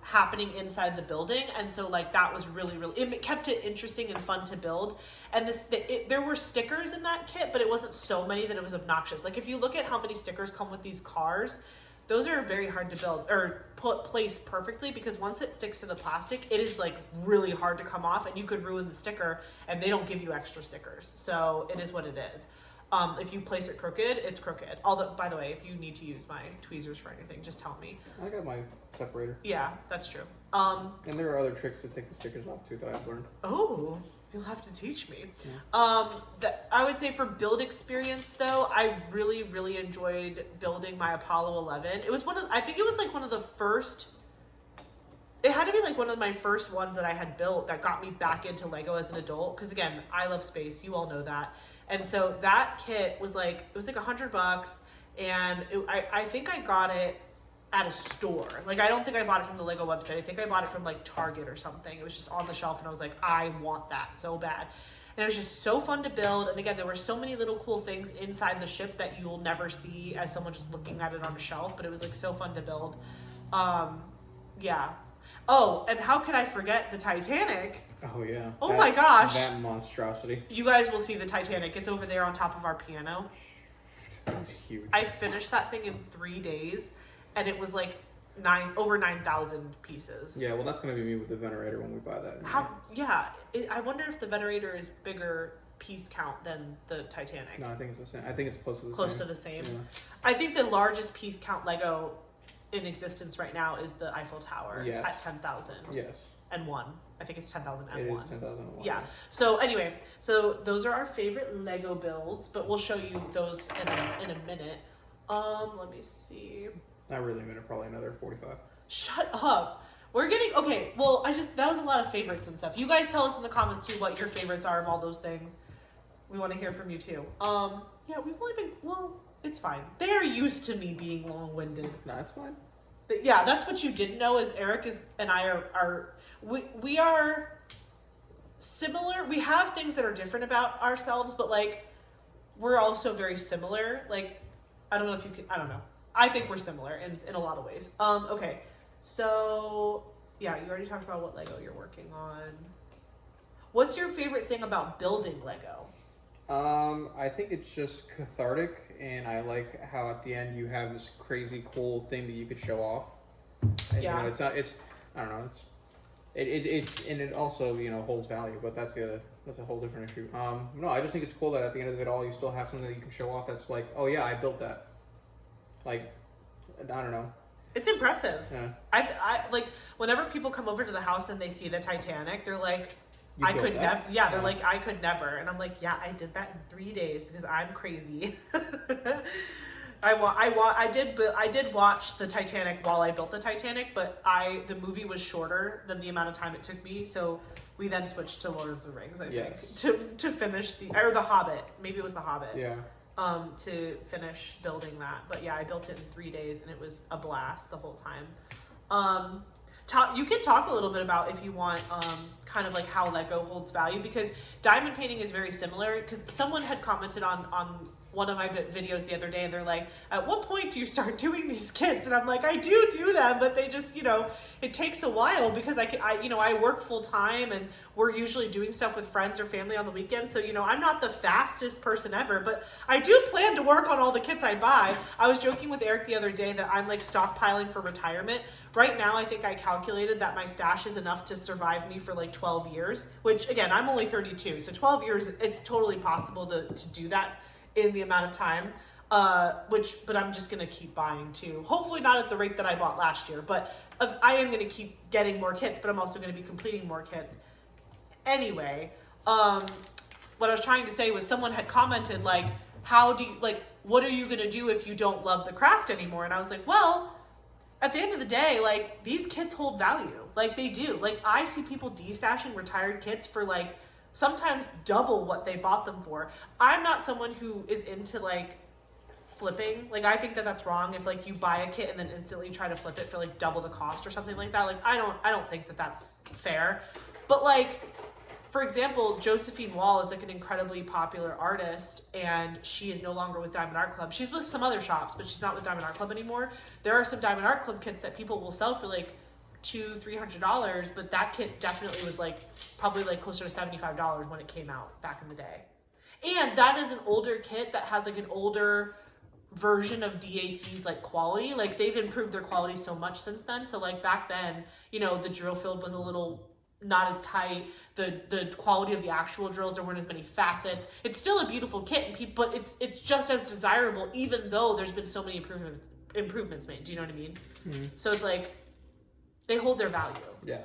happening inside the building. And so like that was really, it kept it interesting and fun to build. And there were stickers in that kit, but it wasn't so many that it was obnoxious. Like if you look at how many stickers come with these cars, those are very hard to build or place perfectly, because once it sticks to the plastic, it is like really hard to come off, and you could ruin the sticker, and they don't give you extra stickers. So it is what it is. If you place it crooked, it's crooked. Although, by the way, if you need to use my tweezers for anything, just tell me. I got my separator. Yeah, that's true. And there are other tricks to take the stickers off too that I've learned. Oh, you'll have to teach me. Yeah. I would say for build experience though, I really, really enjoyed building my Apollo 11. It was I think it was like one of the first, it had to be like one of my first ones that I had built that got me back into Lego as an adult. Cause again, I love space. You all know that. And so that kit was like, it was like $100 and I think I got it at a store. Like, I don't think I bought it from the Lego website. I think I bought it from like Target or something. It was just on the shelf and I was like, I want that so bad. And it was just so fun to build. And again, there were so many little cool things inside the ship that you will never see as someone just looking at it on a shelf, but it was like so fun to build. Yeah. Oh, and how could I forget the Titanic? Oh yeah. Oh my gosh. That monstrosity. You guys will see the Titanic. It's over there on top of our piano. It's huge. I finished that thing in 3 days, and it was like over 9,000 pieces. Yeah, well, that's gonna be me with the Venerator when we buy that. I wonder if the Venerator is bigger piece count than the Titanic. No, I think it's the same. I think it's close to the same. Close to the same. Yeah. I think the largest piece count Lego in existence right now is the Eiffel Tower at 10,000. Yes. And one. I think it's 10,000 and It one. is 10,001. Yeah. So anyway, so those are our favorite Lego builds, but we'll show you those in a minute. Let me see. Not really a minute, probably another 45. Shut up. We're getting okay. Well, that was a lot of favorites and stuff. You guys tell us in the comments too what your favorites are of all those things. We want to hear from you too. Yeah, we've only been it's fine. They are used to me being long-winded. No, it's fine. But yeah, that's what you didn't know is Eric and I we are similar. We have things that are different about ourselves, but like we're also very similar. Like I don't know if you can. I don't know. I think we're similar in a lot of ways. Okay, so yeah, you already talked about what Lego you're working on. What's your favorite thing about building Lego? I think it's just cathartic, and I like how at the end you have this crazy cool thing that you could show off. And, yeah. You know, I don't know. It also holds value, but that's a whole different issue. No, I just think it's cool that at the end of it all you still have something that you can show off. That's like, oh yeah, I built that. Like, I don't know. It's impressive. Yeah. I like whenever people come over to the house and they see the Titanic, they're like, You I built could that? never. Yeah, they're like, I could never. And I'm like, yeah, I did that in 3 days because I'm crazy. I did watch the Titanic while I built the Titanic, but the movie was shorter than the amount of time it took me, so we then switched to Lord of the Rings, I think, to finish the Hobbit. Maybe it was the Hobbit. Yeah. To finish building that. But yeah, I built it in 3 days and it was a blast the whole time. You can talk a little bit about, if you want, kind of like how Lego holds value, because diamond painting is very similar. Because someone had commented on one of my videos the other day, and they're like, at what point do you start doing these kits? And I'm like, I do them, but they just, it takes a while because I work full time and we're usually doing stuff with friends or family on the weekend. So, I'm not the fastest person ever, but I do plan to work on all the kits I buy. I was joking with Eric the other day that I'm like stockpiling for retirement. Right now, I think I calculated that my stash is enough to survive me for like 12 years, which again, I'm only 32. So 12 years, it's totally possible to do that in the amount of time, but I'm just going to keep buying too. Hopefully not at the rate that I bought last year, but I am going to keep getting more kits, but I'm also going to be completing more kits. Anyway, what I was trying to say was someone had commented like, what are you going to do if you don't love the craft anymore? And I was like, well, at the end of the day, like these kits hold value. Like they do. Like I see people destashing retired kits for like sometimes double what they bought them for. I'm not someone who is into like flipping. Like I think that that's wrong. If like you buy a kit and then instantly try to flip it for like double the cost or something like that. Like I don't think that that's fair. But like, for example, Josephine Wall is like an incredibly popular artist and she is no longer with Diamond Art Club. She's with some other shops, but she's not with Diamond Art Club anymore. There are some Diamond Art Club kits that people will sell for like $200-300, but that kit definitely was like probably like closer to $75 when it came out back in the day. And that is an older kit that has like an older version of DAC's like quality. Like they've improved their quality so much since then. So like back then, the drill field was a little not as tight. The quality of the actual drills, there weren't as many facets. It's still a beautiful kit, but it's just as desirable, even though there's been so many improvements made. Do you know what I mean? Mm-hmm. So it's like they hold their value. Yeah.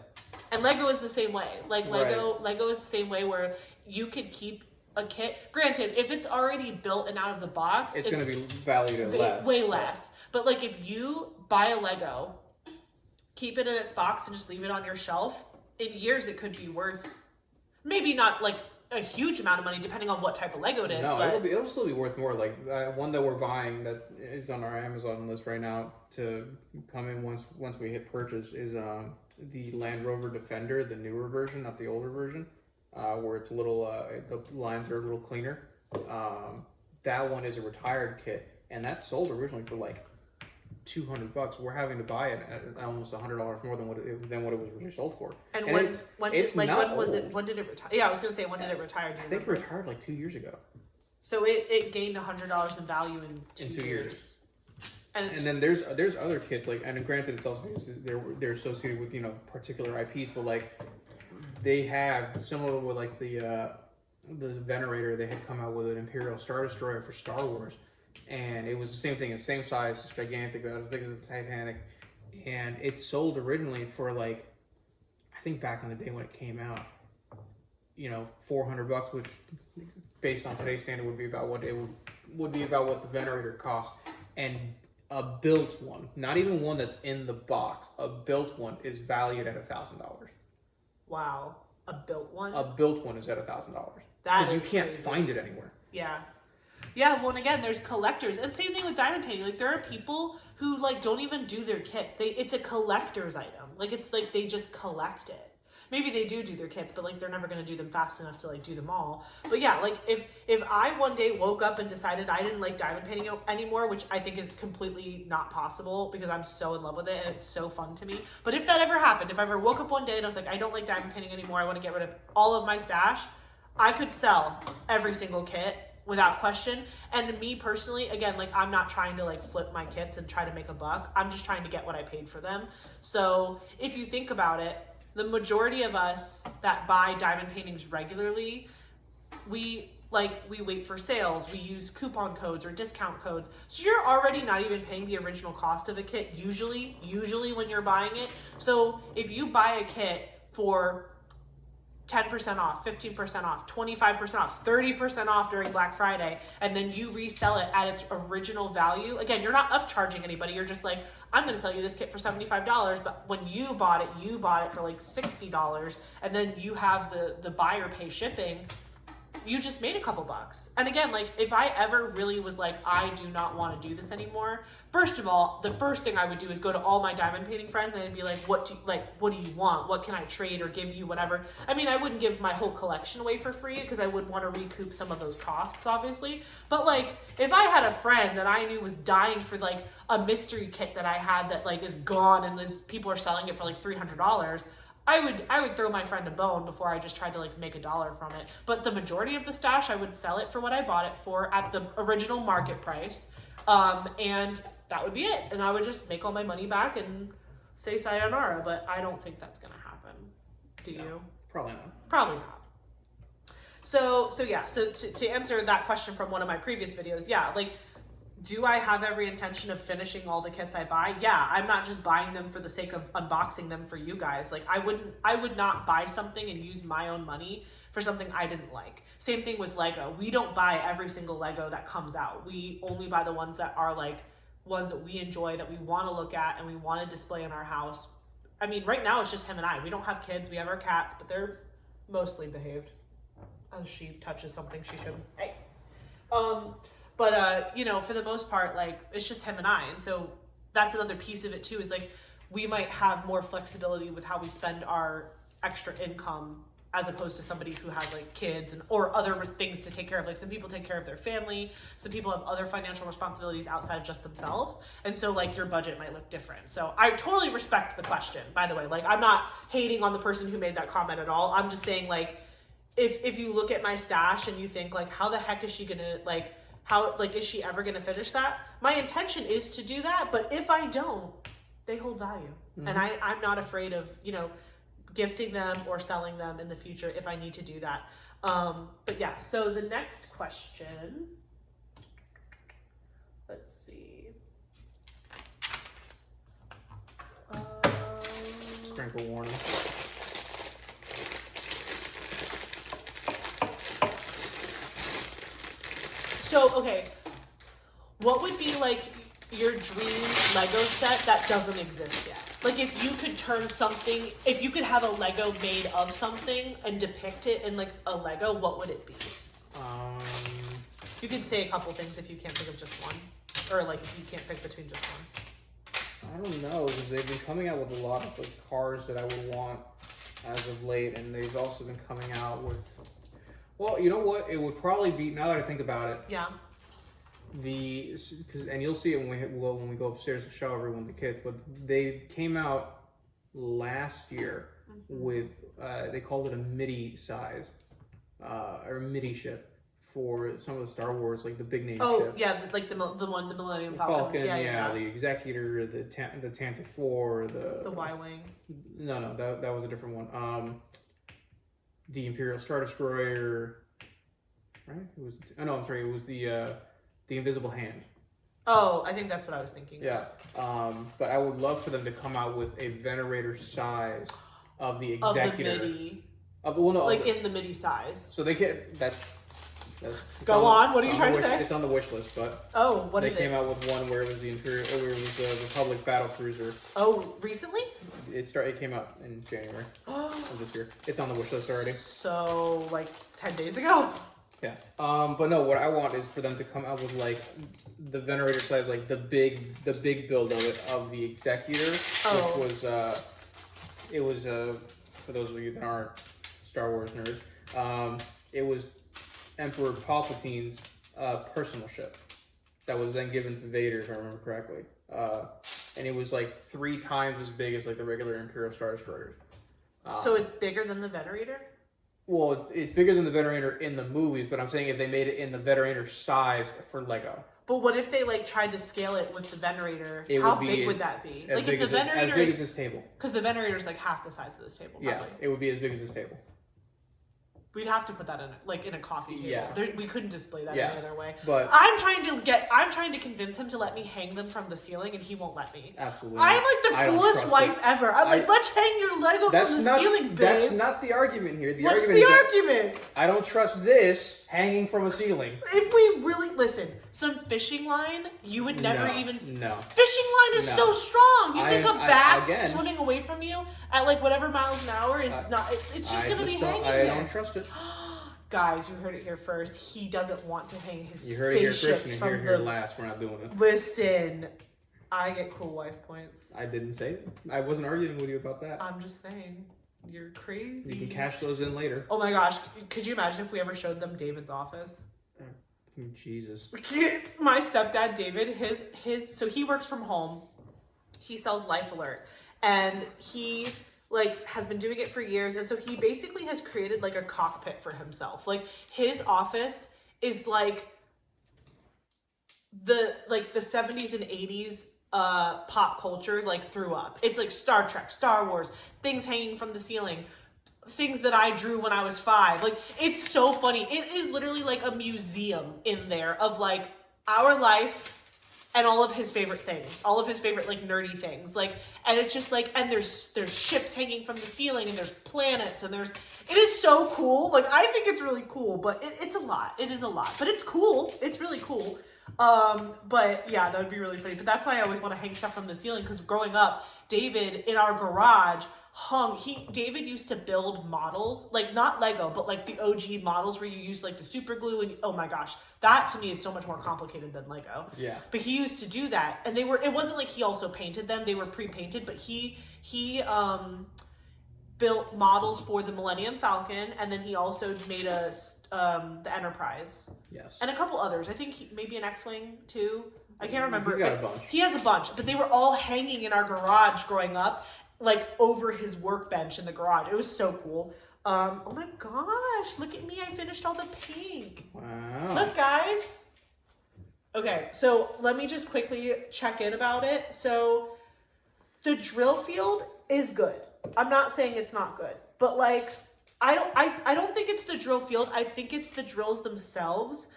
And Lego is the same way. Like Lego is the same way, where you could keep a kit. Granted, if it's already built and out of the box, it's going to be valued at less. Way less. But like if you buy a Lego, keep it in its box and just leave it on your shelf, in years it could be worth, maybe not like a huge amount of money depending on what type of Lego it is. No, but it'll still be worth more. Like one that we're buying that is on our Amazon list right now to come in once we hit purchase is the Land Rover Defender, the newer version, not the older version, where it's a little the lines are a little cleaner. That one is a retired kit, and that sold originally for like $200. We're having to buy it at almost $100 more than what it was originally sold for. And when did it retire? Yeah, I was gonna say, when did it retire? I think it retired like 2 years ago. So it gained $100 in value in 2 years. And then there's other kits, like, and granted it's also because they're associated with particular IPs, but like they have similar with like the Venerator, they had come out with an Imperial Star Destroyer for Star Wars. And it was the same thing, the same size, it's gigantic, about as big as the Titanic. And it sold originally for like, I think back in the day when it came out, $400, which based on today's standard would be about what the Venerator costs. And a built one, not even one that's in the box, a built one is valued at $1,000. Wow, a built one? A built one is at $1,000. Because you can't find it anywhere. Yeah. Yeah, well, and again, there's collectors, and same thing with diamond painting. Like, there are people who like don't even do their kits. It's a collector's item. Like, it's like they just collect it. Maybe they do their kits, but like they're never gonna do them fast enough to like do them all. But yeah, like if I one day woke up and decided I didn't like diamond painting anymore, which I think is completely not possible because I'm so in love with it and it's so fun to me. But if that ever happened, if I ever woke up one day and I was like, I don't like diamond painting anymore, I want to get rid of all of my stash, I could sell every single kit without question. And me personally, again, like I'm not trying to like flip my kits and try to make a buck. I'm just trying to get what I paid for them. So if you think about it, the majority of us that buy diamond paintings regularly, we wait for sales, we use coupon codes or discount codes. So you're already not even paying the original cost of a kit usually when you're buying it. So if you buy a kit for 10% off, 15% off, 25% off, 30% off during Black Friday, and then you resell it at its original value. Again, you're not upcharging anybody. You're just like, I'm going to sell you this kit for $75, but when you bought it for like $60, and then you have the buyer pay shipping, you just made a couple bucks. And again, like if I ever really was like, I do not want to do this anymore, first of all, the first thing I would do is go to all my diamond painting friends and I'd be like, what do you want? What can I trade or give you, whatever? I mean, I wouldn't give my whole collection away for free because I would want to recoup some of those costs, obviously. But like, if I had a friend that I knew was dying for like a mystery kit that I had that like is gone and people are selling it for like $300, I would throw my friend a bone before I just tried to like make $1 from it. But the majority of the stash, I would sell it for what I bought it for at the original market price. And that would be it. And I would just make all my money back and say sayonara. But I don't think that's going to happen. Do you? Probably not. Probably not. So yeah. So to answer that question from one of my previous videos, yeah, like, do I have every intention of finishing all the kits I buy? Yeah, I'm not just buying them for the sake of unboxing them for you guys. Like I would not buy something and use my own money for something I didn't like. Same thing with Lego. We don't buy every single Lego that comes out. We only buy the ones that are like ones that we enjoy, that we want to look at and we want to display in our house. I mean, right now it's just him and I. We don't have kids. We have our cats, but they're mostly behaved. As she touches something she shouldn't. Hey. But, for the most part, like, it's just him and I. And so that's another piece of it, too, is, like, we might have more flexibility with how we spend our extra income as opposed to somebody who has, like, kids or other things to take care of. Like, some people take care of their family. Some people have other financial responsibilities outside of just themselves. And so, like, your budget might look different. So I totally respect the question, by the way. Like, I'm not hating on the person who made that comment at all. I'm just saying, like, if you look at my stash and you think, like, how the heck is she going to, like, is she ever going to finish that? My intention is to do that, but if I don't, they hold value. Mm-hmm. And I'm not afraid of, gifting them or selling them in the future if I need to do that. But yeah, so the next question, let's see. Sprinkle warning. So, okay, what would be like your dream Lego set that doesn't exist yet? Like if you could turn something, if you could have a Lego made of something and depict it in like a Lego, what would it be? You can say a couple things if you can't think of just one. Or like if you can't pick between just one. I don't know, because they've been coming out with a lot of like cars that I would want as of late, and they've also been coming out with, well, you know what? It would probably be, now that I think about it, Yeah. And you'll see it when we go upstairs to show everyone the kits, but they came out last year with, they called it a MIDI size, or MIDI ship for some of the Star Wars, like the big name ship. Yeah, like the Millennium Falcon, yeah, the Executor, the Tantive 4, the Y-Wing. No, that was a different one. The Imperial Star Destroyer, right? It was. Oh no, I'm sorry. It was the Invisible Hand. Oh, I think that's what I was thinking. Yeah. But I would love for them to come out with a Venerator size of the Executor. Of the MIDI. Like in the MIDI size. So they can't. Go on. What are you trying to say? It's on the wish list, but what is it? They came out with one where it was the Imperial, where it was the Republic battle cruiser. Oh, recently? It came out in January of this year. It's on the wish list already. So like 10 days ago. Yeah. But no, what I want is for them to come out with like the Venerator size, like the big build of it, of the Executor, which was for those of you that aren't Star Wars nerds, it was Emperor Palpatine's personal ship that was then given to Vader, if I remember correctly. And it was like 3 times as big as like the regular Imperial Star Destroyers. So it's bigger than the Venerator? Well, it's bigger than the Venerator in the movies, but I'm saying if they made it in the Venerator size for Lego. But what if they like tried to scale it with the Venerator? How big would that be? As big as this table. Because the Venerator is like half the size of this table. Probably. Yeah, it would be as big as this table. We'd have to put that in a coffee table. Yeah. We couldn't display that any other way. But I'm trying to convince him to let me hang them from the ceiling, and he won't let me. Absolutely. I'm like the coolest wife ever. I'm like, let's hang your Lego from the ceiling, babe. That's not the argument here. What's the argument? I don't trust this hanging from a ceiling. If we really listen, some fishing line, you would never even. No. Fishing line is so strong. You take a bass swimming away from you at like whatever miles an hour is not. It's just gonna be hanging there. I don't trust it. Guys, you heard it here first. He doesn't want to hang his spaceships. You heard it here first, and you heard it here last. We're not doing it. Listen, I get cool wife points. I didn't say it. I wasn't arguing with you about that. I'm just saying. You're crazy. You can cash those in later. Oh my gosh. Could you imagine if we ever showed them David's office? Jesus. My stepdad, David, so he works from home. He sells Life Alert. And he has been doing it for years, and so he basically has created like a cockpit for himself. Like his office is like the 70s and 80s pop culture threw up. It's like Star Trek, Star Wars, things hanging from the ceiling, things that I drew when I was 5. Like it's so funny. It is literally like a museum in there of like our life and all of his favorite things, all of his favorite nerdy things, and it's just and there's ships hanging from the ceiling, and there's planets, and it is so cool. I think it's really cool, but it's a lot. It is a lot, but it's cool. It's really cool. But yeah, that would be really funny. But that's why I always want to hang stuff from the ceiling, because growing up, David in our garage David used to build models, not Lego, but the OG models where you use the super glue, and oh my gosh, that to me is so much more complicated than Lego. Yeah. But he used to do that, and it wasn't like he also painted them, they were pre-painted, but he built models for the Millennium Falcon, and then he also made the Enterprise. Yes. And a couple others. I think maybe an X-Wing too. I can't remember. He's got a bunch. He has a bunch, but they were all hanging in our garage growing up, over his workbench in the garage. It was so cool. Oh my gosh, look at me. I finished all the pink. Wow. Look, guys. Okay, so let me just quickly check in about it. So the drill field is good. I'm not saying it's not good, but like, I don't think it's the drill field. I think it's the drills themselves,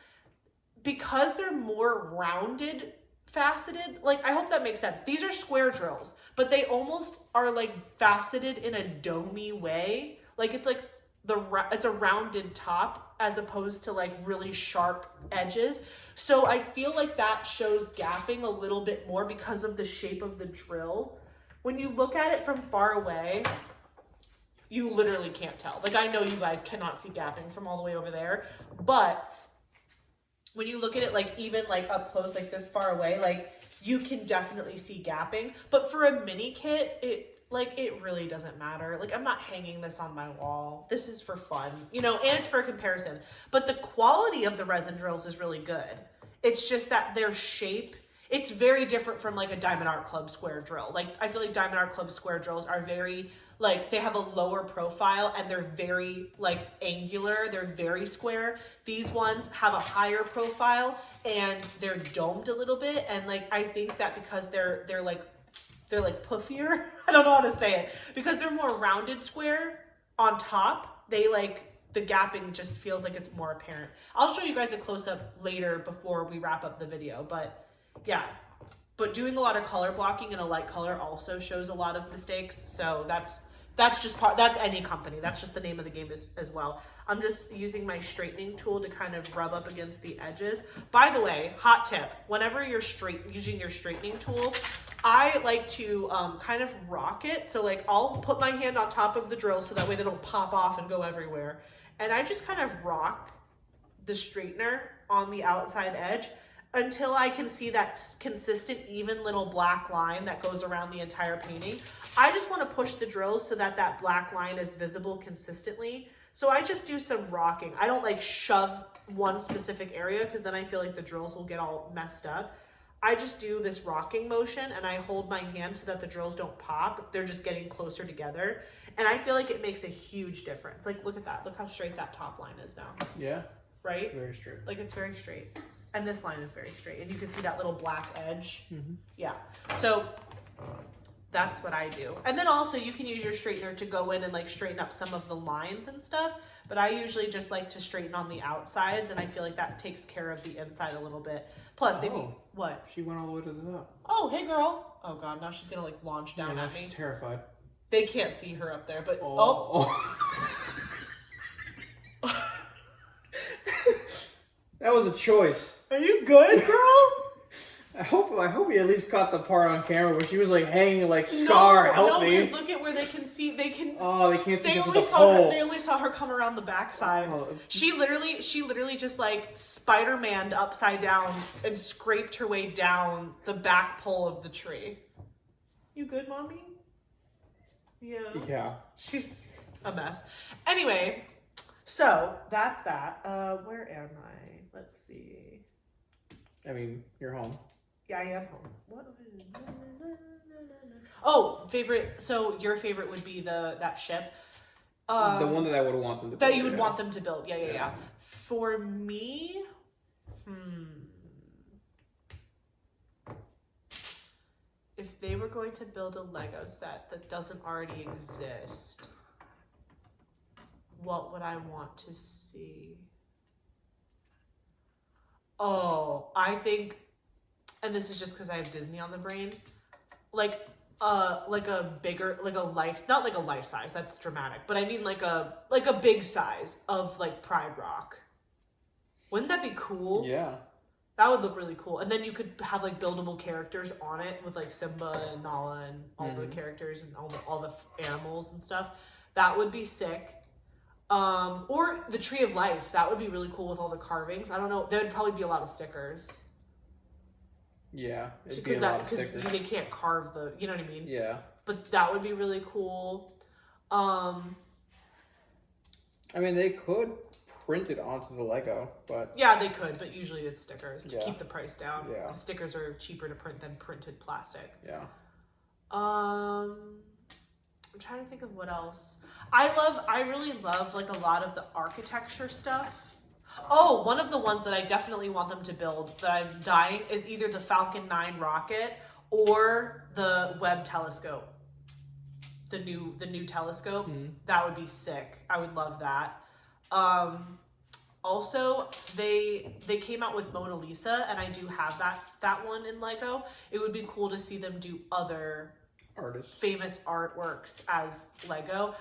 because they're more rounded, faceted. Like, I hope that makes sense. These are square drills, but they almost are like faceted in a domey way. Like, it's like it's a rounded top as opposed to like really sharp edges. So I feel like that shows gapping a little bit more because of the shape of the drill. When you look at it from far away, you literally can't tell. Like, I know you guys cannot see gapping from all the way over there, but when you look at it, like, even like up close, like this far away, like, you can definitely see gapping. But for a mini kit, it really doesn't matter. Like, I'm not hanging this on my wall. This is for fun, you know, and it's for comparison. But the quality of the resin drills is really good. It's just that their shape, it's very different from like a Diamond Art Club square drill. Like, I feel like Diamond Art Club square drills are very, like, they have a lower profile and they're very like angular. They're very square. These ones have a higher profile and they're domed a little bit. And like, I think that because they're like puffier. I don't know how to say it. Because they're more rounded square on top, they like, the gapping just feels like it's more apparent. I'll show you guys a close-up later before we wrap up the video, but yeah. But doing a lot of color blocking in a light color also shows a lot of mistakes. So that's that's any company. That's just the name of the game as well. I'm just using my straightening tool to kind of rub up against the edges. By the way, hot tip, whenever you're using your straightening tool, I like to kind of rock it. So like, I'll put my hand on top of the drill so that way they don't pop off and go everywhere. And I just kind of rock the straightener on the outside edge until I can see that consistent, even little black line that goes around the entire painting. I just want to push the drills so that that black line is visible consistently. So I just do some rocking. I don't like shove one specific area because then I feel like the drills will get all messed up. I just do this rocking motion and I hold my hand so that the drills don't pop. They're just getting closer together. And I feel like it makes a huge difference. Like, look at that. Look how straight that top line is now. Yeah. Right? Very straight. Like, it's very straight. And this line is very straight. And you can see that little black edge. Mm-hmm. Yeah. So that's what I do. And then also you can use your straightener to go in and like straighten up some of the lines and stuff. But I usually just like to straighten on the outsides. And I feel like that takes care of the inside a little bit. Plus, what? She went all the way to the top. Oh, hey girl. Oh God, now she's gonna like launch down at me. She's terrified. They can't see her up there, but That was a choice. Are you good, girl? I hope he at least caught the part on camera where she was like hanging like Scar, help me. Look at where they can see. They can. Oh, they can't see They because of only the saw pole. her. They only saw her come around the backside. Oh. She literally just like Spider-Man'd upside down and scraped her way down the back pole of the tree. You good, mommy? Yeah. Yeah. She's a mess. Anyway, so that's that. Where am I? Let's see. I mean, you're home. Yeah, I am home. What? Oh, favorite. So your favorite would be that ship. The one that I would want them to build. That you would want them to build. Yeah. For me, if they were going to build a Lego set that doesn't already exist, what would I want to see? Oh, I think, and this is just because I have Disney on the brain, like a bigger, like a life, not like a life size, that's dramatic, but I mean like a big size of like Pride Rock. Wouldn't that be cool? Yeah. That would look really cool. And then you could have like buildable characters on it with like Simba and Nala and all the characters and all the animals and stuff. That would be sick. Or the Tree of Life. That would be really cool with all the carvings. I don't know. There would probably be a lot of stickers. Yeah. It'd be a lot of stickers. They can't carve the, you know what I mean? Yeah. But that would be really cool. I mean, they could print it onto the Lego, but... Yeah, they could, but usually it's stickers to keep the price down. Yeah. The stickers are cheaper to print than printed plastic. Yeah. I'm trying to think of what else. I really love like a lot of the architecture stuff. Oh, one of the ones that I definitely want them to build that I'm dying is either the Falcon 9 rocket or the Webb telescope. the new telescope. Mm-hmm. That would be sick. I would love that. Also, they came out with Mona Lisa, and I do have that one in Lego. It would be cool to see them do other artists, famous artworks as Lego.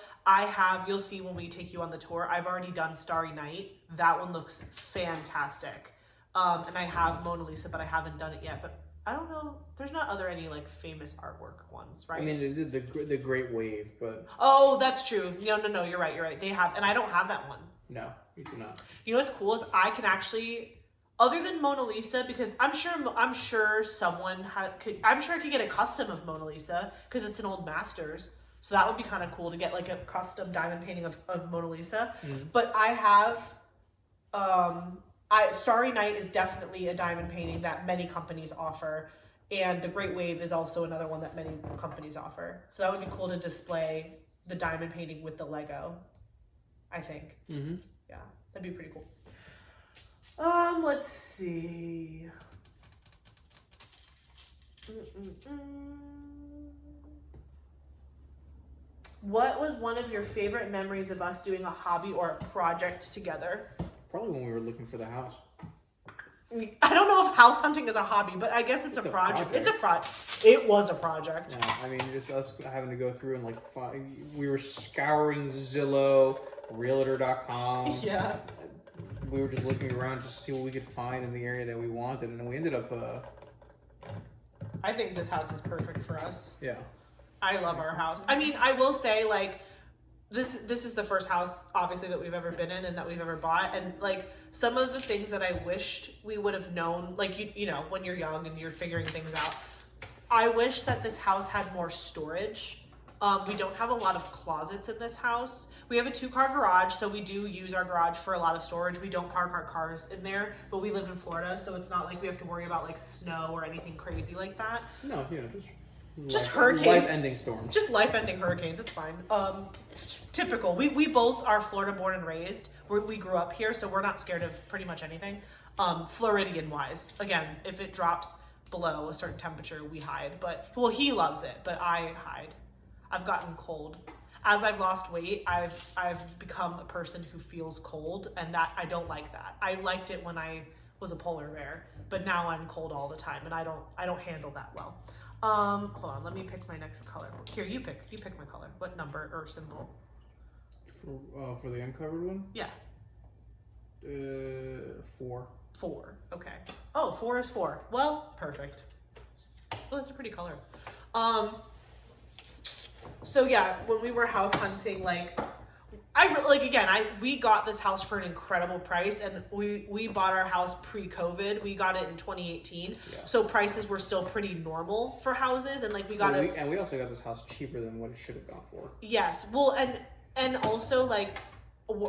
You'll see when we take you on the tour, I've already done Starry Night. That one looks fantastic. And I have Mona Lisa, but I haven't done it yet. But I don't know, there's not any like famous artwork ones, right? I mean, they did the Great Wave, but... Oh, that's true. No, you're right. They have, and I don't have that one. No, you do not. You know what's cool is I can actually, other than Mona Lisa, because I'm sure someone I'm sure I could get a custom of Mona Lisa because it's an old masters. So that would be kind of cool to get like a custom diamond painting of Mona Lisa. Mm. But I have, Starry Night is definitely a diamond painting that many companies offer. And the Great Wave is also another one that many companies offer. So that would be cool to display the diamond painting with the Lego, I think. Mm-hmm. Yeah, that'd be pretty cool. Let's see. What was one of your favorite memories of us doing a hobby or a project together? Probably when we were looking for the house. I don't know if house hunting is a hobby, but I guess it's a project. It's a project. It was a project. Yeah, I mean, just us having to go through and like we were scouring Zillow, Realtor.com. Yeah. We were just looking around just to see what we could find in the area that we wanted, and we ended up. I think this house is perfect for us. Yeah. I love our house. I mean, I will say, like, this is the first house, obviously, that we've ever been in and that we've ever bought. And, like, some of the things that I wished we would have known, like, you know, when you're young and you're figuring things out, I wish that this house had more storage. We don't have a lot of closets in this house. We have a 2-car garage, so we do use our garage for a lot of storage. We don't park our cars in there, but we live in Florida, so it's not like we have to worry about, like, snow or anything crazy like that. No, you know, just hurricanes. Life-ending storms. Just life-ending hurricanes. It's fine. It's typical. We both are Florida born and raised. We grew up here, so we're not scared of pretty much anything. Floridian-wise, again, if it drops below a certain temperature, we hide. But well, he loves it, but I hide. I've gotten cold. As I've lost weight, I've become a person who feels cold, and that I don't like that. I liked it when I was a polar bear, but now I'm cold all the time, and I don't handle that well. Hold on, let me pick my next color. Here, you pick my color. What number or symbol? For the uncovered one? Yeah. 4. 4, okay. Oh, 4 is 4. Well, perfect. Oh, that's a pretty color. So yeah, when we were house hunting, like, we got this house for an incredible price, and we bought our house pre-COVID. We got it in 2018, yeah. So prices were still pretty normal for houses, and like we also got this house cheaper than what it should have gone for. Yes, well, and also like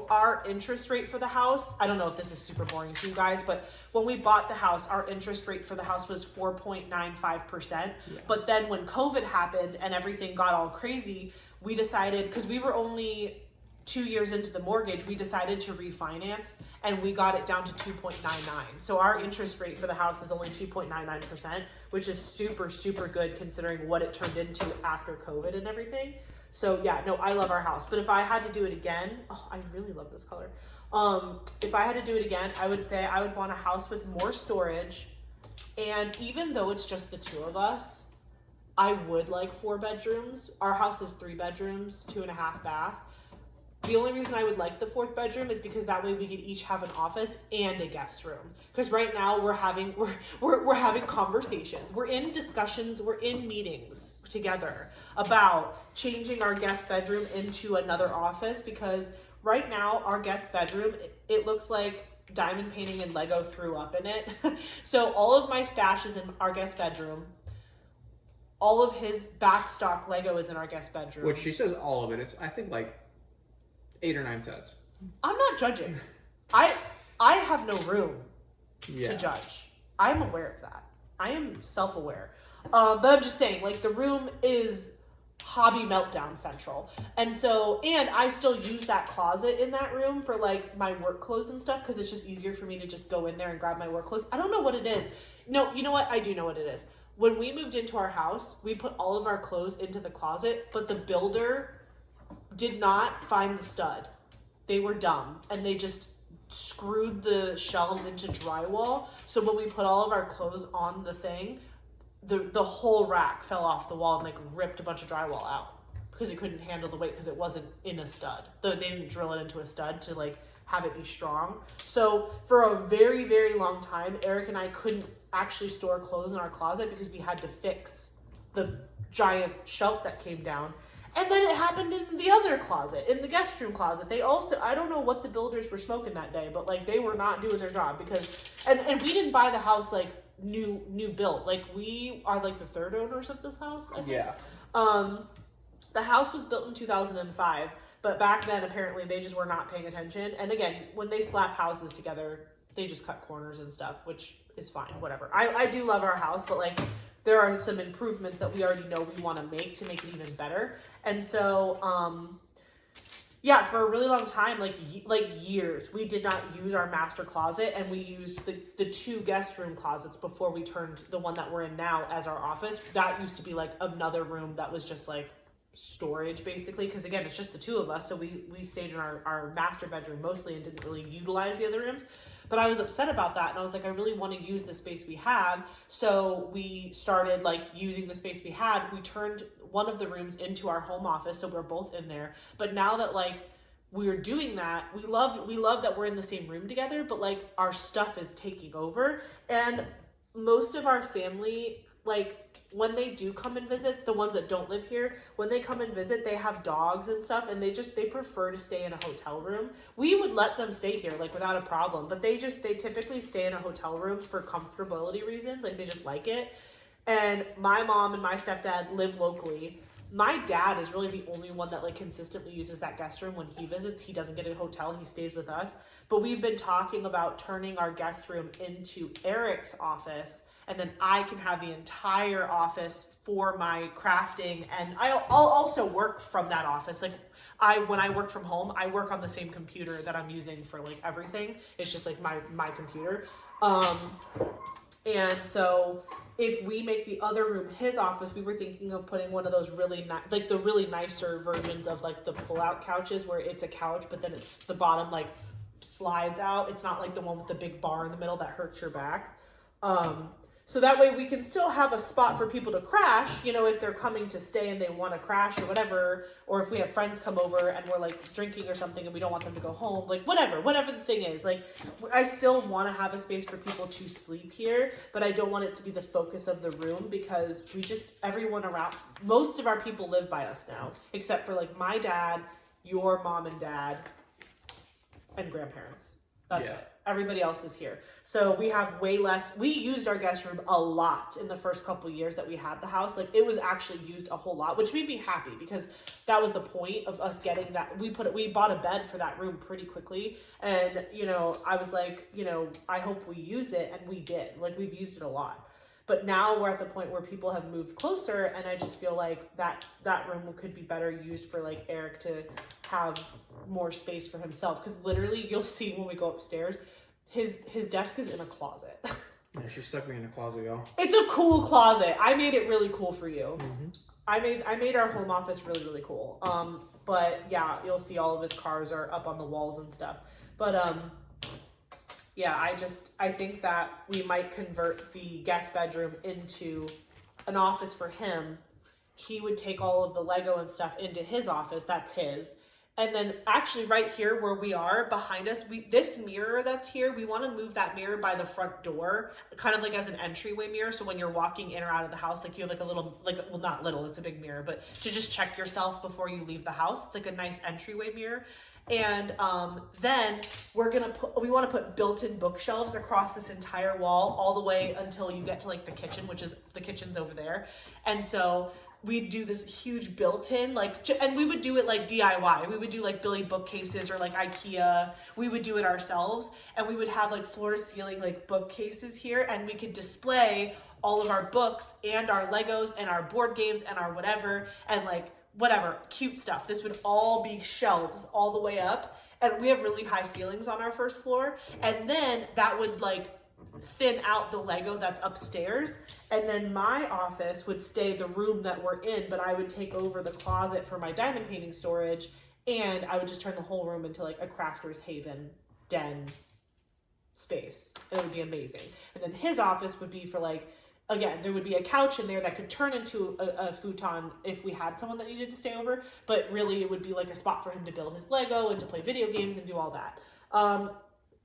our interest rate for the house. I don't know if this is super boring to you guys, but when we bought the house, our interest rate for the house was 4.95%. Yeah. But then when COVID happened and everything got all crazy, we decided, because we were only 2 years into the mortgage, we decided to refinance, and we got it down to 2.99. So our interest rate for the house is only 2.99%, which is super, super good considering what it turned into after COVID and everything. So yeah, no, I love our house. But if I had to do it again, oh, I really love this color. If I had to do it again, I would say I would want a house with more storage. And even though it's just the 2 of us, I would like 4 bedrooms. Our house is 3 bedrooms, 2.5 bath. The only reason I would like the 4th bedroom is because that way we could each have an office and a guest room. Because right now we're having conversations, we're in discussions, we're in meetings together about changing our guest bedroom into another office, because right now our guest bedroom, it looks like diamond painting and Lego threw up in it. So all of my stash is in our guest bedroom. All of his backstock Lego is in our guest bedroom. Which she says all of it. It's, I think, like 8 or 9 sets. I'm not judging. I have no room to judge. I'm aware of that. I am self-aware. But I'm just saying, like, the room is hobby meltdown central. And I still use that closet in that room for, like, my work clothes and stuff, because it's just easier for me to just go in there and grab my work clothes. I don't know what it is. No, you know what? I do know what it is. when we moved into our house, we put all of our clothes into the closet, but the builder did not find the stud. They were dumb, and they just screwed the shelves into drywall. So when we put all of our clothes on the thing, the whole rack fell off the wall and like ripped a bunch of drywall out because it couldn't handle the weight because it wasn't in a stud. They didn't drill it into a stud to like have it be strong. So for a very, very long time, Eric and I couldn't actually store clothes in our closet because we had to fix the giant shelf that came down. And then it happened in the other closet, in the guest room closet. They also, I don't know what the builders were smoking that day, but like they were not doing their job because, and we didn't buy the house like new built. Like we are like the third owners of this house, I think. Yeah. The house was built in 2005, but back then apparently they just were not paying attention. And again, when they slap houses together, they just cut corners and stuff, which is fine, whatever. I do love our house, but like there are some improvements that we already know we want to make it even better. And so, yeah, for a really long time, like years, we did not use our master closet, and we used the two guest room closets before we turned the one that we're in now as our office. That used to be like another room that was just like storage basically, because again, it's just the two of us, so we stayed in our master bedroom mostly and didn't really utilize the other rooms. But I was upset about that, and I was like, I really want to use the space we have. So we started like using the space we had. We turned one of the rooms into our home office, so we're both in there. But now that like we're doing that, we love that we're in the same room together, but like our stuff is taking over. And most of our family, like when they do come and visit, the ones that don't live here, when they come and visit, they have dogs and stuff, and they prefer to stay in a hotel room. We would let them stay here like without a problem, but they typically stay in a hotel room for comfortability reasons. Like they just like it. And my mom and my stepdad live locally. My dad is really the only one that like consistently uses that guest room when he visits. He doesn't get a hotel, he stays with us. But we've been talking about turning our guest room into Eric's office, and then I can have the entire office for my crafting, and I'll also work from that office. Like when I work from home, I work on the same computer that I'm using for like everything. It's just like my computer. And so if we make the other room his office, we were thinking of putting one of those really like the really nicer versions of like the pull-out couches where it's a couch, but then it's the bottom like slides out. It's not like the one with the big bar in the middle that hurts your back. So that way we can still have a spot for people to crash, you know, if they're coming to stay and they want to crash or whatever, or if we have friends come over and we're like drinking or something and we don't want them to go home, like whatever the thing is. Like I still want to have a space for people to sleep here, but I don't want it to be the focus of the room because everyone around, most of our people live by us now, except for like my dad, your mom and dad, and grandparents. That's it. Everybody else is here. So we have way less. We used our guest room a lot in the first couple of years that we had the house. Like it was actually used a whole lot, which made me happy because that was the point of us getting that. We bought a bed for that room pretty quickly. And, you know, I was like, you know, I hope we use it. And we did. Like we've used it a lot. But now we're at the point where people have moved closer, and I just feel like that room could be better used for like Eric to have more space for himself. Because literally, you'll see when we go upstairs, his desk is in a closet. Yeah, she stuck me in a closet, y'all. It's a cool closet. I made it really cool for you. Mm-hmm. I made our home office really, really cool. But yeah, you'll see all of his cars are up on the walls and stuff. But yeah, I think that we might convert the guest bedroom into an office for him. He would take all of the Lego and stuff into his office. That's his. And then actually right here where we are behind us, this mirror that's here, we want to move that mirror by the front door, kind of like as an entryway mirror. So when you're walking in or out of the house, like you have like a little, like, well, not little, it's a big mirror, but to just check yourself before you leave the house. It's like a nice entryway mirror. And then we want to put built-in bookshelves across this entire wall all the way until you get to like the kitchen, which is the kitchen's over there. And so we do this huge built-in, like, and we would do it like DIY. We would do like Billy bookcases or like IKEA. We would do it ourselves, and we would have like floor-to-ceiling like bookcases here, and we could display all of our books and our Legos and our board games and our whatever, and like whatever cute stuff. This would all be shelves all the way up, and we have really high ceilings on our first floor, and then that would like thin out the Lego that's upstairs, and then my office would stay the room that we're in, but I would take over the closet for my diamond painting storage, and I would just turn the whole room into like a crafter's haven den space. It would be amazing. And then his office would be for like, again, there would be a couch in there that could turn into a futon if we had someone that needed to stay over, but really it would be like a spot for him to build his Lego and to play video games and do all that.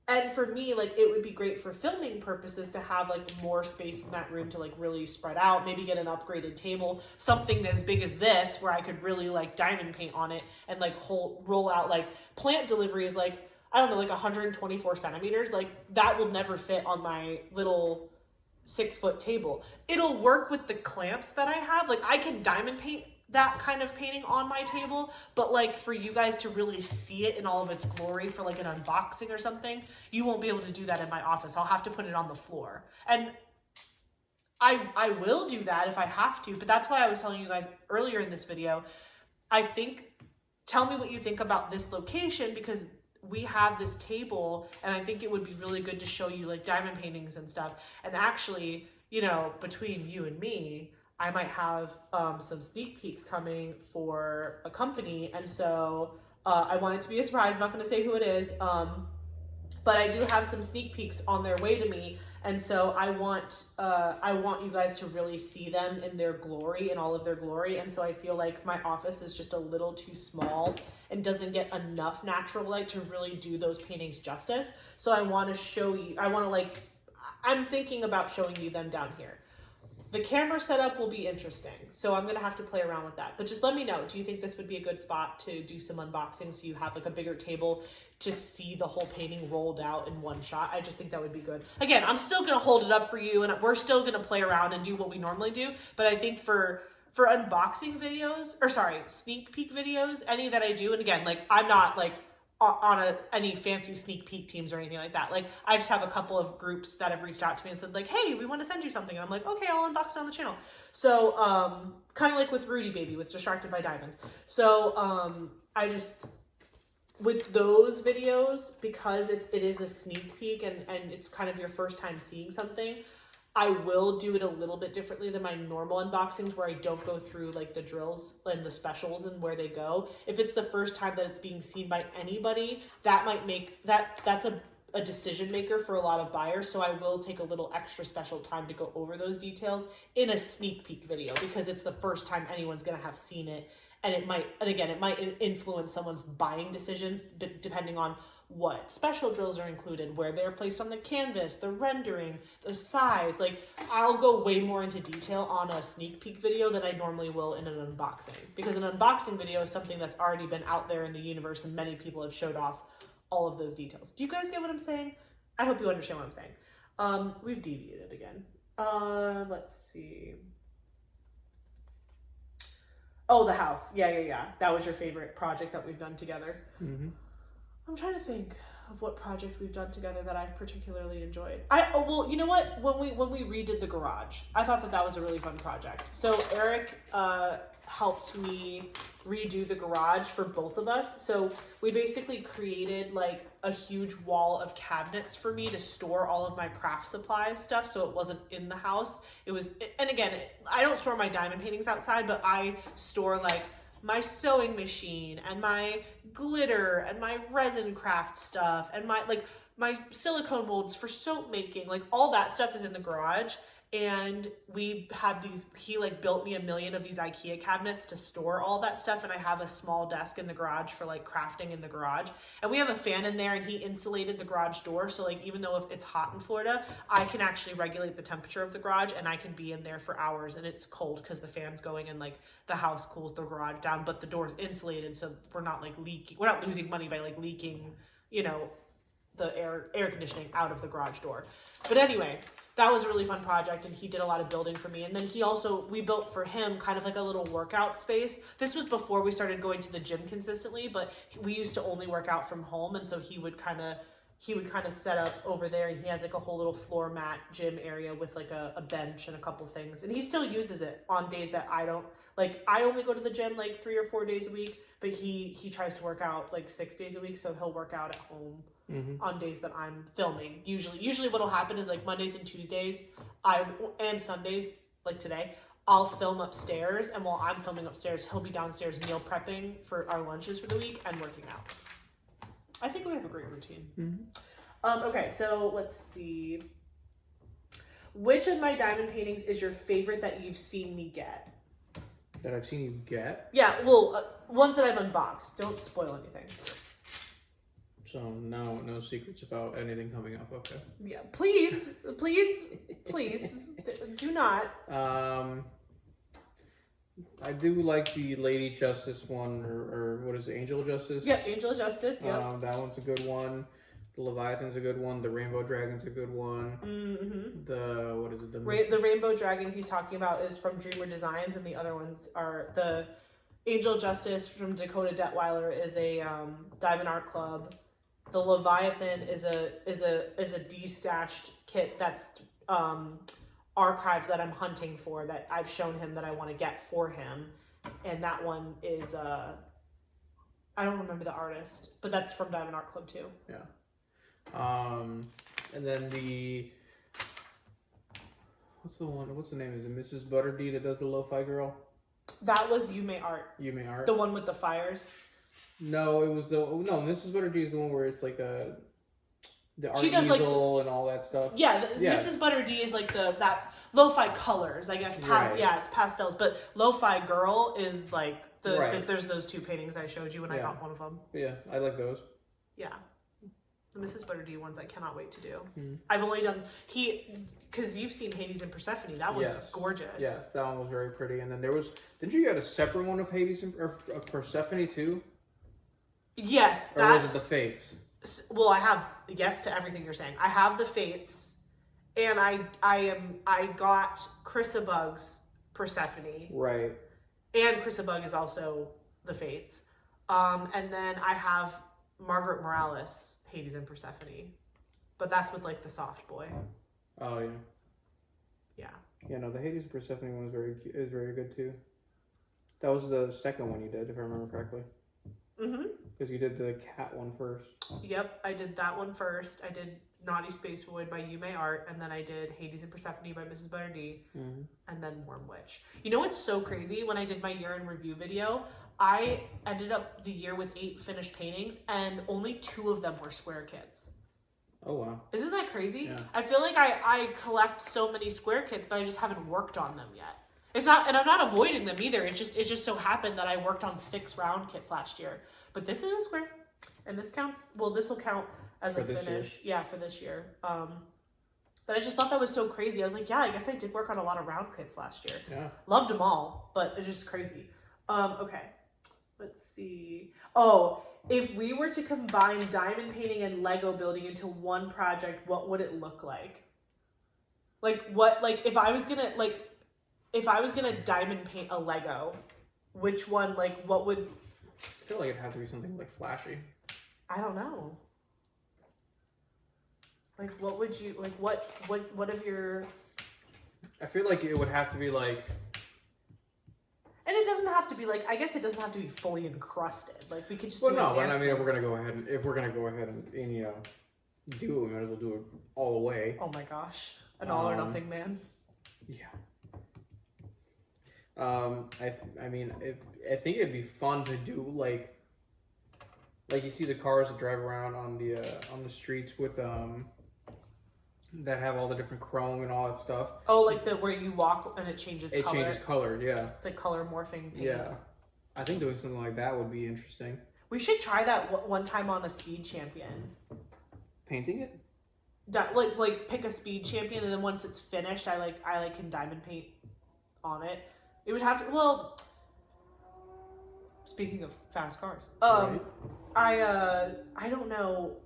And for me, like, it would be great for filming purposes to have like more space in that room to like really spread out, maybe get an upgraded table, something as big as this where I could really like diamond paint on it and like roll out like plant delivery is like, I don't know, like 124 centimeters. Like that will never fit on my little 6-foot table. It'll work with the clamps that I have. Like I can diamond paint that kind of painting on my table, but like for you guys to really see it in all of its glory for like an unboxing or something, you won't be able to do that in my office. I'll have to put it on the floor. And I will do that if I have to, but that's why I was telling you guys earlier in this video, I think, tell me what you think about this location, because we have this table and I think it would be really good to show you like diamond paintings and stuff. And actually, you know, between you and me, I might have some sneak peeks coming for a company. And so I want it to be a surprise. I'm not going to say who it is. But I do have some sneak peeks on their way to me. And so I want you guys to really see them in their glory, in all of their glory. And so I feel like my office is just a little too small and doesn't get enough natural light to really do those paintings justice. So I want to show you, I'm thinking about showing you them down here. The camera setup will be interesting, so I'm gonna have to play around with that. But just let me know, do you think this would be a good spot to do some unboxing so you have like a bigger table to see the whole painting rolled out in one shot? I just think that would be good. Again, I'm still gonna hold it up for you and we're still gonna play around and do what we normally do, but I think for unboxing videos, or sorry, sneak peek videos, any that I do, and again, like I'm not like on any fancy sneak peek teams or anything like that. Like I just have a couple of groups that have reached out to me and said like, hey, we want to send you something. And I'm like, okay, I'll unbox it on the channel. So kind of like with Rudy Baby with Distracted by Diamonds. So I just, with those videos, because it is a sneak peek and it's kind of your first time seeing something, I will do it a little bit differently than my normal unboxings where I don't go through like the drills and the specials and where they go. If it's the first time that it's being seen by anybody, that might make that's a decision maker for a lot of buyers. So I will take a little extra special time to go over those details in a sneak peek video because it's the first time anyone's going to have seen it. And it might influence someone's buying decisions depending on what special drills are included, where they're placed on the canvas, the rendering, the size. Like I'll go way more into detail on a sneak peek video than I normally will in an unboxing, because an unboxing video is something that's already been out there in the universe and many people have showed off all of those details. Do you guys get what I'm saying? I hope you understand what I'm saying. We've deviated again. Let's see. Oh, the house. Yeah. That was your favorite project that we've done together. Mm-hmm. I'm trying to think of what project we've done together that I've particularly enjoyed. Well, you know what? When we redid the garage, I thought that was a really fun project. So Eric helped me redo the garage for both of us. So we basically created like a huge wall of cabinets for me to store all of my craft supplies stuff, so it wasn't in the house. It was, and again, I don't store my diamond paintings outside, but I store like my sewing machine and my glitter and my resin craft stuff and my silicone molds for soap making. Like all that stuff is in the garage. And we had he like built me 1 million of these IKEA cabinets to store all that stuff. And I have a small desk in the garage for like crafting in the garage. And we have a fan in there and he insulated the garage door. So like, even though if it's hot in Florida, I can actually regulate the temperature of the garage and I can be in there for hours and it's cold because the fan's going and like the house cools the garage down, but the door's insulated. So we're not like leaking, we're not losing money by like leaking, you know, the air conditioning out of the garage door. But anyway, that was a really fun project and he did a lot of building for me. And then we built for him kind of like a little workout space. This was before we started going to the gym consistently, but we used to only work out from home. And so he would kind of set up over there and he has like a whole little floor mat gym area with like a bench and a couple things. And he still uses it on days that I don't, like I only go to the gym like 3 or 4 days a week, but he tries to work out like 6 days a week. So he'll work out at home on days that I'm filming. Usually what'll happen is like Mondays and Tuesdays, and Sundays, like today, I'll film upstairs, and while I'm filming upstairs, he'll be downstairs meal prepping for our lunches for the week and working out. I think we have a great routine. Okay, so let's see. Which of my diamond paintings is your favorite that you've seen me get? That I've seen you get? Yeah, well, ones that I've unboxed. Don't spoil anything. So no secrets about anything coming up, okay? Yeah, please, do not. I do like the Lady Justice one, or what is it, Angel Justice? Yeah, Angel Justice, yeah. That one's a good one. The Leviathan's a good one. The Rainbow Dragon's a good one. What is it? The Rainbow Dragon he's talking about is from Dreamer Designs, and the other ones are the Angel Justice from Dakota Detweiler is a Diamond Art Club. The Leviathan is a destashed kit that's archived that I'm hunting for, that I've shown him that I want to get for him, and that one is I don't remember the artist, but that's from Diamond Art Club too. Yeah. And then what's the name? Is it Mrs. Butterdee that does the Lo-Fi Girl? That was Yume Art. Yume Art. The one with the fires. No, Mrs. Butterdee is the one where it's like the art she does easel and all that stuff. Yeah, Mrs. Butterdee is like that lo-fi colors, I guess. Right. Yeah, it's pastels, but Lo-Fi Girl is like right. There's those two paintings I showed you when I got one of them. Yeah, I like those. Yeah. The Mrs. Butterdee ones I cannot wait to do. I've only done because you've seen Hades and Persephone. That one's gorgeous. Yeah, that one was very pretty. And then didn't you get a separate one of Hades or Persephone too? Yes. Or was it the Fates? Well, I have yes to everything you're saying. I have the Fates, and I got Chrysabug's Persephone. Right. And Chrysabug is also the Fates. And then I have Margaret Morales, Hades and Persephone. But that's with like the soft boy. Oh yeah. Yeah. Yeah, no, the Hades and Persephone one is very good too. That was the second one you did, if I remember correctly. Because you did the cat one first. Yep, I did that one first. I did Naughty Space Void by Yume Art, and then I did Hades and Persephone by Mrs. Butterdee, and then Worm Witch. You know what's so crazy? When I did my year in review video, I ended up the year with 8 finished paintings, and only 2 of them were square kits. Oh wow. Isn't that crazy? Yeah. I feel like I collect so many square kits, but I just haven't worked on them yet. It's not, and I'm not avoiding them either. It just so happened that I worked on 6 round kits last year. But this is a square, and this counts. Well, this will count as a finish. Yeah, for this year. But I just thought that was so crazy. I was like, yeah, I guess I did work on a lot of round kits last year. Yeah. Loved them all, but it's just crazy. Okay, let's see. Oh, if we were to combine diamond painting and Lego building into one project, what would it look like? If I was gonna diamond paint a Lego, which one, what would... I feel like it'd have to be something like flashy. I don't know. What would you, what of your... I feel like it would have to be like... And it doesn't have to be I guess it doesn't have to be fully encrusted. We could just do no, but I mean, if we're gonna go ahead and do it, we might as well do it all the way. Oh my gosh. An all or nothing man. Yeah. I mean, I think it'd be fun to do like you see the cars that drive around on the streets with that have all the different chrome and all that stuff. Oh, where you walk and it changes color. It changes color, yeah. It's like color morphing paint. Yeah. I think doing something like that would be interesting. We should try that one time on a speed champion. Painting it? Pick a speed champion, and then once it's finished, I can diamond paint on it. It would have to, well, speaking of fast cars, right. I don't know,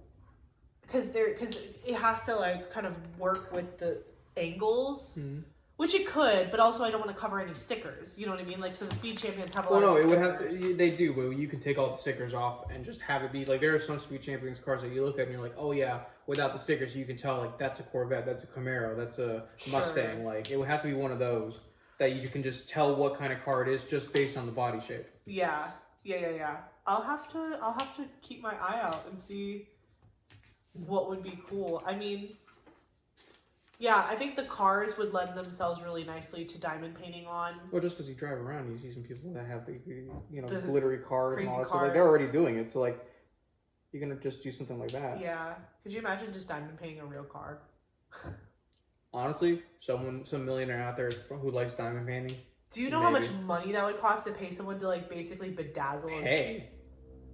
because it has to kind of work with the angles, which it could, but also I don't want to cover any stickers. You know what I mean? So the speed champions have a lot of stickers. Well, no, it would have to, they do, but you can take all the stickers off and just have it be there are some speed champions cars that you look at and you're like, oh yeah, without the stickers you can tell that's a Corvette, that's a Camaro, that's a Mustang. Sure. It would have to be one of those that you can just tell what kind of car it is just based on the body shape. Yeah. I'll have to keep my eye out and see what would be cool. I mean, yeah, I think the cars would lend themselves really nicely to diamond painting on. Well, just because you drive around, you see some people that have the The glittery cars and all that. So like, cars. they're already doing it. So like, you're gonna just do something like that. Yeah. Could you imagine just diamond painting a real car? Honestly, some millionaire out there who likes diamond painting. Do you know how much money that would cost to pay someone to like basically bedazzle? Hey,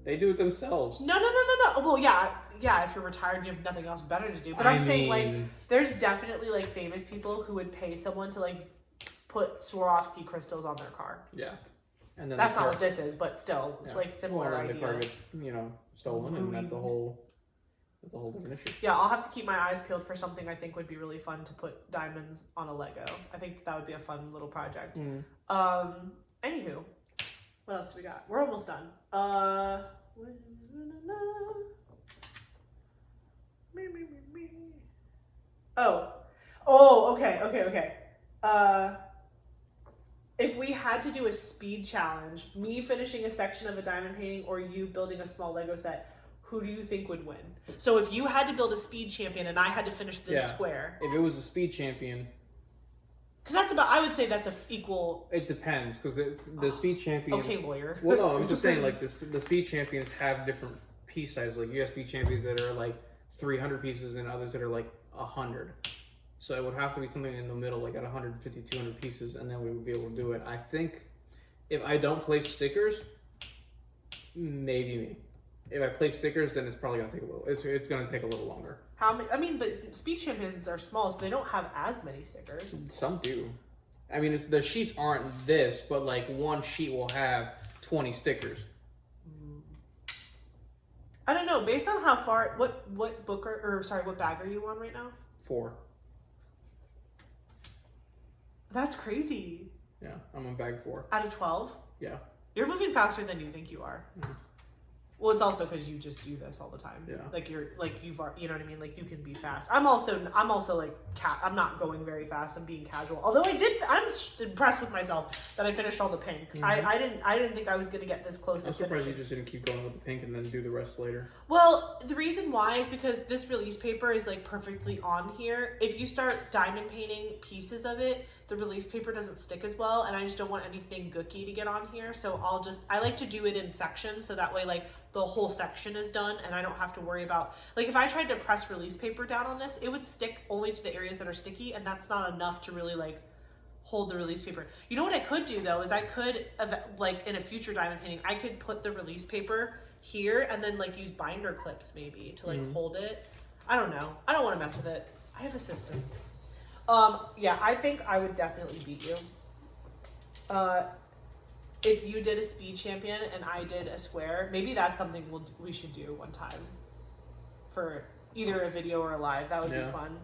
they do it themselves. No. Well, yeah. If you're retired and you have nothing else better to do, but I'm saying like, there's definitely like famous people who would pay someone to like put Swarovski crystals on their car. Yeah, and then that's not what this is, but still, it's like similar well, idea. the car gets stolen, and that's a whole different issue. Yeah, I'll have to keep my eyes peeled for something I think would be really fun to put diamonds on a Lego. I think that would be a fun little project. Anywho, what else do we got? We're almost done. Okay. If we had to do a speed challenge, me finishing a section of a diamond painting or you building a small Lego set, who do you think would win? So if you had to build a speed champion and I had to finish this square. If it was a speed champion. Because that's about, I would say that's a equal. It depends, because the speed champions. Okay, lawyer. Well, no, I'm just saying, like, the speed champions have different piece sizes. Like, you have speed champions that are like 300 pieces and others that are like 100. So it would have to be something in the middle, like at 150, 200 pieces, and then we would be able to do it. I think if I don't place stickers, maybe me. If I place stickers, then it's probably gonna take a little. It's gonna take a little longer. How many? I mean, but speed champions are small, so they don't have as many stickers. Some do. I mean, the sheets aren't this, but like one sheet will have 20 stickers. I don't know. Based on how far, what book what bag are you on right now? 4. That's crazy. Yeah, I'm on bag 4. Out of 12? Yeah. You're moving faster than you think you are. Mm-hmm. Well, it's also because you just do this all the time. Yeah. Like you know what I mean? Like you can be fast. I'm also like, I'm not going very fast. I'm being casual. Although I'm impressed with myself that I finished all the pink. Mm-hmm. I didn't think I was going to get this close to finishing. I'm surprised you just didn't keep going with the pink and then do the rest later. Well, the reason why is because this release paper is like perfectly on here. If you start diamond painting pieces of it, the release paper doesn't stick as well, and I just don't want anything gooky to get on here. So I like to do it in sections, so that way like the whole section is done and I don't have to worry about, like if I tried to press release paper down on this, it would stick only to the areas that are sticky, and that's not enough to really like hold the release paper. You know what I could do though, is I could, like in a future diamond painting, I could put the release paper here and then like use binder clips maybe to like hold it. I don't know. I don't want to mess with it. I have a system. Yeah, I think I would definitely beat you. If you did a speed champion and I did a square, maybe that's something we should do one time for either a video or a live. That would be fun.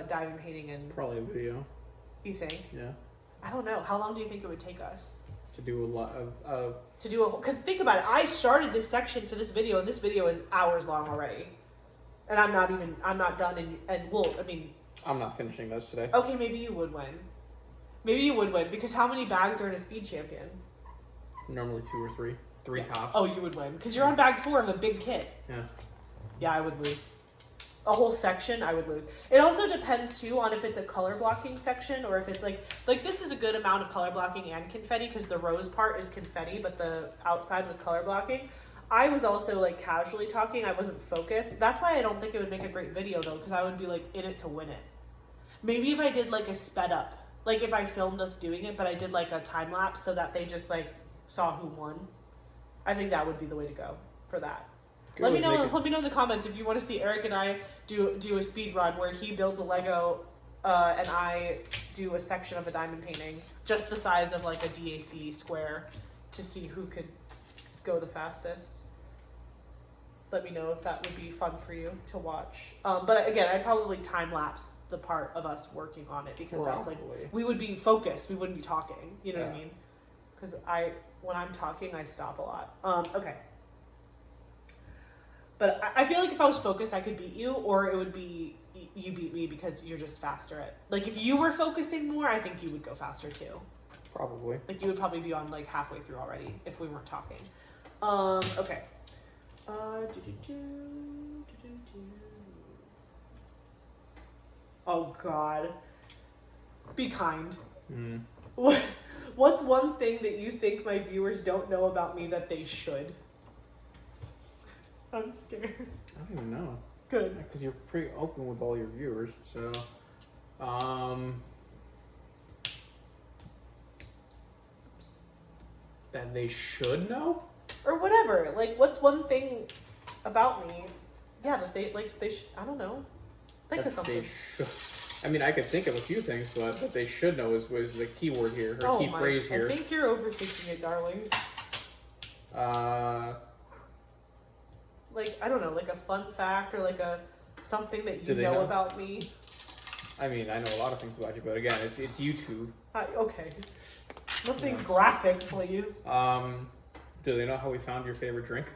Diamond painting and probably a video. You think? Yeah. I don't know. How long do you think it would take us? To do a lot of to do a whole, because think about it. I started this section for this video, and this video is hours long already, and I'm not done. I'm not finishing this today. Okay, maybe you would win. Maybe you would win, because how many bags are in a speed champion? Normally 2 or 3. 3 tops. Oh, you would win, because you're on bag 4 of a big kit. Yeah. Yeah, I would lose. A whole section, I would lose. It also depends too on if it's a color blocking section or if it's like this is a good amount of color blocking and confetti, because the rose part is confetti, but the outside was color blocking. I was also like casually talking. I wasn't focused. That's why I don't think it would make a great video though, because I would be like in it to win it. Maybe if I did like a sped up, like if I filmed us doing it, but I did like a time lapse so that they just like saw who won. I think that would be the way to go for that. Let me know in the comments if you want to see Eric and I do a speed run where he builds a Lego and I do a section of a diamond painting, just the size of like a DAC square, to see who could go the fastest. Let me know if that would be fun for you to watch. But again, I'd probably time lapse the part of us working on it, because that's like, we would be focused, we wouldn't be talking, you know what I mean? Because when I'm talking, I stop a lot. Okay. But I feel like if I was focused, I could beat you, or it would be you beat me because you're just faster at. Like if you were focusing more, I think you would go faster too. Probably. Like you would probably be on like halfway through already if we weren't talking. Okay. Oh God. Be kind. Mm. What's one thing that you think my viewers don't know about me that they should? I'm scared. I don't even know. Good. Because you're pretty open with all your viewers, so that they should know? Or whatever. Like, what's one thing about me? Yeah, that they should. I don't know. Think That of something. they should. I mean, I could think of a few things, but that they should know is the key word here, or key phrase here. I think you're overthinking it, darling. Like, I don't know, like a fun fact or like something that you know about me. I mean, I know a lot of things about you, but again, it's YouTube. Okay. Nothing graphic, please. Do they know how we found your favorite drink?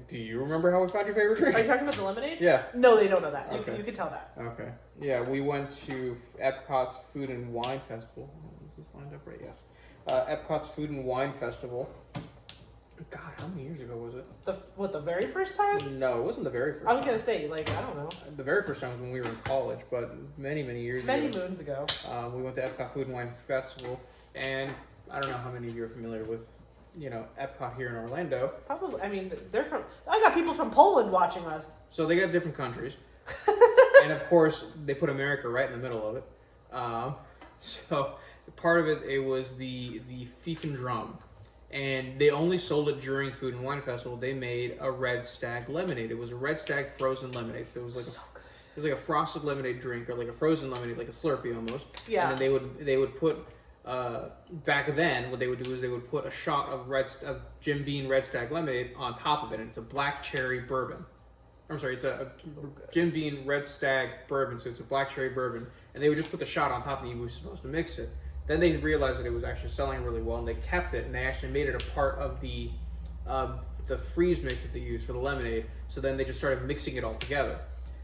Do you remember how we found your favorite drink? Are you talking about the lemonade? Yeah. No, they don't know that. Okay. You can tell that. Okay. Yeah, we went to Epcot's Food and Wine Festival. Is this lined up right? Yes. Epcot's Food and Wine Festival. God, how many years ago was it? The very first time? No, it wasn't the very first time. I was going to say, like, I don't know. The very first time was when we were in college, but many years ago. Many moons ago. We went to Epcot Food and Wine Festival, and I don't know how many of you are familiar with, Epcot here in Orlando. Probably, I mean, I got people from Poland watching us. So they got different countries. And of course, they put America right in the middle of it. So part of it was the Thief and Drum. And they only sold it during Food and Wine Festival. They made a Red Stag lemonade. It was a Red Stag frozen lemonade. So it was like it was like a frosted lemonade drink, or like a frozen lemonade, like a Slurpee almost. Yeah. And then they would put back then what they would do is they would put a shot of Jim Beam Red Stag lemonade on top of it, and it's a black cherry bourbon. I'm sorry, it's a Jim Beam Red Stag bourbon, so it's a black cherry bourbon, and they would just put the shot on top, and you were supposed to mix it. Then they realized that it was actually selling really well, and they kept it, and they actually made it a part of the freeze mix that they used for the lemonade. So then they just started mixing it all together.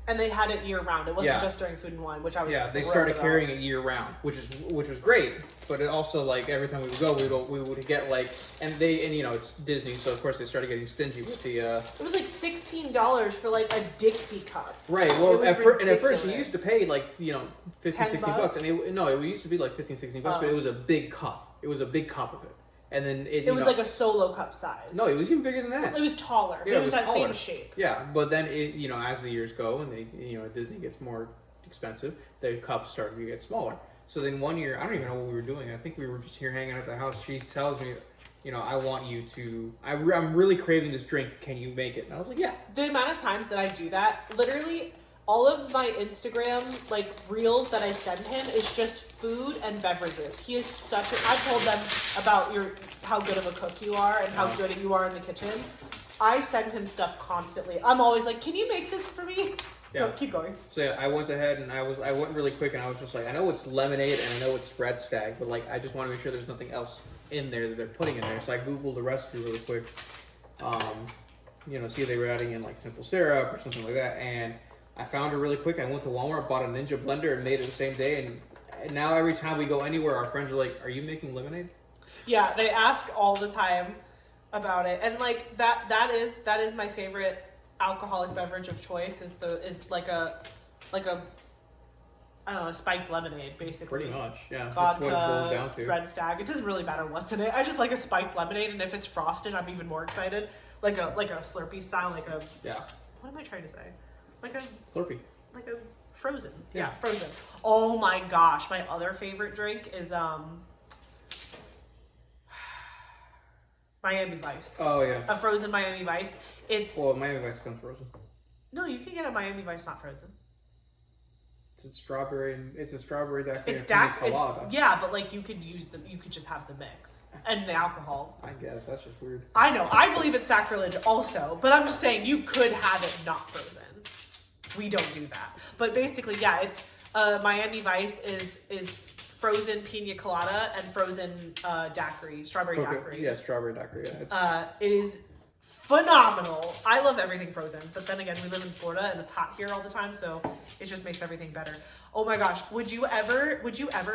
And they had it year round. It wasn't just during Food and Wine, which I was they started carrying it year round, which was great. But it also, like, every time we would go, we would get it's Disney, so of course they started getting stingy with the. It was like $16 for like a Dixie cup. Right. Well, at first you used to pay like 50, 60 bucks, and it used to be like 15, 16 bucks, but it was a big cup. It was a big cup of it. And then it was like a solo cup size. No, it was even bigger than that. It was taller. Yeah, it was that taller. same shape. Yeah, but then as the years go and Disney gets more expensive, the cups started to get smaller. So then one year, I don't even know what we were doing. I think we were just here hanging out at the house. She tells me, I want you to. I'm really craving this drink. Can you make it? And I was like, yeah. The amount of times that I do that, literally, all of my Instagram reels that I send him is just food and beverages. He is I've told them about how good of a cook you are and how good you are in the kitchen. I send him stuff constantly. I'm always like, can you make this for me? Yeah. Go, keep going. So yeah, I went ahead and I went really quick, and I was just like, I know it's lemonade and I know it's Red Stag, but I just want to make sure there's nothing else in there that they're putting in there. So I Googled the recipe really quick. See if they were adding in simple syrup or something like that, and I found it really quick. I went to Walmart, bought a Ninja blender, and made it the same day. And now every time we go anywhere, our friends are like, "Are you making lemonade?" Yeah, they ask all the time about it, and that is my favorite alcoholic beverage of choice. Is a I don't know, a spiked lemonade, basically. Pretty much, yeah. Vodka, that's what it boils down to. Red Stag. It doesn't really matter what's in it. I just like a spiked lemonade, and if it's frosted, I'm even more excited. Like a Slurpee style, Yeah. What am I trying to say? Like a Slurpee. Like a frozen. Yeah, frozen. Oh my gosh, my other favorite drink is Miami Vice. Oh yeah. A frozen Miami Vice. Miami Vice comes frozen. No, you can get a Miami Vice not frozen. It's a strawberry daiquiri. It's daiquiri. Yeah, but you could just have the mix and the alcohol. I guess that's just weird. I know. I believe it's sacrilege also, but I'm just saying you could have it not frozen. We don't do that. But basically, yeah, it's Miami Vice is frozen pina colada and frozen daiquiri, strawberry daiquiri. Yeah, strawberry daiquiri. Yeah, it is phenomenal. I love everything frozen, but then again, we live in Florida and it's hot here all the time, so it just makes everything better. Oh my gosh, would you ever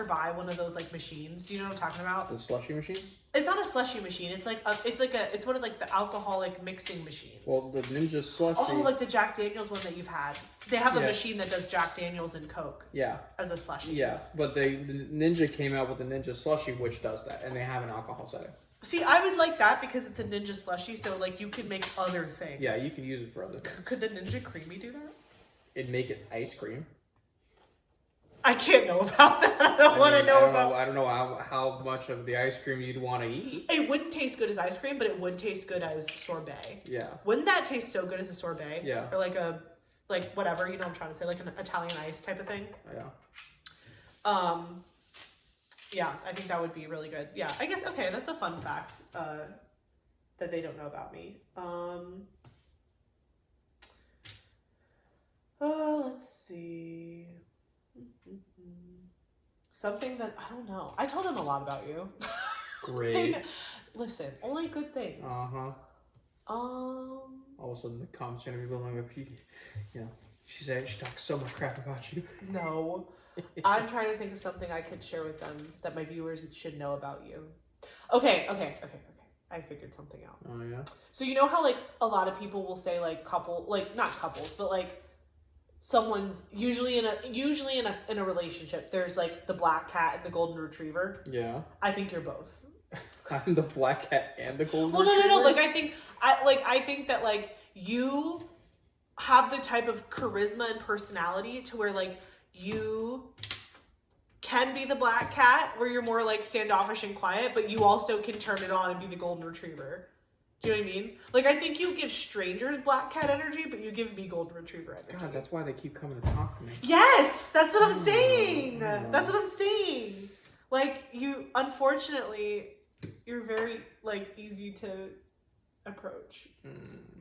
buy one of those like machines? Do you know what I'm talking about? The slushy machines? It's not a slushy machine. It's it's one of like the alcoholic mixing machines. Well, the Ninja slushy. Oh, like the Jack Daniels one that you've had. They have a machine that does Jack Daniels and Coke. Yeah. As a slushy. Yeah, but the Ninja came out with the Ninja slushy, which does that, and they have an alcohol setting. See, I would like that because it's a Ninja slushy, so like you could make other things. Yeah, you can use it for other things. Could the Ninja Creamy do that? It'd make it ice cream. I can't know about that. I don't want to know about. I don't know how much of the ice cream you'd want to eat. It wouldn't taste good as ice cream, but it would taste good as sorbet. Yeah. Wouldn't that taste so good as a sorbet? Yeah. Or like whatever, you know what I'm trying to say, like an Italian ice type of thing. Yeah. Yeah, I think that would be really good. Yeah, I guess, okay, that's a fun fact that they don't know about me. Let's see. Something that, I don't know. I told them a lot about you. Great. Listen, only good things. Uh-huh. All of a sudden the comments are going to be blowing up. You know, she talks so much crap about you. No. I'm trying to think of something I could share with them that my viewers should know about you. Okay. I figured something out. Oh, yeah? So you know how, like, a lot of people will say, like, not couples, but, like, someone's usually in a relationship, there's, like, the black cat and the golden retriever. Yeah. I think you're both. I'm the black cat and the golden retriever? No. Like, I think that, like, you have the type of charisma and personality to where, like, you can be the black cat where you're more like standoffish and quiet, but you also can turn it on and be the golden retriever. Do you know what I mean? Like, I think you give strangers black cat energy, but you give me golden retriever energy. God, that's why they keep coming to talk to me. Yes, that's what I'm saying. That's what I'm saying. Like, unfortunately, you're very, like, easy to approach.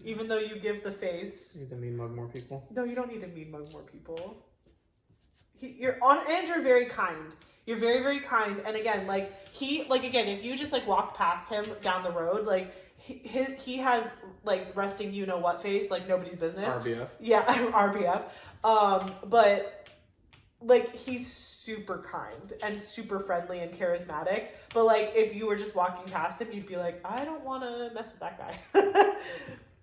Even though you give the face. You need to mean mug more people. No, you don't need to mean mug more people. And you're very kind. You're very, very kind. And again, again, if you just like walk past him down the road, like he has like resting you know what face, like nobody's business. RBF. Yeah, RBF. But like he's super kind and super friendly and charismatic. But like if you were just walking past him, you'd be like, I don't want to mess with that guy.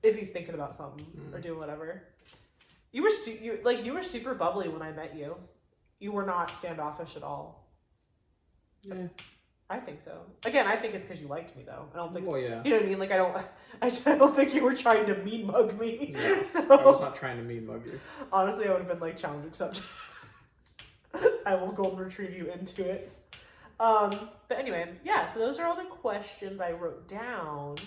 If he's thinking about something or doing whatever. You were super bubbly when I met you. You were not standoffish at all. Yeah. I think so. Again, I think it's because you liked me, though. I don't think. Well, yeah. You know what I mean? Like, I don't think you were trying to mean mug me. No, so, I was not trying to mean mug you. Honestly, I would have been like, challenge accepted. I will golden retrieve you into it. But anyway, yeah. So those are all the questions I wrote down.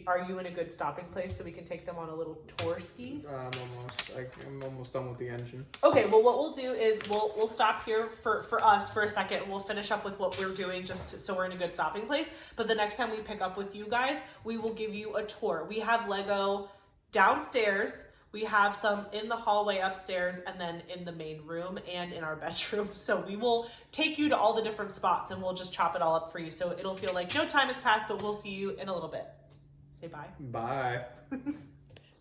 Are you in a good stopping place so we can take them on a little tour ski? I'm almost done with the engine. Okay, well, what we'll do is we'll stop here for us for a second, and we'll finish up with what we're doing so we're in a good stopping place. But the next time we pick up with you guys, we will give you a tour. We have Lego downstairs. We have some in the hallway upstairs, and then in the main room and in our bedroom. So we will take you to all the different spots, and we'll just chop it all up for you. So it'll feel like no time has passed, but we'll see you in a little bit. Say bye. Bye.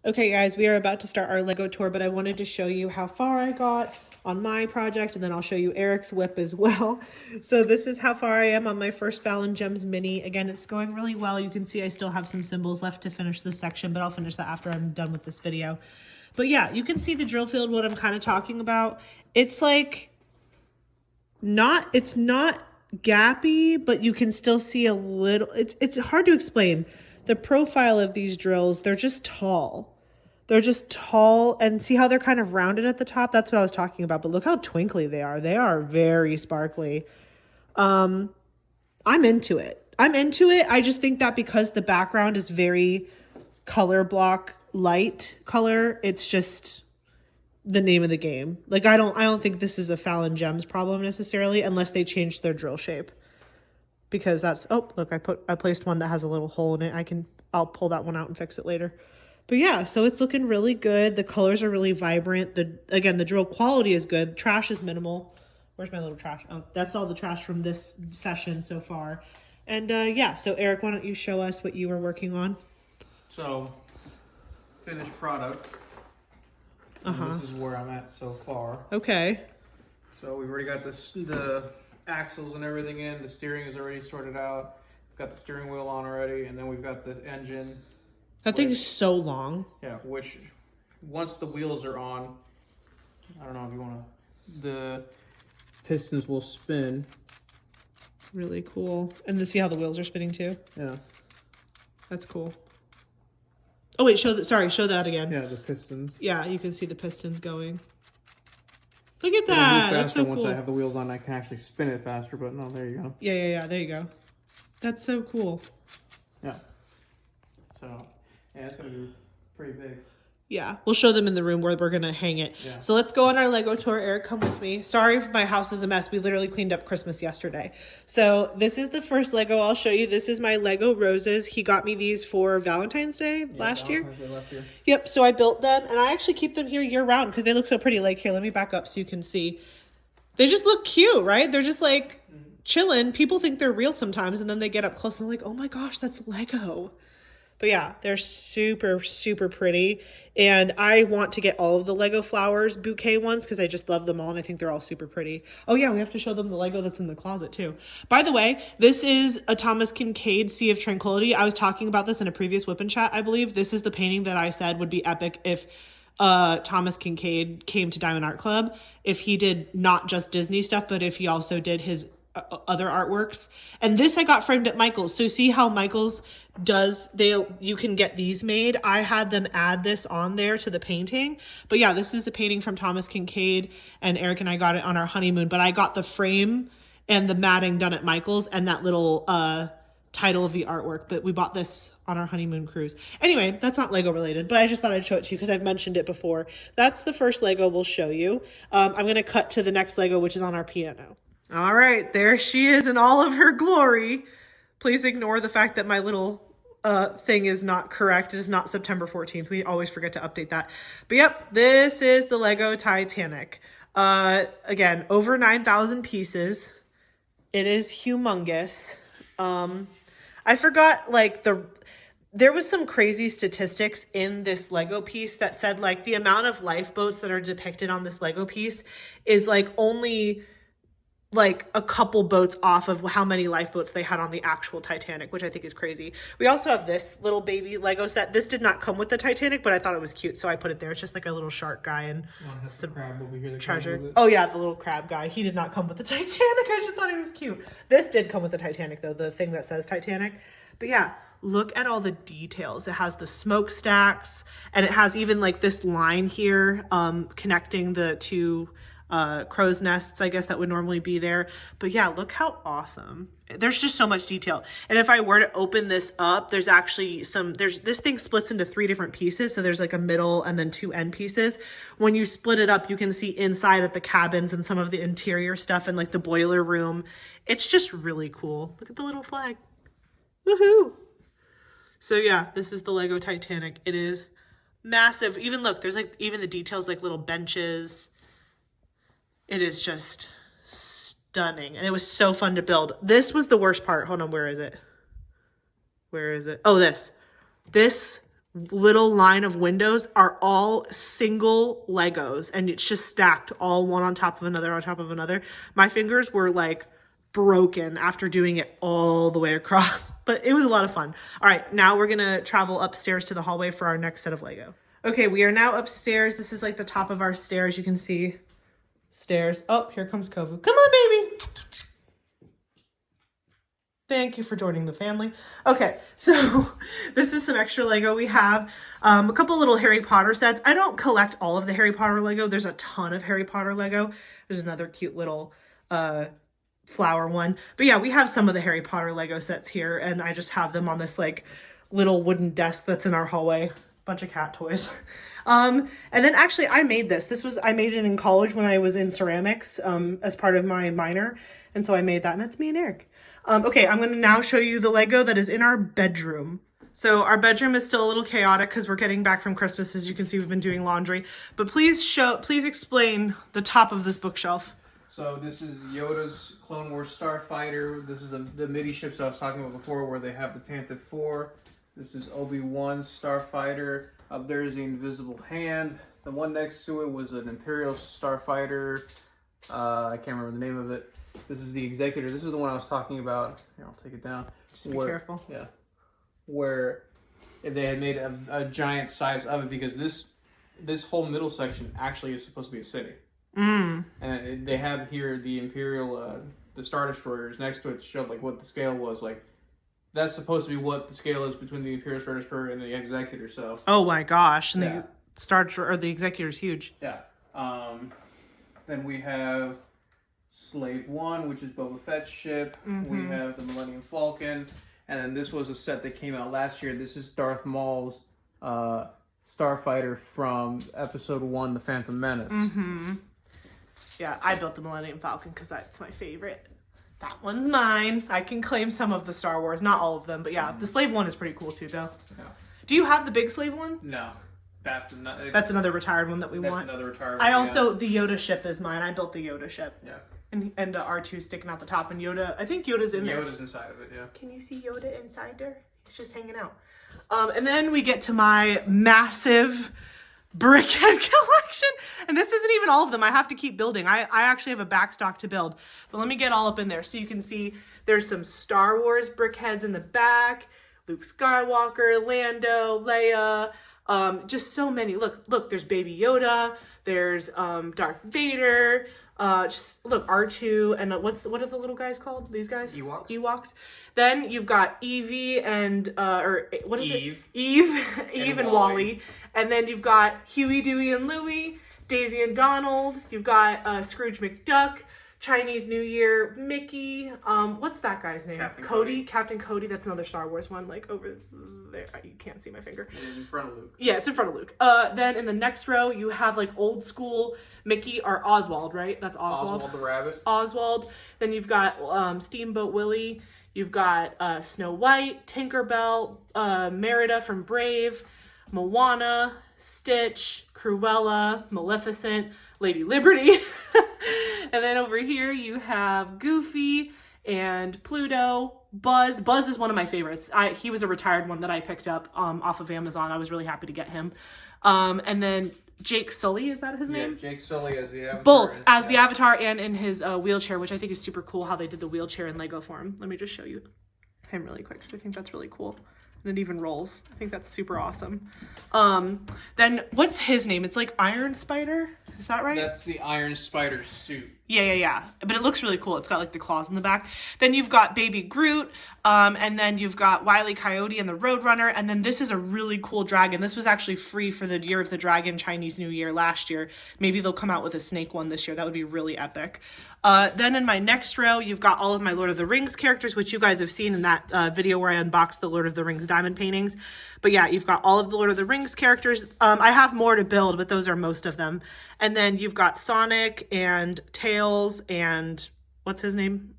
Okay, guys, we are about to start our Lego tour, but I wanted to show you how far I got on my project, and then I'll show you Eric's WIP as well. So this is how far I am on my first Fallon Gems mini. Again, it's going really well. You can see I still have some symbols left to finish this section, but I'll finish that after I'm done with this video. But yeah, you can see the drill field, what I'm kind of talking about. It's like, it's not gappy, but you can still see a little, it's hard to explain. The profile of these drills, they're just tall. They're just tall, and see how they're kind of rounded at the top? That's what I was talking about, but look how twinkly they are. They are very sparkly. I'm into it. I just think that because the background is very color block light color, it's just the name of the game. Like, I don't think this is a Fallon Gems problem necessarily, unless they change their drill shape. Because that's, oh, look, I placed one that has a little hole in it. I'll pull that one out and fix it later. But yeah, so it's looking really good. The colors are really vibrant. Again, the drill quality is good. Trash is minimal. Where's my little trash? Oh, that's all the trash from this session so far. And yeah, so Eric, why don't you show us what you were working on? So, finished product. This is where I'm at so far. Okay. So we've already got the axles and everything in. The steering is already sorted out. We've got the steering wheel on already, and then we've got the engine. That thing is so long. Yeah, which once the wheels are on, I don't know if you want to, the pistons will spin. Really cool. And to see how the wheels are spinning too. Yeah. That's cool. Oh wait, show that again. Yeah, the pistons. Yeah, you can see the pistons going. Look at It'll that. move faster That's so once cool. I have the wheels on. I can actually spin it faster, but no, there you go. Yeah. There you go. That's so cool. Yeah. So, yeah, it's gonna be pretty big. Yeah, we'll show them in the room where we're gonna hang it. Yeah. So let's go on our Lego tour. Eric, come with me. Sorry if my house is a mess. We literally cleaned up Christmas yesterday. So this is the first Lego I'll show you. This is my Lego roses. He got me these for Valentine's Day last year. Yep, so I built them and I actually keep them here year round because they look so pretty. Like here, let me back up so you can see. They just look cute, right? They're just like chilling. People think they're real sometimes and then they get up close and they're like, oh my gosh, that's Lego. But yeah, they're super, super pretty. And I want to get all of the Lego flowers bouquet ones because I just love them all and I think they're all super pretty. Oh yeah, we have to show them the Lego that's in the closet too. By the way, this is a Thomas Kinkade Sea of Tranquility. I was talking about this in a previous Whip and Chat, I believe. This is the painting that I said would be epic if Thomas Kinkade came to Diamond Art Club. If he did not just Disney stuff, but if he also did his other artworks. And this I got framed at Michael's. So see how Michael's does, you can get these made. I had them add this on there to the painting. But yeah, this is a painting from Thomas Kinkade and Eric and I got it on our honeymoon, but I got the frame and the matting done at Michael's and that little title of the artwork, but we bought this on our honeymoon cruise. Anyway, that's not Lego related, but I just thought I'd show it to you because I've mentioned it before. That's the first Lego we'll show you. I'm going to cut to the next Lego, which is on our piano. All right, there she is in all of her glory. Please ignore the fact that my little thing is not correct. It is not September 14th. We always forget to update that. But yep, this is the Lego Titanic. Again, over 9,000 pieces. It is humongous. I forgot, like, there was some crazy statistics in this Lego piece that said, like, the amount of lifeboats that are depicted on this Lego piece is, like, only like a couple boats off of how many lifeboats they had on the actual Titanic, which I think is crazy. We also have this little baby Lego set. This did not come with the Titanic, but I thought it was cute, so I put it there. It's just like a little shark guy and some crab over here, treasure. Oh yeah, the little crab guy. He did not come with the Titanic. I just thought he was cute. This did come with the Titanic though, the thing that says Titanic. But yeah, look at all the details. It has the smokestacks and it has even like this line here connecting the two crow's nests, I guess, that would normally be there. But yeah, look how awesome. There's just so much detail. And if I were to open this up, there's actually this thing splits into 3 different pieces. So there's like a middle and then 2 end pieces. When you split it up, you can see inside at the cabins and some of the interior stuff and like the boiler room. It's just really cool. Look at the little flag. Woohoo! So yeah, this is the Lego Titanic. It is massive. Even look, there's like even the details, like little benches. It is just stunning. And it was so fun to build. This was the worst part. Hold on, where is it? Where is it? Oh, this. This little line of windows are all single Legos. And it's just stacked all one on top of another on top of another. My fingers were like broken after doing it all the way across. But it was a lot of fun. All right, now we're going to travel upstairs to the hallway for our next set of Lego. Okay, we are now upstairs. This is like the top of our stairs. You can see stairs. Oh, here comes Kovu. Come on, baby. Thank you for joining the family. Okay, so this is some extra Lego. We have a couple little Harry Potter sets. I don't collect all of the Harry Potter Lego. There's a ton of Harry Potter Lego. There's another cute little flower one. But yeah, we have some of the Harry Potter Lego sets here, and I just have them on this like little wooden desk that's in our hallway. Bunch of cat toys. And then actually I made this. I made it in college when I was in ceramics as part of my minor. And so I made that, and that's me and Eric. Okay, I'm going to now show you the Lego that is in our bedroom. So our bedroom is still a little chaotic because we're getting back from Christmas. As you can see, we've been doing laundry. But please explain the top of this bookshelf. So this is Yoda's Clone Wars Starfighter. This is the MIDI ships I was talking about before where they have the Tantive 4. This is Obi-Wan Starfighter. Up there is the Invisible Hand. The one next to it was an Imperial Starfighter. I can't remember the name of it. This is the Executor. This is the one I was talking about. Here, I'll take it down. Just be careful. Yeah. Where they had made a giant size of it, because this whole middle section actually is supposed to be a city. And they have here the Imperial, the Star Destroyers next to it to show like what the scale was. Like, that's supposed to be what the scale is between the Imperial Star Destroyer and the Executor. So. Oh my gosh! And the Star Destroyer, or the Executor, is huge. Yeah. Then we have Slave One, which is Boba Fett's ship. We have the Millennium Falcon, and then this was a set that came out last year. This is Darth Maul's Starfighter from Episode 1, The Phantom Menace. Yeah, I built the Millennium Falcon because that's my favorite. That one's mine. I can claim some of the Star Wars, not all of them, but yeah, the Slave One is pretty cool too, though. Yeah. Do you have the big Slave One? No. That's another retired one that we want. That's another retired one. I also, the Yoda ship is mine. I built the Yoda ship. Yeah. And R2 sticking out the top, and Yoda, I think Yoda's in there. Yoda's inside of it, yeah. Can you see Yoda inside there? He's just hanging out. And then we get to my massive Brickhead collection. And this isn't even all of them. I have to keep building. I actually have a backstock to build. But let me get all up in there so you can see there's some Star Wars Brickheads in the back. Luke Skywalker, Lando, Leia, just so many. Look, there's Baby Yoda. There's Darth Vader. Just look, R2, and what are the little guys called? These guys? Ewoks. Then you've got Evie and or what is Eve. it? Eve and Wally. And then you've got Huey, Dewey, and Louie, Daisy and Donald. You've got Scrooge McDuck, Chinese New Year, Mickey. What's that guy's name? Cody. Captain Cody. That's another Star Wars one, like over there. You can't see my finger. In front of Luke. Yeah, it's in front of Luke. Then in the next row, you have like old school Mickey, or Oswald, right? That's Oswald. Oswald the Rabbit. Oswald. Then you've got Steamboat Willie. You've got Snow White, Tinkerbell, Merida from Brave, Moana, Stitch, Cruella, Maleficent, Lady Liberty. And then over here you have Goofy and Pluto, Buzz. Buzz is one of my favorites. He was a retired one that I picked up off of Amazon. I was really happy to get him. And then Jake Sully, is that his name? Yeah, Jake Sully as the Avatar. Both, as the Avatar and in his wheelchair, which I think is super cool how they did the wheelchair in Lego form. Let me just show you him really quick, because I think that's really cool. And it even rolls. I think that's super awesome. Then, what's his name? It's like Iron Spider? Is that right? That's the Iron Spider suit. Yeah. But it looks really cool. It's got like the claws in the back. Then you've got Baby Groot. And then you've got Wile E. Coyote and the Roadrunner. And then this is a really cool dragon. This was actually free for the Year of the Dragon Chinese New Year last year. Maybe they'll come out with a snake one this year. That would be really epic. Then in my next row, you've got all of my Lord of the Rings characters, which you guys have seen in that video where I unboxed the Lord of the Rings diamond paintings. But yeah, you've got all of the Lord of the Rings characters. I have more to build, but those are most of them. And then you've got Sonic and Tails and what's his name?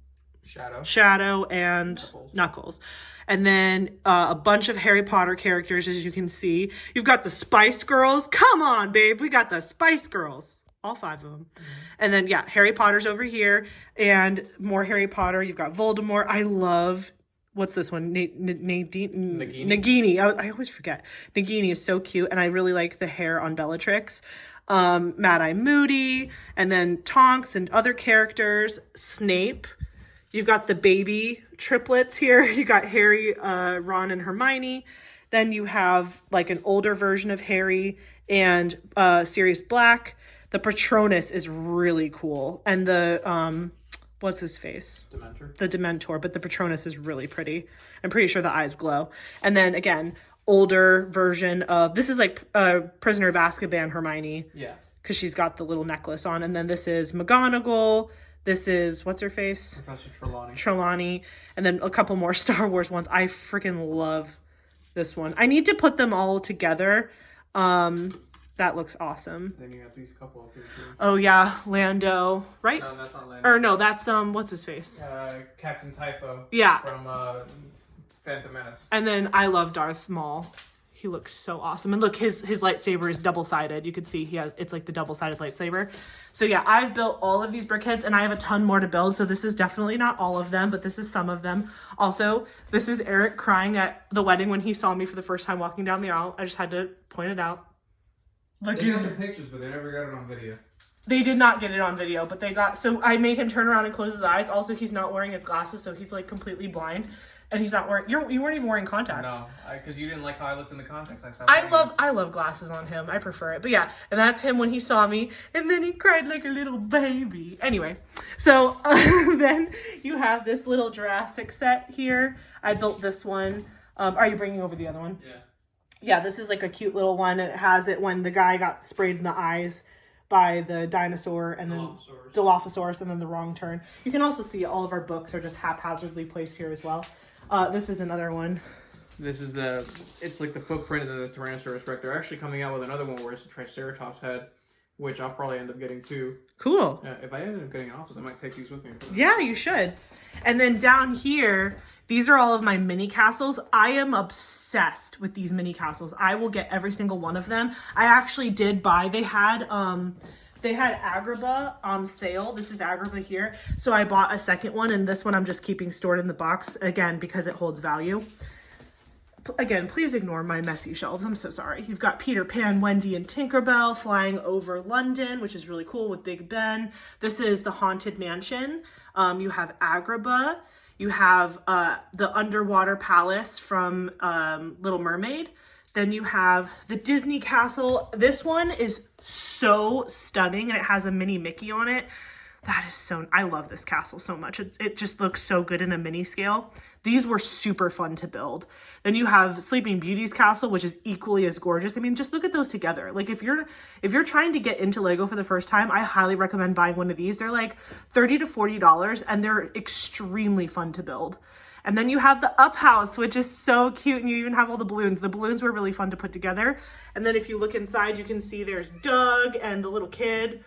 Shadow and Knuckles. And then a bunch of Harry Potter characters, as you can see. You've got the Spice Girls. Come on, babe. We got the Spice Girls. All 5 of them. And then, yeah, Harry Potter's over here. And more Harry Potter. You've got Voldemort. I love... What's this one? Nagini. I always forget. Nagini is so cute. And I really like the hair on Bellatrix. Mad-Eye Moody. And then Tonks and other characters. Snape. You've got the baby triplets here. You got Harry, Ron, and Hermione. Then you have like an older version of Harry and Sirius Black. The Patronus is really cool. And the... what's his face? Dementor. The Dementor, but the Patronus is really pretty. I'm pretty sure the eyes glow. And then again, older version of, this is like Prisoner of Azkaban Hermione. Yeah. Because she's got the little necklace on. And then this is McGonagall. This is, what's her face? Professor Trelawney. Trelawney. And then a couple more Star Wars ones. I freaking love this one. I need to put them all together. That looks awesome. Then you have these couple up here too. Oh yeah, Lando, right? No, that's not Lando. Or no, that's what's his face? Captain Typho. Yeah. From Phantom Menace. And then I love Darth Maul. He looks so awesome. And look, his lightsaber is double-sided. You can see it's like the double-sided lightsaber. So yeah, I've built all of these Brickheadz, and I have a ton more to build. So this is definitely not all of them, but this is some of them. Also, this is Eric crying at the wedding when he saw me for the first time walking down the aisle. I just had to point it out. Look, they got the pictures, but they never got it on video. They did not get it on video, but they got, so I made him turn around and close his eyes. Also, he's not wearing his glasses, so he's like completely blind. And he's not wearing, you weren't even wearing contacts. No, because you didn't like how I looked in the contacts. I love glasses on him. I prefer it. But yeah, and that's him when he saw me. And then he cried like a little baby. Anyway, so then you have this little Jurassic set here. I built this one. Are you bringing over the other one? Yeah. Yeah, this is like a cute little one. And it has it when the guy got sprayed in the eyes by the dinosaur and then Dilophosaurus and then the wrong turn. You can also see all of our books are just haphazardly placed here as well. This is another one. This is it's like the footprint of the Tyrannosaurus Rex. They're actually coming out with another one where it's the Triceratops head, which I'll probably end up getting too. Cool. If I end up getting an office, I might take these with me. Yeah, you should. And then down here, these are all of my mini castles. I am obsessed with these mini castles. I will get every single one of them. I actually did buy, they had Agrabah on sale. This is Agrabah here. So I bought a second one, and this one I'm just keeping stored in the box, again, because it holds value. Again, please ignore my messy shelves. I'm so sorry. You've got Peter Pan, Wendy, and Tinkerbell flying over London, which is really cool with Big Ben. This is the Haunted Mansion. You have Agrabah. You have the Underwater Palace from Little Mermaid. Then you have the Disney Castle. This one is so stunning, and it has a mini Mickey on it. That is so, I love this castle so much. It just looks so good in a mini scale. These were super fun to build. Then you have Sleeping Beauty's castle, which is equally as gorgeous. I mean, just look at those together. Like if you're trying to get into Lego for the first time, I highly recommend buying one of these. They're like $30 to $40, and they're extremely fun to build. And then you have the Up House, which is so cute, and you even have all the balloons. The balloons were really fun to put together. And then if you look inside, you can see there's Doug and the little kid.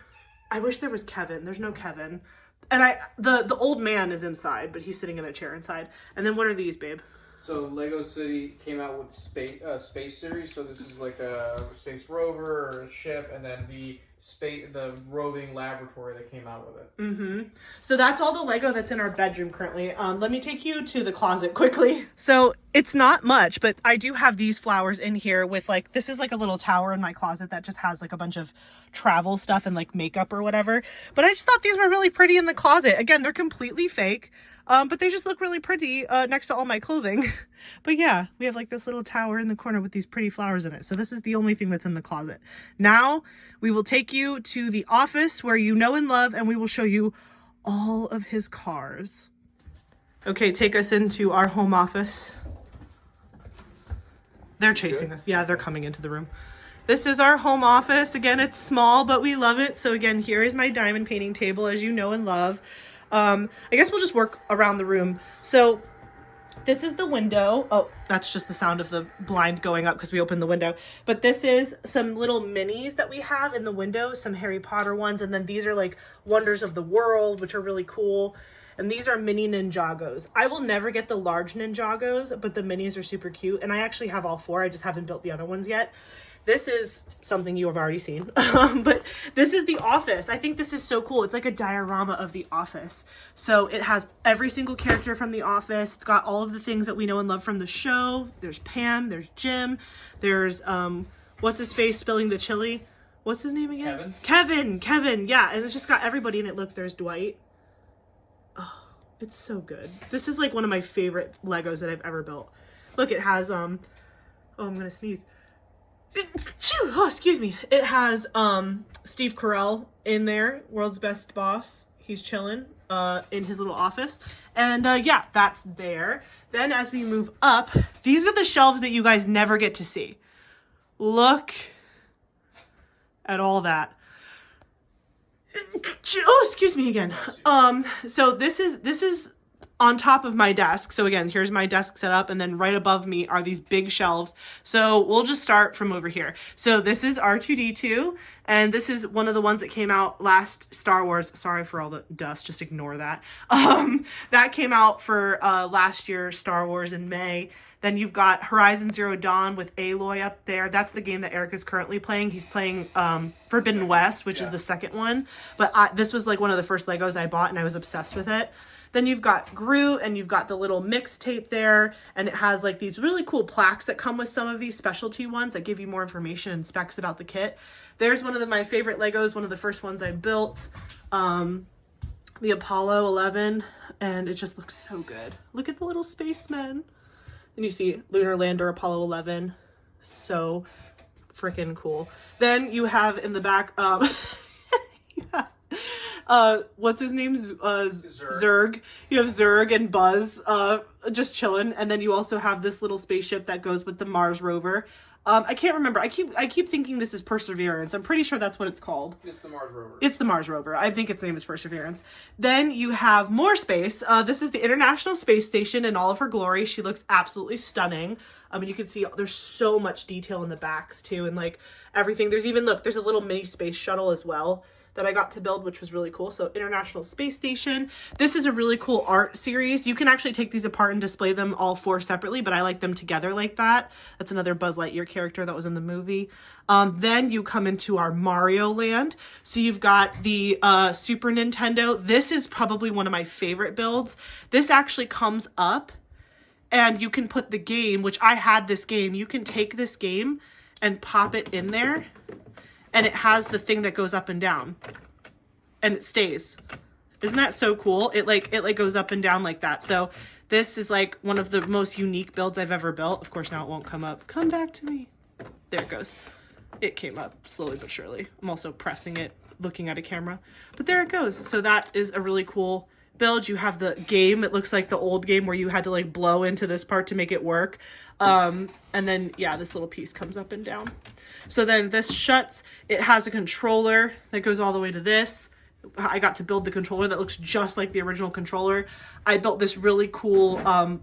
I wish there was Kevin. There's no Kevin. And the old man is inside, but he's sitting in a chair inside. And then what are these, babe? So Lego City came out with space series. So this is like a space rover or a ship, and then the roving laboratory that came out with it. Mm-hmm. So that's all the Lego that's in our bedroom currently. Let me take you to the closet quickly. So it's not much, but I do have these flowers in here with like, this is like a little tower in my closet that just has like a bunch of travel stuff and like makeup or whatever. But I just thought these were really pretty in the closet. Again, they're completely fake. But they just look really pretty next to all my clothing. But yeah, we have like this little tower in the corner with these pretty flowers in it. So this is the only thing that's in the closet. Now we will take you to the office where you know and love, and we will show you all of his cars. Okay, take us into our home office. They're chasing us. Yeah, they're coming into the room. This is our home office. Again, it's small, but we love it. So again, here is my diamond painting table, as you know and love. I guess we'll just work around the room. So this is the window. Oh, that's just the sound of the blind going up because we opened the window. But this is some little minis that we have in the window, some Harry Potter ones. And then these are like Wonders of the World, which are really cool. And these are mini Ninjagos. I will never get the large Ninjagos, but the minis are super cute. And I actually have all four. I just haven't built the other ones yet. This is something you have already seen, but this is the office. I think this is so cool. It's like a diorama of the office. So it has every single character from the office. It's got all of the things that we know and love from the show. There's Pam, there's Jim, there's, what's his face spilling the chili? What's his name again? Kevin, yeah. And it's just got everybody in it. Look, there's Dwight. Oh, it's so good. This is like one of my favorite Legos that I've ever built. Look, it has, oh, I'm gonna sneeze. Oh, excuse me. It has Steve Carell in there, world's best boss. He's chilling in his little office. And yeah, that's there. Then as we move up, these are the shelves that you guys never get to see. Look at all that. Oh, excuse me again. So this is on top of my desk. So again, here's my desk set up, and then right above me are these big shelves. So we'll just start from over here. So this is R2-D2, and this is one of the ones that came out last Star Wars. Sorry for all the dust, just ignore that. That came out for last year, Star Wars in May. Then you've got Horizon Zero Dawn with Aloy up there. That's the game that Eric is currently playing. He's playing Forbidden West, which is the second one. But this was like one of the first Legos I bought, and I was obsessed with it. Then you've got Groot, and you've got the little mixtape there, and it has like these really cool plaques that come with some of these specialty ones that give you more information and specs about the kit. There's one of my favorite Legos, one of the first ones I built, the Apollo 11, and it just looks so good. Look at the little spacemen. And you see Lunar Lander Apollo 11. So freaking cool. Then you have in the back, what's his name? Zurg. You have Zurg and Buzz just chilling. And then you also have this little spaceship that goes with the Mars rover. I can't remember. I keep thinking this is Perseverance. I'm pretty sure that's what it's called. It's the Mars rover. It's the Mars rover. I think its name is Perseverance. Then you have more space. This is the International Space Station in all of her glory. She looks absolutely stunning. I mean, you can see there's so much detail in the backs too, and like everything. There's even, look, there's a little mini space shuttle as well that I got to build, which was really cool. So International Space Station. This is a really cool art series. You can actually take these apart and display them all 4 separately, but I like them together like that. That's another Buzz Lightyear character that was in the movie. Then you come into our Mario land. So you've got the Super Nintendo. This is probably one of my favorite builds. This actually comes up and you can put the game, which I had this game. You can take this game and pop it in there, and it has the thing that goes up and down, and it stays. Isn't that so cool? It goes up and down like that. So this is like one of the most unique builds I've ever built. Of course, now it won't come up. Come back to me. There it goes. It came up slowly but surely. I'm also pressing it, looking at a camera, but there it goes. So that is a really cool build. You have the game. It looks like the old game where you had to like blow into this part to make it work. And then, yeah, this little piece comes up and down. So then this shuts. It has a controller that goes all the way to this. I got to build the controller that looks just like the original controller. I built this really cool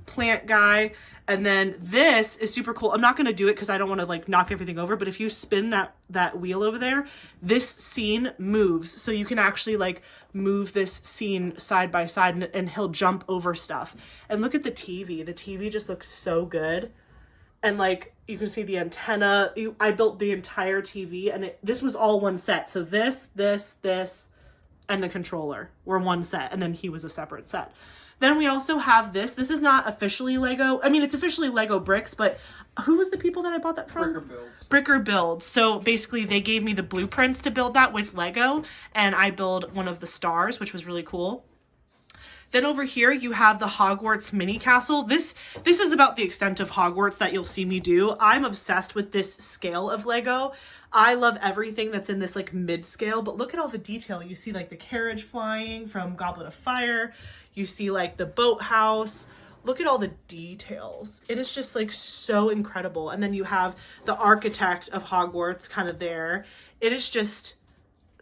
plant guy. And then this is super cool. I'm not going to do it because I don't want to like knock everything over. But if you spin that wheel over there, this scene moves. So you can actually like move this scene side by side, and he'll jump over stuff. And look at the TV. The TV just looks so good. And like you can see the antenna. I built the entire TV, and this was all one set. So this, and the controller were one set, and then he was a separate set. Then we also have this. This is not officially Lego. I mean, it's officially Lego bricks, but who was the people that I bought that from? Bricker Builds. Bricker Builds. So basically they gave me the blueprints to build that with Lego, and I built one of the stars, which was really cool. Then over here you have the Hogwarts mini castle. This is about the extent of Hogwarts that you'll see me do. I'm obsessed with this scale of Lego. I love everything that's in this like mid scale, but look at all the detail. You see like the carriage flying from Goblet of Fire. You see like the boathouse. Look at all the details. It is just like so incredible. And then you have the architect of Hogwarts kind of there. It is just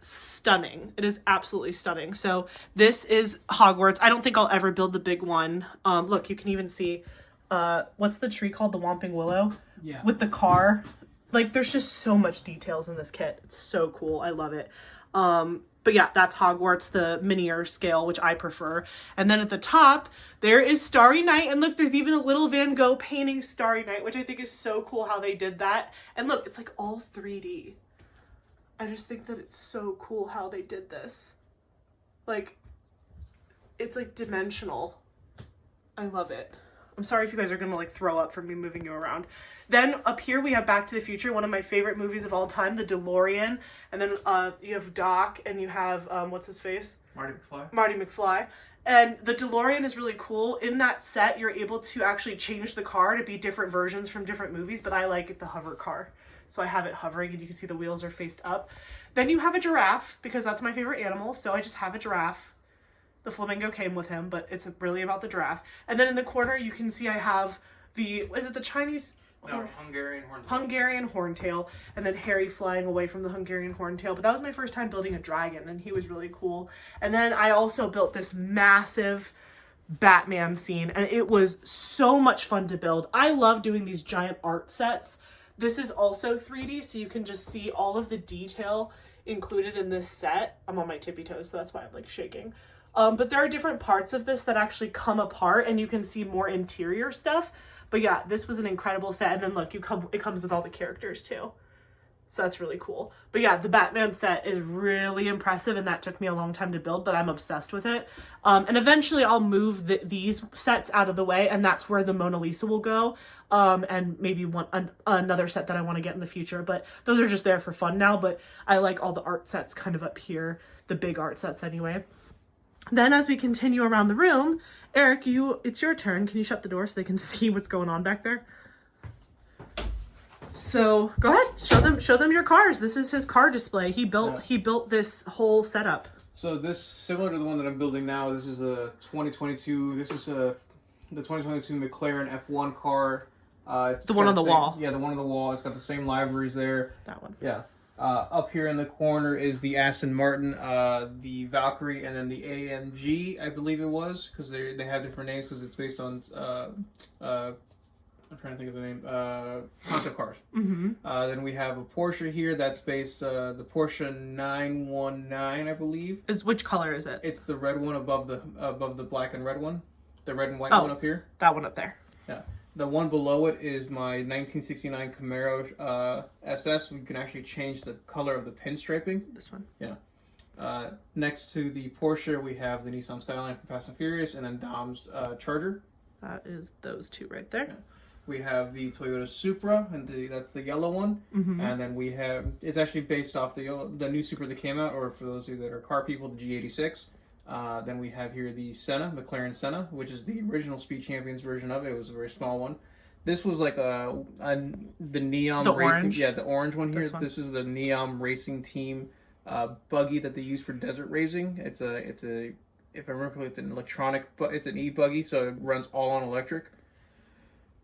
stunning. It is absolutely stunning. So this is Hogwarts. I don't think I'll ever build the big one. Look, you can even see, what's the tree called? The Whomping Willow? Yeah. With the car. Like there's just so much details in this kit. It's so cool. I love it. But yeah, that's Hogwarts, the miniature scale, which I prefer. And then at the top, there is Starry Night. And look, there's even a little Van Gogh painting Starry Night, which I think is so cool how they did that. And look, it's like all 3D. I just think that it's so cool how they did this. Like, it's like dimensional. I love it. I'm sorry if you guys are gonna like throw up from me moving you around. Then up here we have Back to the Future, one of my favorite movies of all time, the DeLorean. And then you have Doc, and you have, what's his face? Marty McFly. Marty McFly. And the DeLorean is really cool. In that set, you're able to actually change the car to be different versions from different movies, but I like the hover car. So I have it hovering, and you can see the wheels are faced up. Then you have a giraffe, because that's my favorite animal, so I just have a giraffe. The flamingo came with him, but it's really about the giraffe. And then in the corner, you can see I have is it the Chinese? No, Hungarian Horntail. Hungarian Horntail, and then Harry flying away from the Hungarian Horntail. But that was my first time building a dragon, and he was really cool. And then I also built this massive Batman scene, and it was so much fun to build. I love doing these giant art sets. This is also 3D, so you can just see all of the detail included in this set. I'm on my tippy toes, so that's why I'm like shaking. But there are different parts of this that actually come apart, and you can see more interior stuff. But yeah, this was an incredible set. And then look, it comes with all the characters too. So that's really cool. But yeah, the Batman set is really impressive, and that took me a long time to build, but I'm obsessed with it. And eventually I'll move these sets out of the way, and that's where the Mona Lisa will go. And maybe another set that I want to get in the future. But those are just there for fun now. But I like all the art sets kind of up here, the big art sets anyway. Then as we continue around the room, Eric, it's your turn. Can you shut the door so they can see what's going on back there? So go ahead, show them your cars. This is his car display. He built this whole setup. So this, similar to the one that I'm building now, this is the 2022. This is the 2022 McLaren F1 car. The one on the wall. Yeah, the one on the wall. It's got the same liveries there. That one. Yeah. Up here in the corner is the Aston Martin, the Valkyrie, and then the AMG, I believe it was, because they have different names because it's based on I'm trying to think of the name. Concept cars. Mm-hmm. Then we have a Porsche here that's based the Porsche 919, I believe. Which color is it? It's the red one above the black and red one. The red and white one up here. That one up there. Yeah. The one below it is my 1969 Camaro SS. We can actually change the color of the pin striping. This one. Yeah. Next to the Porsche, we have the Nissan Skyline from Fast and Furious, and then Dom's Charger. That is those two right there. Yeah. We have the Toyota Supra, and that's the yellow one. Mm-hmm. And then we have, it's actually based off the new Supra that came out, or for those of you that are car people, the G86. Then we have here the Senna, McLaren Senna, which is the original Speed Champions version of it. It was a very small one. This was like the Neon the Racing. Orange. Yeah, the orange one here. This This is the Neon Racing Team buggy that they use for desert racing. It's a if I remember correctly, it's an electronic, but it's an e-buggy, so it runs all on electric.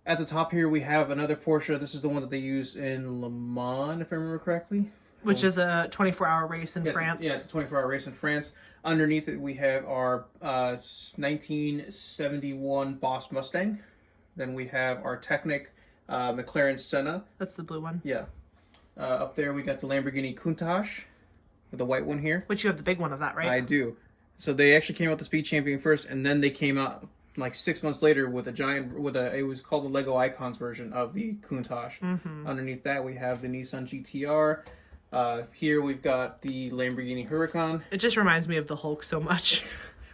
At the top here, we have another Porsche. This is the one that they used in Le Mans, if I remember correctly. Which is a 24-hour race in Yeah, France. Yeah, it's a 24-hour race in France. Underneath it, we have our 1971 Boss Mustang. Then we have our Technic McLaren Senna. That's the blue one. Yeah. Up there, we got the Lamborghini Countach with the white one here. Which you have the big one of that, right? I do. So they actually came out with the Speed Champion first, and then they came out like 6 months later with it was called the Lego Icons version of the Countach. Mm-hmm. Underneath that, we have the Nissan GTR. Here we've got the Lamborghini Huracan. It just reminds me of the Hulk so much.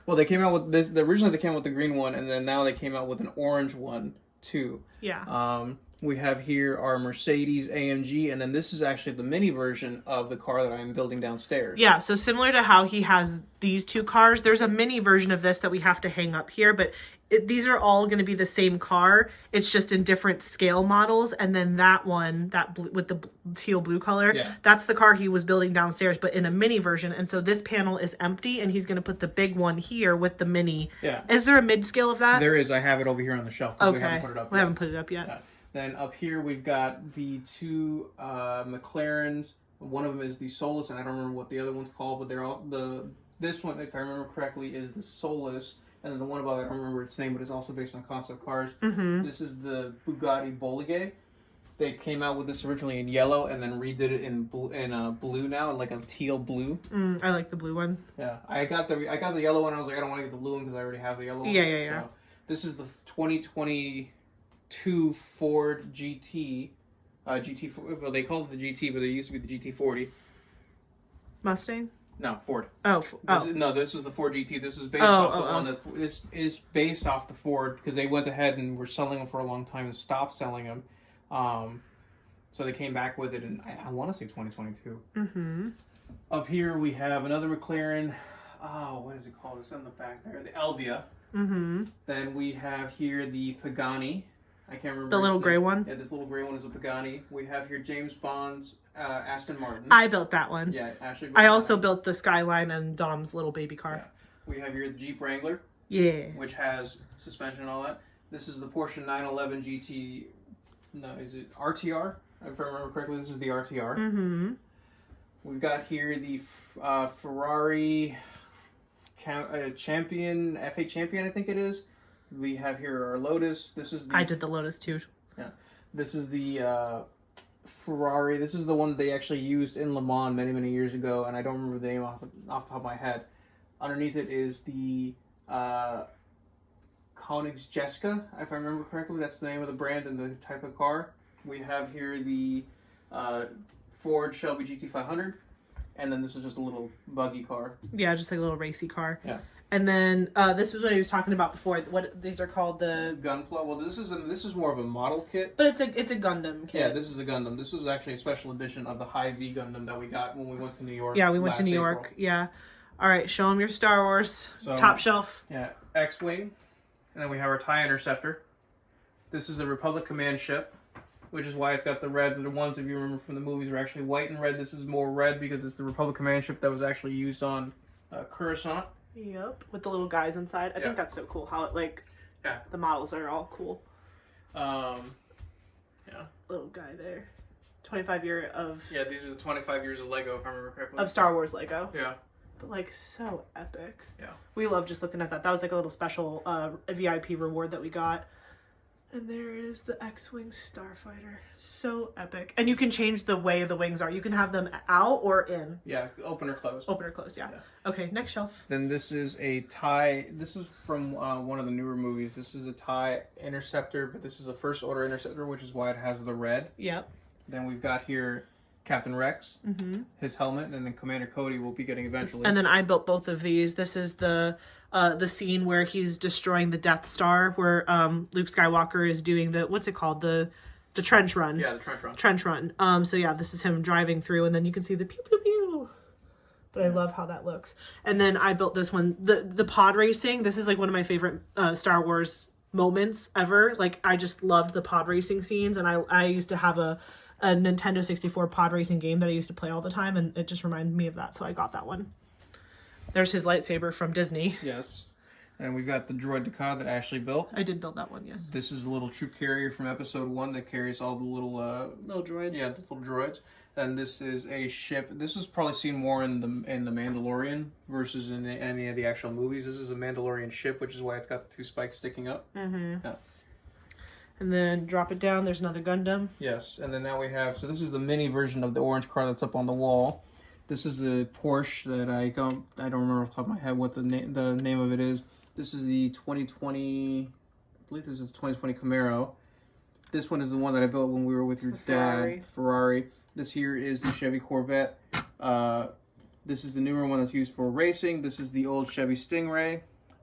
Well, they came out with this. Originally, they came out with the green one, and then now they came out with an orange one too. Yeah. We have here our Mercedes AMG, and then this is actually the mini version of the car that I'm building downstairs. Yeah, so similar to how he has these two cars, there's a mini version of this that we have to hang up here, but these are all going to be the same car. It's just in different scale models, and then that one, with the teal blue color, that's the car he was building downstairs, but in a mini version, and so this panel is empty, and he's going to put the big one here with the mini. Yeah. Is there a mid-scale of that? There is. I have it over here on the shelf. Okay. We haven't put it up yet. We haven't put it up yet. Yeah. Then up here we've got the two McLarens. One of them is the Solus, and I don't remember what the other one's called, but they're all this one, if I remember correctly, is the Solus, and then the one above, I don't remember its name, but it's also based on concept cars. Mm-hmm. This is the Bugatti Bolide. They came out with this originally in yellow, and then redid it in blue now, like a teal blue. I like the blue one. Yeah, I got the yellow one. I was like, I don't want to get the blue one because I already have the yellow one. Yeah. So this is the 2022 Ford GT. GT4. Well, they called it the GT, but it used to be the GT40. Mustang? No, Ford. This was the Ford GT. This is based off the one that is based off the Ford because they went ahead and were selling them for a long time and stopped selling them. So they came back with it in, I want to say 2022. Mm-hmm. Up here we have another McLaren. Oh, what is it called? It's on the back there. The Elvia. Mm-hmm. Then we have here the Pagani. I can't remember. The little gray one? Yeah, this little gray one is a Pagani. We have here James Bond's Aston Martin. I built that one. Yeah, Ashley. I also built the Skyline and Dom's little baby car. Yeah. We have here the Jeep Wrangler. Yeah. Which has suspension and all that. This is the Porsche 911 GT. No, is it RTR? If I remember correctly, this is the RTR. Mm-hmm. We've got here the Ferrari Champion, F8 Champion, I think it is. We have here our Lotus. This is the... I did the Lotus too. Yeah. This is the Ferrari. This is the one that they actually used in Le Mans many, many years ago, and I don't remember the name off the top of my head. Underneath it is the Koenigsegg, if I remember correctly. That's the name of the brand and the type of car. We have here the Ford Shelby GT500, and then this is just a little buggy car. Yeah, just like a little racy car. Yeah. And then this was what he was talking about before. What these are called, the Gunpla. Well, this is more of a model kit. But it's a Gundam kit. Yeah, this is a Gundam. This was actually a special edition of the Hy-Vee Gundam that we got when we went to New York. Yeah, we went to New York. Yeah. All right, show them your Star Wars. So, top shelf. Yeah, X-Wing. And then we have our TIE Interceptor. This is a Republic Command ship, which is why it's got the red. The ones, if you remember from the movies, are actually white and red. This is more red because it's the Republic Command ship that was actually used on Coruscant. Yep, with the little guys inside. I think that's so cool how it the models are all cool. Yeah. Little guy there. 25 year of... Yeah, these are the 25 years of Lego, if I remember correctly. Of Star Wars Lego. Yeah. But like so epic. Yeah. We love just looking at that. That was like a little special VIP reward that we got. And there is the X-Wing Starfighter. So epic. And you can change the way the wings are. You can have them out or in. Yeah, open or closed. Open or closed, yeah. Okay, next shelf. Then this is a TIE. This is from one of the newer movies. This is a TIE Interceptor, but this is a First Order Interceptor, which is why it has the red. Yep. Then we've got here Captain Rex, his helmet, and then Commander Cody will be getting eventually. And then I built both of these. This is the scene where he's destroying the Death Star, where Luke Skywalker is doing the, what's it called, the trench run. Yeah, the trench run. Trench run. So yeah, this is him driving through, and then you can see the pew pew pew. But I love how that looks. And then I built this one, the pod racing. This is like one of my favorite Star Wars moments ever. Like I just loved the pod racing scenes, and I used to have a Nintendo 64 pod racing game that I used to play all the time, and it just reminded me of that, so I got that one. There's his lightsaber from Disney. Yes. And we've got the droid Dakar that Ashley built. I did build that one, yes. This is a little troop carrier from episode 1 that carries all the little droids. Yeah, the little droids. And this is a ship. This is probably seen more in the Mandalorian versus in any of the actual movies. This is a Mandalorian ship, which is why it's got the 2 spikes sticking up. Mm-hmm. Yeah. And then drop it down. There's another Gundam. Yes, and then now we have... So this is the mini version of the orange car that's up on the wall. This is a Porsche that I don't remember off the top of my head what the name of it is. This is the 2020... I believe this is the 2020 Camaro. This one is the one that I built when we were with your dad. Ferrari. This here is the Chevy Corvette. This is the newer one that's used for racing. This is the old Chevy Stingray.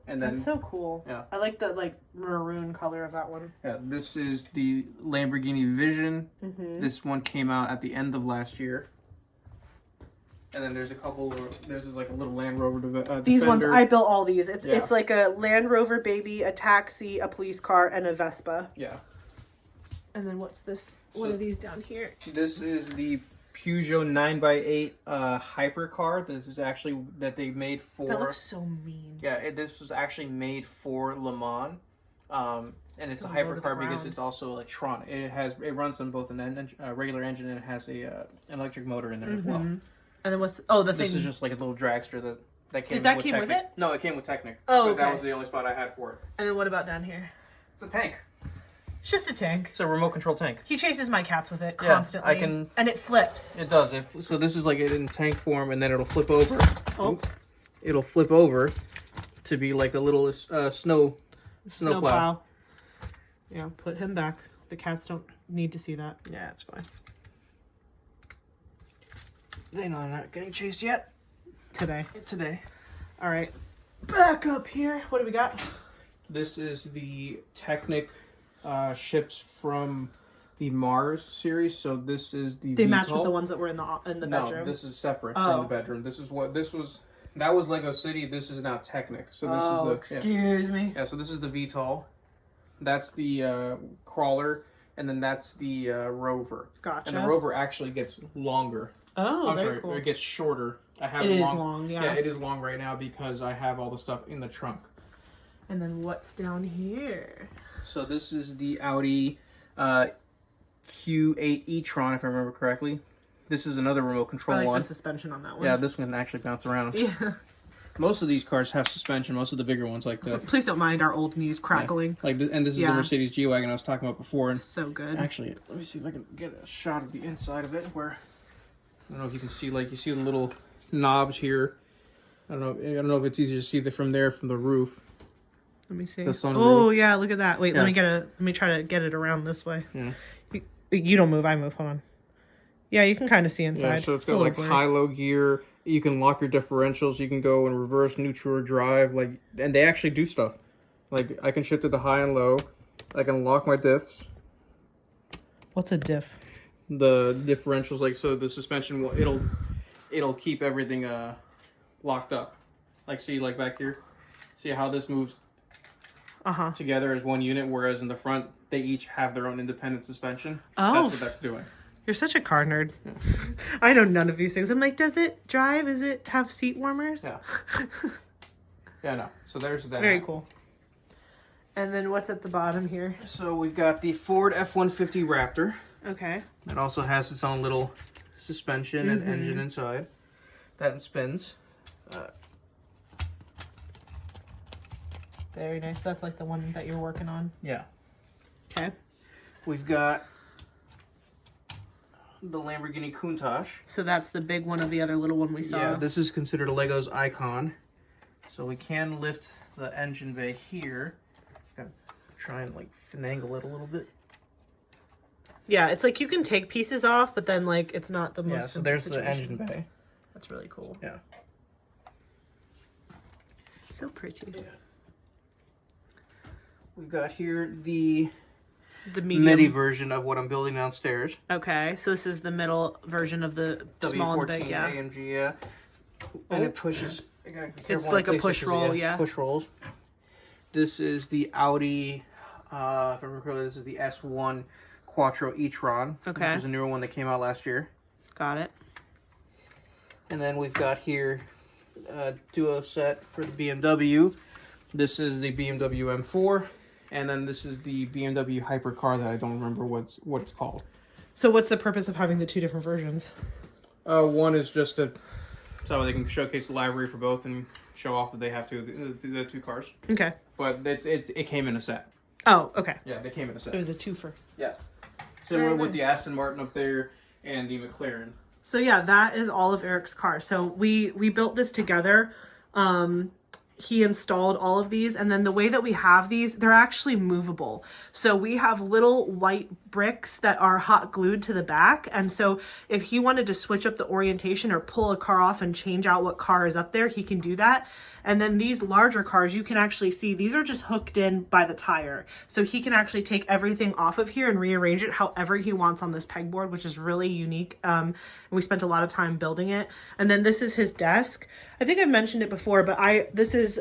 And then, that's so cool. Yeah. I like the maroon color of that one. Yeah, this is the Lamborghini Vision. Mm-hmm. This one came out at the end of last year. And then there's a couple. There's like a little Land Rover Defender. These ones, I built all these. It's like a Land Rover baby, a taxi, a police car, and a Vespa. Yeah. And then what's this? What are these down here? This is the Peugeot 9x8 hypercar. This is actually that they made for. That looks so mean. Yeah, this was actually made for Le Mans, and it's So a low to the hypercar because ground. it's also electronic. It runs on both a regular engine and it has an electric motor in there as well. And then what's the thing? This is just like a little dragster that came. Did that came with Technic. it? No, it came with Technic. Oh, but okay. that was the only spot I had for it. And then what about down here? It's a tank. It's just a tank. It's a remote control tank. He chases my cats with it Yeah, constantly. I can- And it flips. It does. So this is like it in tank form, and then it'll flip over. Oh. It'll flip over to be like a little snowplow. Yeah, put him back. The cats don't need to see that. Yeah, it's fine. They know I'm not getting chased yet. Today. Today. All right. Back up here. What do we got? This is the Technic ships from the Mars series. So this is the They VTOL. match with the ones that were in the bedroom. No, this is separate from the bedroom. This is what this was. That was Lego City. This is now Technic. So this is the excuse me. Yeah, so this is the VTOL. That's the crawler, and then that's the rover. Gotcha. And the rover actually gets longer. Oh, I'm very sorry, cool. it gets shorter. I have It it is long. long, yeah. Yeah, it is long right now because I have all the stuff in the trunk. And then what's down here? So this is the Audi Q8 e-tron, if I remember correctly. This is another remote control I like one. the suspension on that one. Yeah, this one can actually bounce around. Yeah. Most of these cars have suspension. Most of the bigger ones like that. Please don't mind our old knees crackling. Yeah. And this is the Mercedes G-Wagon I was talking about before. And so good. actually, let me see if I can get a shot of the inside of it. Where I don't know if you can see, like you see the little knobs here. I don't know if it's easier to see from the roof. Let me see. The sunroof. Oh yeah, look at that. Wait, Yeah. let me try to get it around this way. Yeah. You don't move, I move. Hold on. Yeah, you can kind of see inside. Yeah, so it's a got little like blurry. high-low gear. You can lock your differentials. You can go in reverse, neutral, or drive. Like, and they actually do stuff. Like, I can shift it to high and low. I can lock my diffs. What's a diff? The differentials, like, so the suspension will it'll keep everything locked up. Like, see, like back here, see how this moves together as one unit, whereas in the front they each have their own independent suspension. Oh, that's what that's doing. You're such a car nerd. Yeah. I know none of these things. I'm like, does it drive? Does it have seat warmers? Yeah. Yeah, no. So there's that. Very cool. And then what's at the bottom here? So we've got the Ford F-150 Raptor. Okay. It also has its own little suspension and engine inside. That spins. Very nice. That's like the one that you're working on. Yeah. Okay. We've got the Lamborghini Countach. So that's the big one of the other little one we saw. Yeah, this is considered a Lego's icon. So we can lift the engine bay here. Gotta try and like finagle it a little bit. Yeah, it's like you can take pieces off, but then like it's not the most. Yeah, so there's the engine bay. That's really cool. Yeah. So pretty. Yeah. We've got here the medium midi version of what I'm building downstairs. Okay, so this is the middle version of the small and big, yeah. AMG, yeah. And it pushes. It's like a push roll, yeah. Push rolls. This is the Audi. If I remember correctly, this is the S1 Quattro e-tron. Okay. Which is a newer one that came out last year. Got it. And then we've got here a duo set for the BMW. This is the BMW M4. And then this is the BMW hypercar that I don't remember what it's called. So what's the purpose of having the two different versions? One is just so they can showcase the library for both and show off that they have the two cars. Okay. But it came in a set. Oh, okay. Yeah, they came in a set. It was a twofer. Yeah. Similar with the Aston Martin up there and the McLaren. So yeah, that is all of Eric's car. So we built this together. He installed all of these, and then the way that we have these, they're actually movable. So we have little white bricks that are hot glued to the back, and so if he wanted to switch up the orientation or pull a car off and change out what car is up there, he can do that. And then these larger cars, you can actually see these are just hooked in by the tire. So he can actually take everything off of here and rearrange it however he wants on this pegboard, which is really unique. And we spent a lot of time building it. And then this is his desk. I think I've mentioned it before, but this is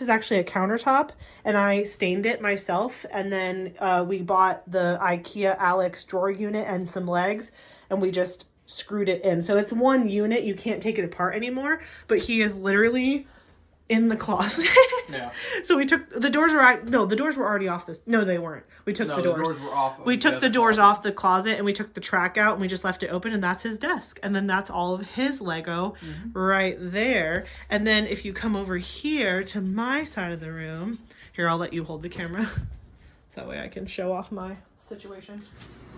actually a countertop, and I stained it myself. And then we bought the IKEA Alex drawer unit and some legs, and we just screwed it in. So it's one unit. You can't take it apart anymore, but he is literally in the closet. Yeah. So we took the doors were already off this. No, they weren't. We took the doors. The doors were off. We took the doors off the closet, and we took the track out, and we just left it open, and that's his desk. And then that's all of his Lego right there. And then if you come over here to my side of the room, here, I'll let you hold the camera. So that way I can show off my situation.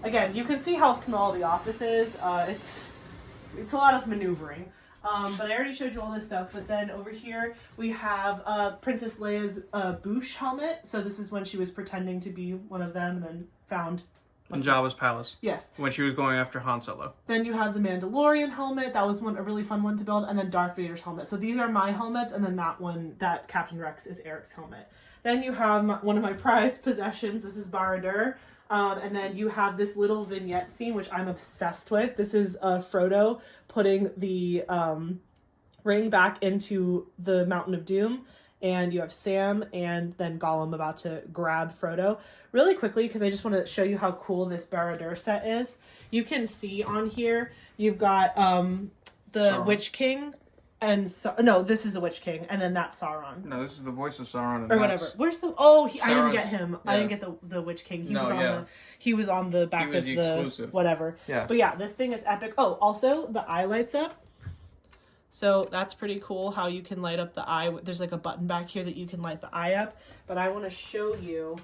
Again, you can see how small the office is. It's a lot of maneuvering. But I already showed you all this stuff. But then over here we have Princess Leia's Bouche helmet. So this is when she was pretending to be one of them and then found... In Jabba's palace. Yes. When she was going after Han Solo. Then you have the Mandalorian helmet. That was a really fun one to build. And then Darth Vader's helmet. So these are my helmets. And then that Captain Rex is Eric's helmet. Then you have one of my prized possessions. This is Barad-dûr. And then you have this little vignette scene, which I'm obsessed with. This is Frodo putting the ring back into the Mountain of Doom. And you have Sam and then Gollum about to grab Frodo. Really quickly, because I just want to show you how cool this Barad-dûr set is. You can see on here, you've got the Sauron. Witch King. And no, this is the Witch King, and then that's Sauron. No, this is the voice of Sauron. Or whatever. Where's the... Oh, I didn't get him. Yeah. I didn't get the Witch King. He was on the back of the... exclusive. Whatever. Yeah. But yeah, this thing is epic. Oh, also, the eye lights up. So that's pretty cool how you can light up the eye. There's like a button back here that you can light the eye up. But I want to show you...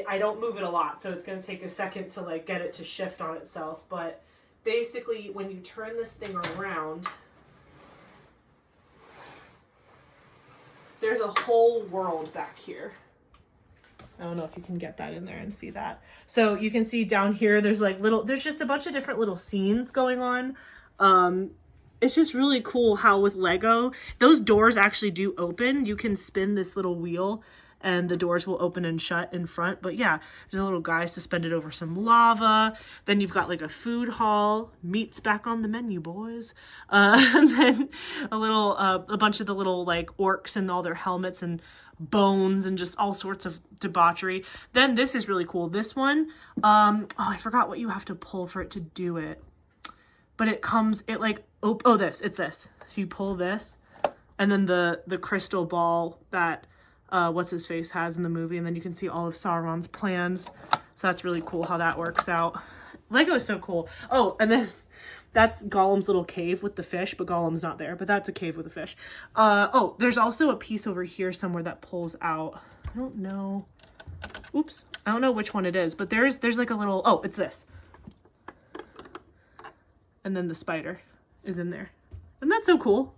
I don't move it a lot, so it's going to take a second to like get it to shift on itself. But basically, when you turn this thing around... There's a whole world back here. I don't know if you can get that in there and see that. So you can see down here, there's like there's just a bunch of different little scenes going on. It's just really cool how with Lego, those doors actually do open. You can spin this little wheel and the doors will open and shut in front. But yeah, there's a little guy suspended over some lava. Then you've got like a food hall. Meat's back on the menu, boys. And then a bunch of the little like orcs and all their helmets and bones and just all sorts of debauchery. Then this is really cool. This one, oh, I forgot what you have to pull for it to do it. But it's this. So you pull this, and then the crystal ball that what's his face has in the movie, and then you can see all of Sauron's plans. So that's really cool how that works out. Lego is so cool. Oh, and then that's Gollum's little cave with the fish, but Gollum's not there, but that's a cave with a fish. Oh, there's also a piece over here somewhere that pulls out. I don't know. Oops. I don't know which one it is, but there's like a little, oh, it's this. And then the spider is in there. And that's so cool.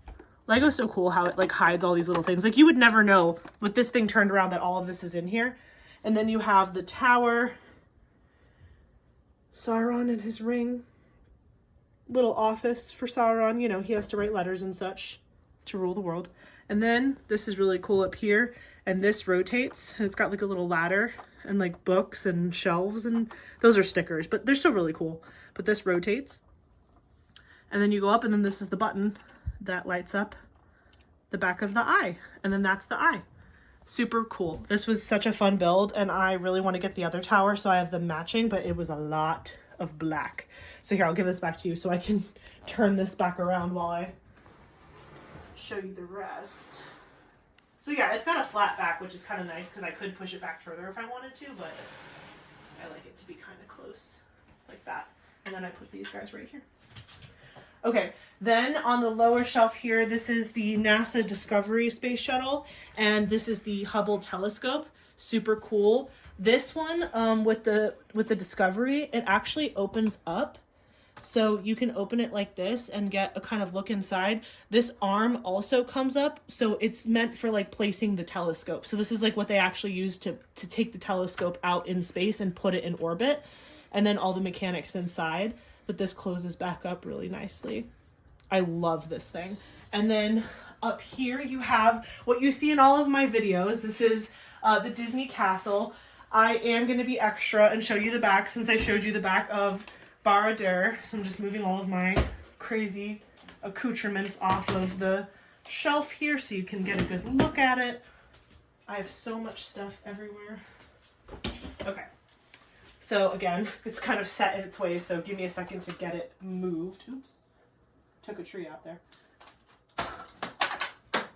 Lego's so cool how it like hides all these little things. Like you would never know with this thing turned around that all of this is in here. And then you have the tower. Sauron and his ring. Little office for Sauron. You know, he has to write letters and such to rule the world. And then this is really cool up here. And this rotates. And it's got like a little ladder and like books and shelves. And those are stickers, but they're still really cool. But this rotates. And then you go up, and then this is the button that lights up the back of the eye. And then that's the eye. Super cool. This was such a fun build, and I really want to get the other tower, so I have them matching, but it was a lot of black. So here, I'll give this back to you so I can turn this back around while I show you the rest. So yeah, it's got a flat back, which is kind of nice because I could push it back further if I wanted to, but I like it to be kind of close like that. And then I put these guys right here. Okay, then on the lower shelf here, this is the NASA Discovery Space Shuttle, and this is the Hubble telescope. Super cool. This one, with the Discovery, it actually opens up. So you can open it like this and get a kind of look inside. This arm also comes up, so it's meant for like placing the telescope. So this is like what they actually use to take the telescope out in space and put it in orbit, and then all the mechanics inside. But this closes back up really nicely. I love this thing. And then up here you have what you see in all of my videos. This is the Disney Castle. I am going to be extra and show you the back since I showed you the back of Barad-dûr. So I'm just moving all of my crazy accoutrements off of the shelf here so you can get a good look at it. I have so much stuff everywhere. Okay. So again, it's kind of set in its ways, so give me a second to get it moved. Oops. Took a tree out there.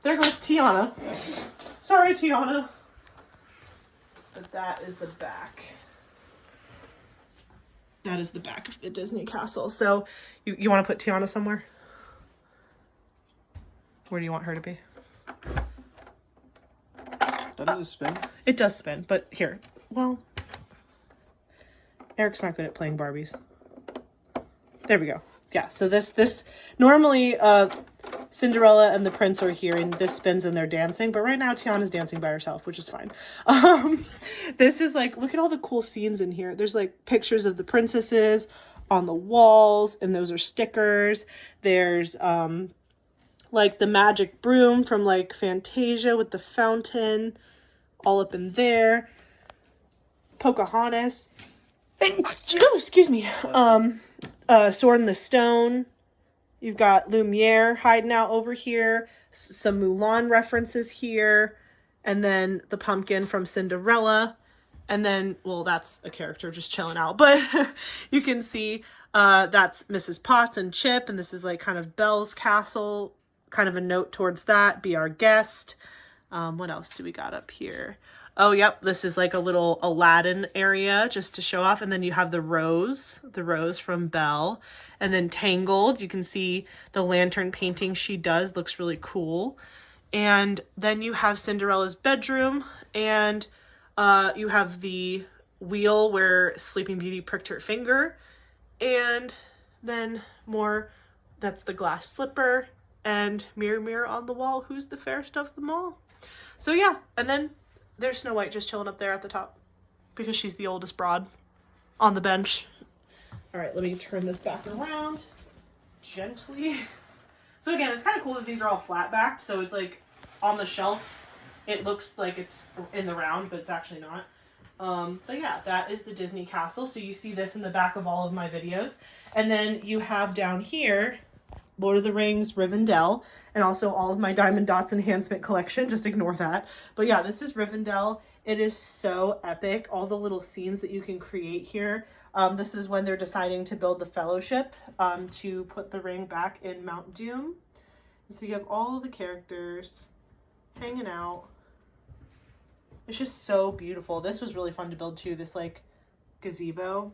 There goes Tiana. Sorry, Tiana. But that is the back. That is the back of the Disney Castle. So you want to put Tiana somewhere? Where do you want her to be? Doesn't it spin? It does spin, but here. Well, Eric's not good at playing Barbies. There we go. Yeah, so this normally Cinderella and the prince are here and this spins and they're dancing, but right now Tiana's dancing by herself, which is fine. This is like, look at all the cool scenes in here. There's like pictures of the princesses on the walls, and those are stickers. There's like the magic broom from like Fantasia with the fountain all up in there. Pocahontas. Excuse me. Sword in the Stone. You've got Lumiere hiding out over here. Some Mulan references here. And then the pumpkin from Cinderella. And then, well, that's a character just chilling out. But you can see that's Mrs. Potts and Chip. And this is like kind of Belle's castle. Kind of a note towards that. Be our guest. What else do we got up here? Oh, yep. This is like a little Aladdin area just to show off. And then you have the rose from Belle. And then Tangled. You can see the lantern painting she does. Looks really cool. And then you have Cinderella's bedroom. And you have the wheel where Sleeping Beauty pricked her finger. And then more, that's the glass slipper. And mirror, mirror on the wall, who's the fairest of them all? So yeah, and then there's Snow White just chilling up there at the top because she's the oldest broad on the bench. All right, let me turn this back around gently. So again, it's kind of cool that these are all flat backed. So it's like on the shelf, it looks like it's in the round, but it's actually not. But yeah, that is the Disney castle. So you see this in the back of all of my videos. And then you have down here, Lord of the Rings, Rivendell, and also all of my Diamond Dots enhancement collection. Just ignore that. But yeah, this is Rivendell. It is so epic. All the little scenes that you can create here. This is when they're deciding to build the Fellowship to put the ring back in Mount Doom. And so you have all the characters hanging out. It's just so beautiful. This was really fun to build too. This like gazebo.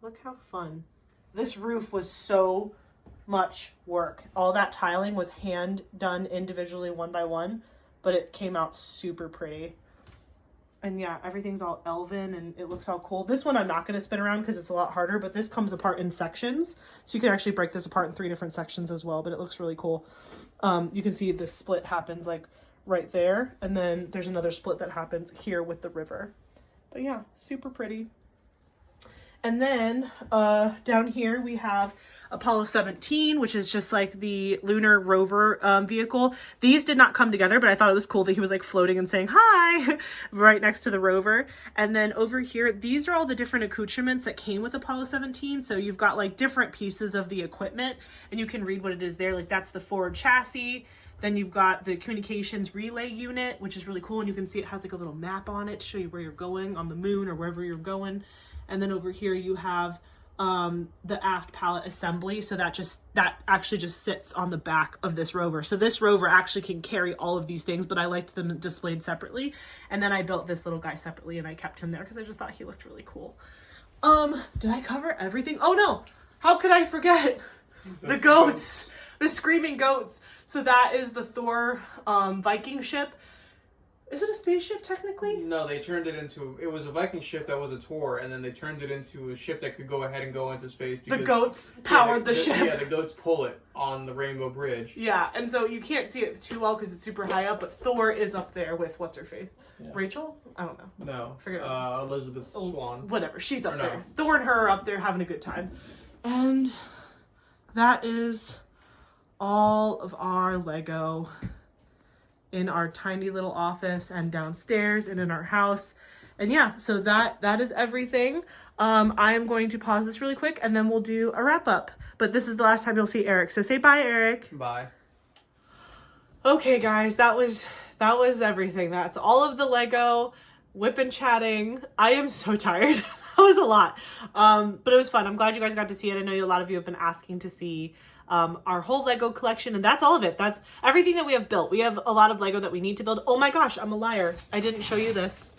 Look how fun. This roof was so much work. All that tiling was hand done individually one by one, but it came out super pretty. And yeah, everything's all elven and it looks all cool. This one I'm not going to spin around because it's a lot harder, but this comes apart in sections. So you can actually break this apart in 3 different sections as well, but it looks really cool. You can see the split happens like right there. And then there's another split that happens here with the river. But yeah, super pretty. And then down here we have Apollo 17, which is just like the lunar rover vehicle. These did not come together, but I thought it was cool that he was like floating and saying hi right next to the rover. And then over here, these are all the different accoutrements that came with Apollo 17. So you've got like different pieces of the equipment and you can read what it is there. Like that's the forward chassis. Then you've got the communications relay unit, which is really cool. And you can see it has like a little map on it to show you where you're going on the moon or wherever you're going. And then over here you have the aft pallet assembly. So that actually just sits on the back of this rover. So this rover actually can carry all of these things, but I liked them displayed separately. And then I built this little guy separately and I kept him there because I just thought he looked really cool. Did I cover everything? Oh no, how could I forget the goats, the screaming goats. So that is the Thor Viking ship. Is it a spaceship technically? No, they turned it into, it was a Viking ship that was a tour, and then they turned it into a ship that could go ahead and go into space. The goats powered the ship. Yeah, the goats pull it on the Rainbow Bridge. Yeah, and so you can't see it too well because it's super high up, but Thor is up there with what's her face? Yeah. Rachel? I don't know. No. Forget Elizabeth Swan. Whatever, she's up there. Thor and her are up there having a good time. And that is all of our Lego in our tiny little office and downstairs and in our house. And yeah, so that is everything. I am going to pause this really quick and then we'll do a wrap up. But this is the last time you'll see Eric. So say bye, Eric. Bye. Okay, guys, that was everything. That's all of the Lego whip and chatting. I am so tired. That was a lot. But it was fun. I'm glad you guys got to see it. I know a lot of you have been asking to see our whole Lego collection, and that's all of it. That's everything that we have built. We have a lot of Lego that we need to build. Oh my gosh, I'm a liar. I didn't show you this.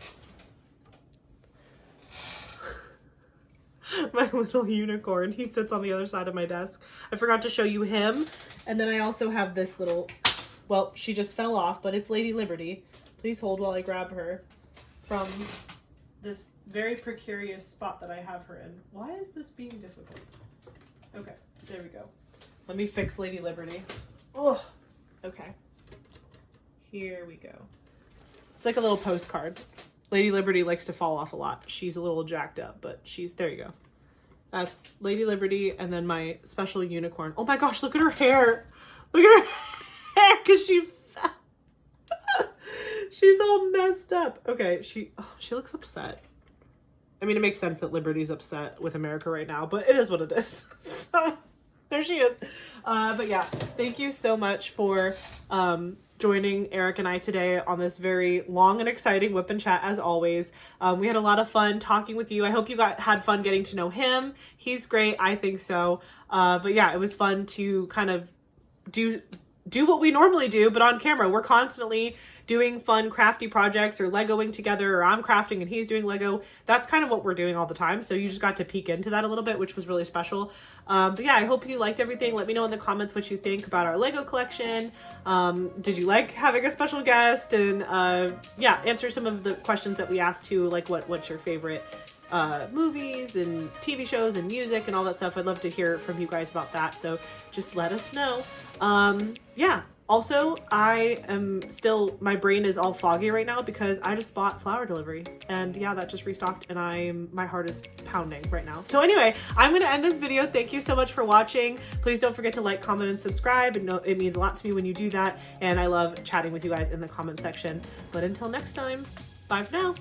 My little unicorn. He sits on the other side of my desk. I forgot to show you him. And then I also have this little, well, she just fell off, but it's Lady Liberty. Please hold while I grab her from this very precarious spot that I have her in. Why is this being difficult? Okay, there we go. Let me fix Lady Liberty. Oh, okay. Here we go. It's like a little postcard. Lady Liberty likes to fall off a lot. She's a little jacked up, but there you go. That's Lady Liberty and then my special unicorn. Oh my gosh, look at her hair. Look at her hair because she fell. She's all messed up. Okay, she looks upset. I mean, it makes sense that Liberty's upset with America right now, but it is what it is. So there she is. But yeah, thank you so much for joining Eric and I today on this very long and exciting whip and chat as always. We had a lot of fun talking with you. I hope you had fun getting to know him. He's great. I think so. But yeah, it was fun to kind of do what we normally do, but on camera. We're constantly doing fun crafty projects or Legoing together, or I'm crafting and he's doing Lego. That's kind of what we're doing all the time. So you just got to peek into that a little bit, which was really special. But yeah, I hope you liked everything. Let me know in the comments what you think about our Lego collection. Did you like having a special guest? And yeah, answer some of the questions that we asked too, like what's your favorite movies and TV shows and music and all that stuff. I'd love to hear from you guys about that. So just let us know. Yeah. Also, my brain is all foggy right now because I just bought flower delivery, and yeah, that just restocked, and my heart is pounding right now. So anyway, I'm gonna end this video. Thank you so much for watching. Please don't forget to like, comment, and subscribe. It means a lot to me when you do that, and I love chatting with you guys in the comment section. But until next time, bye for now.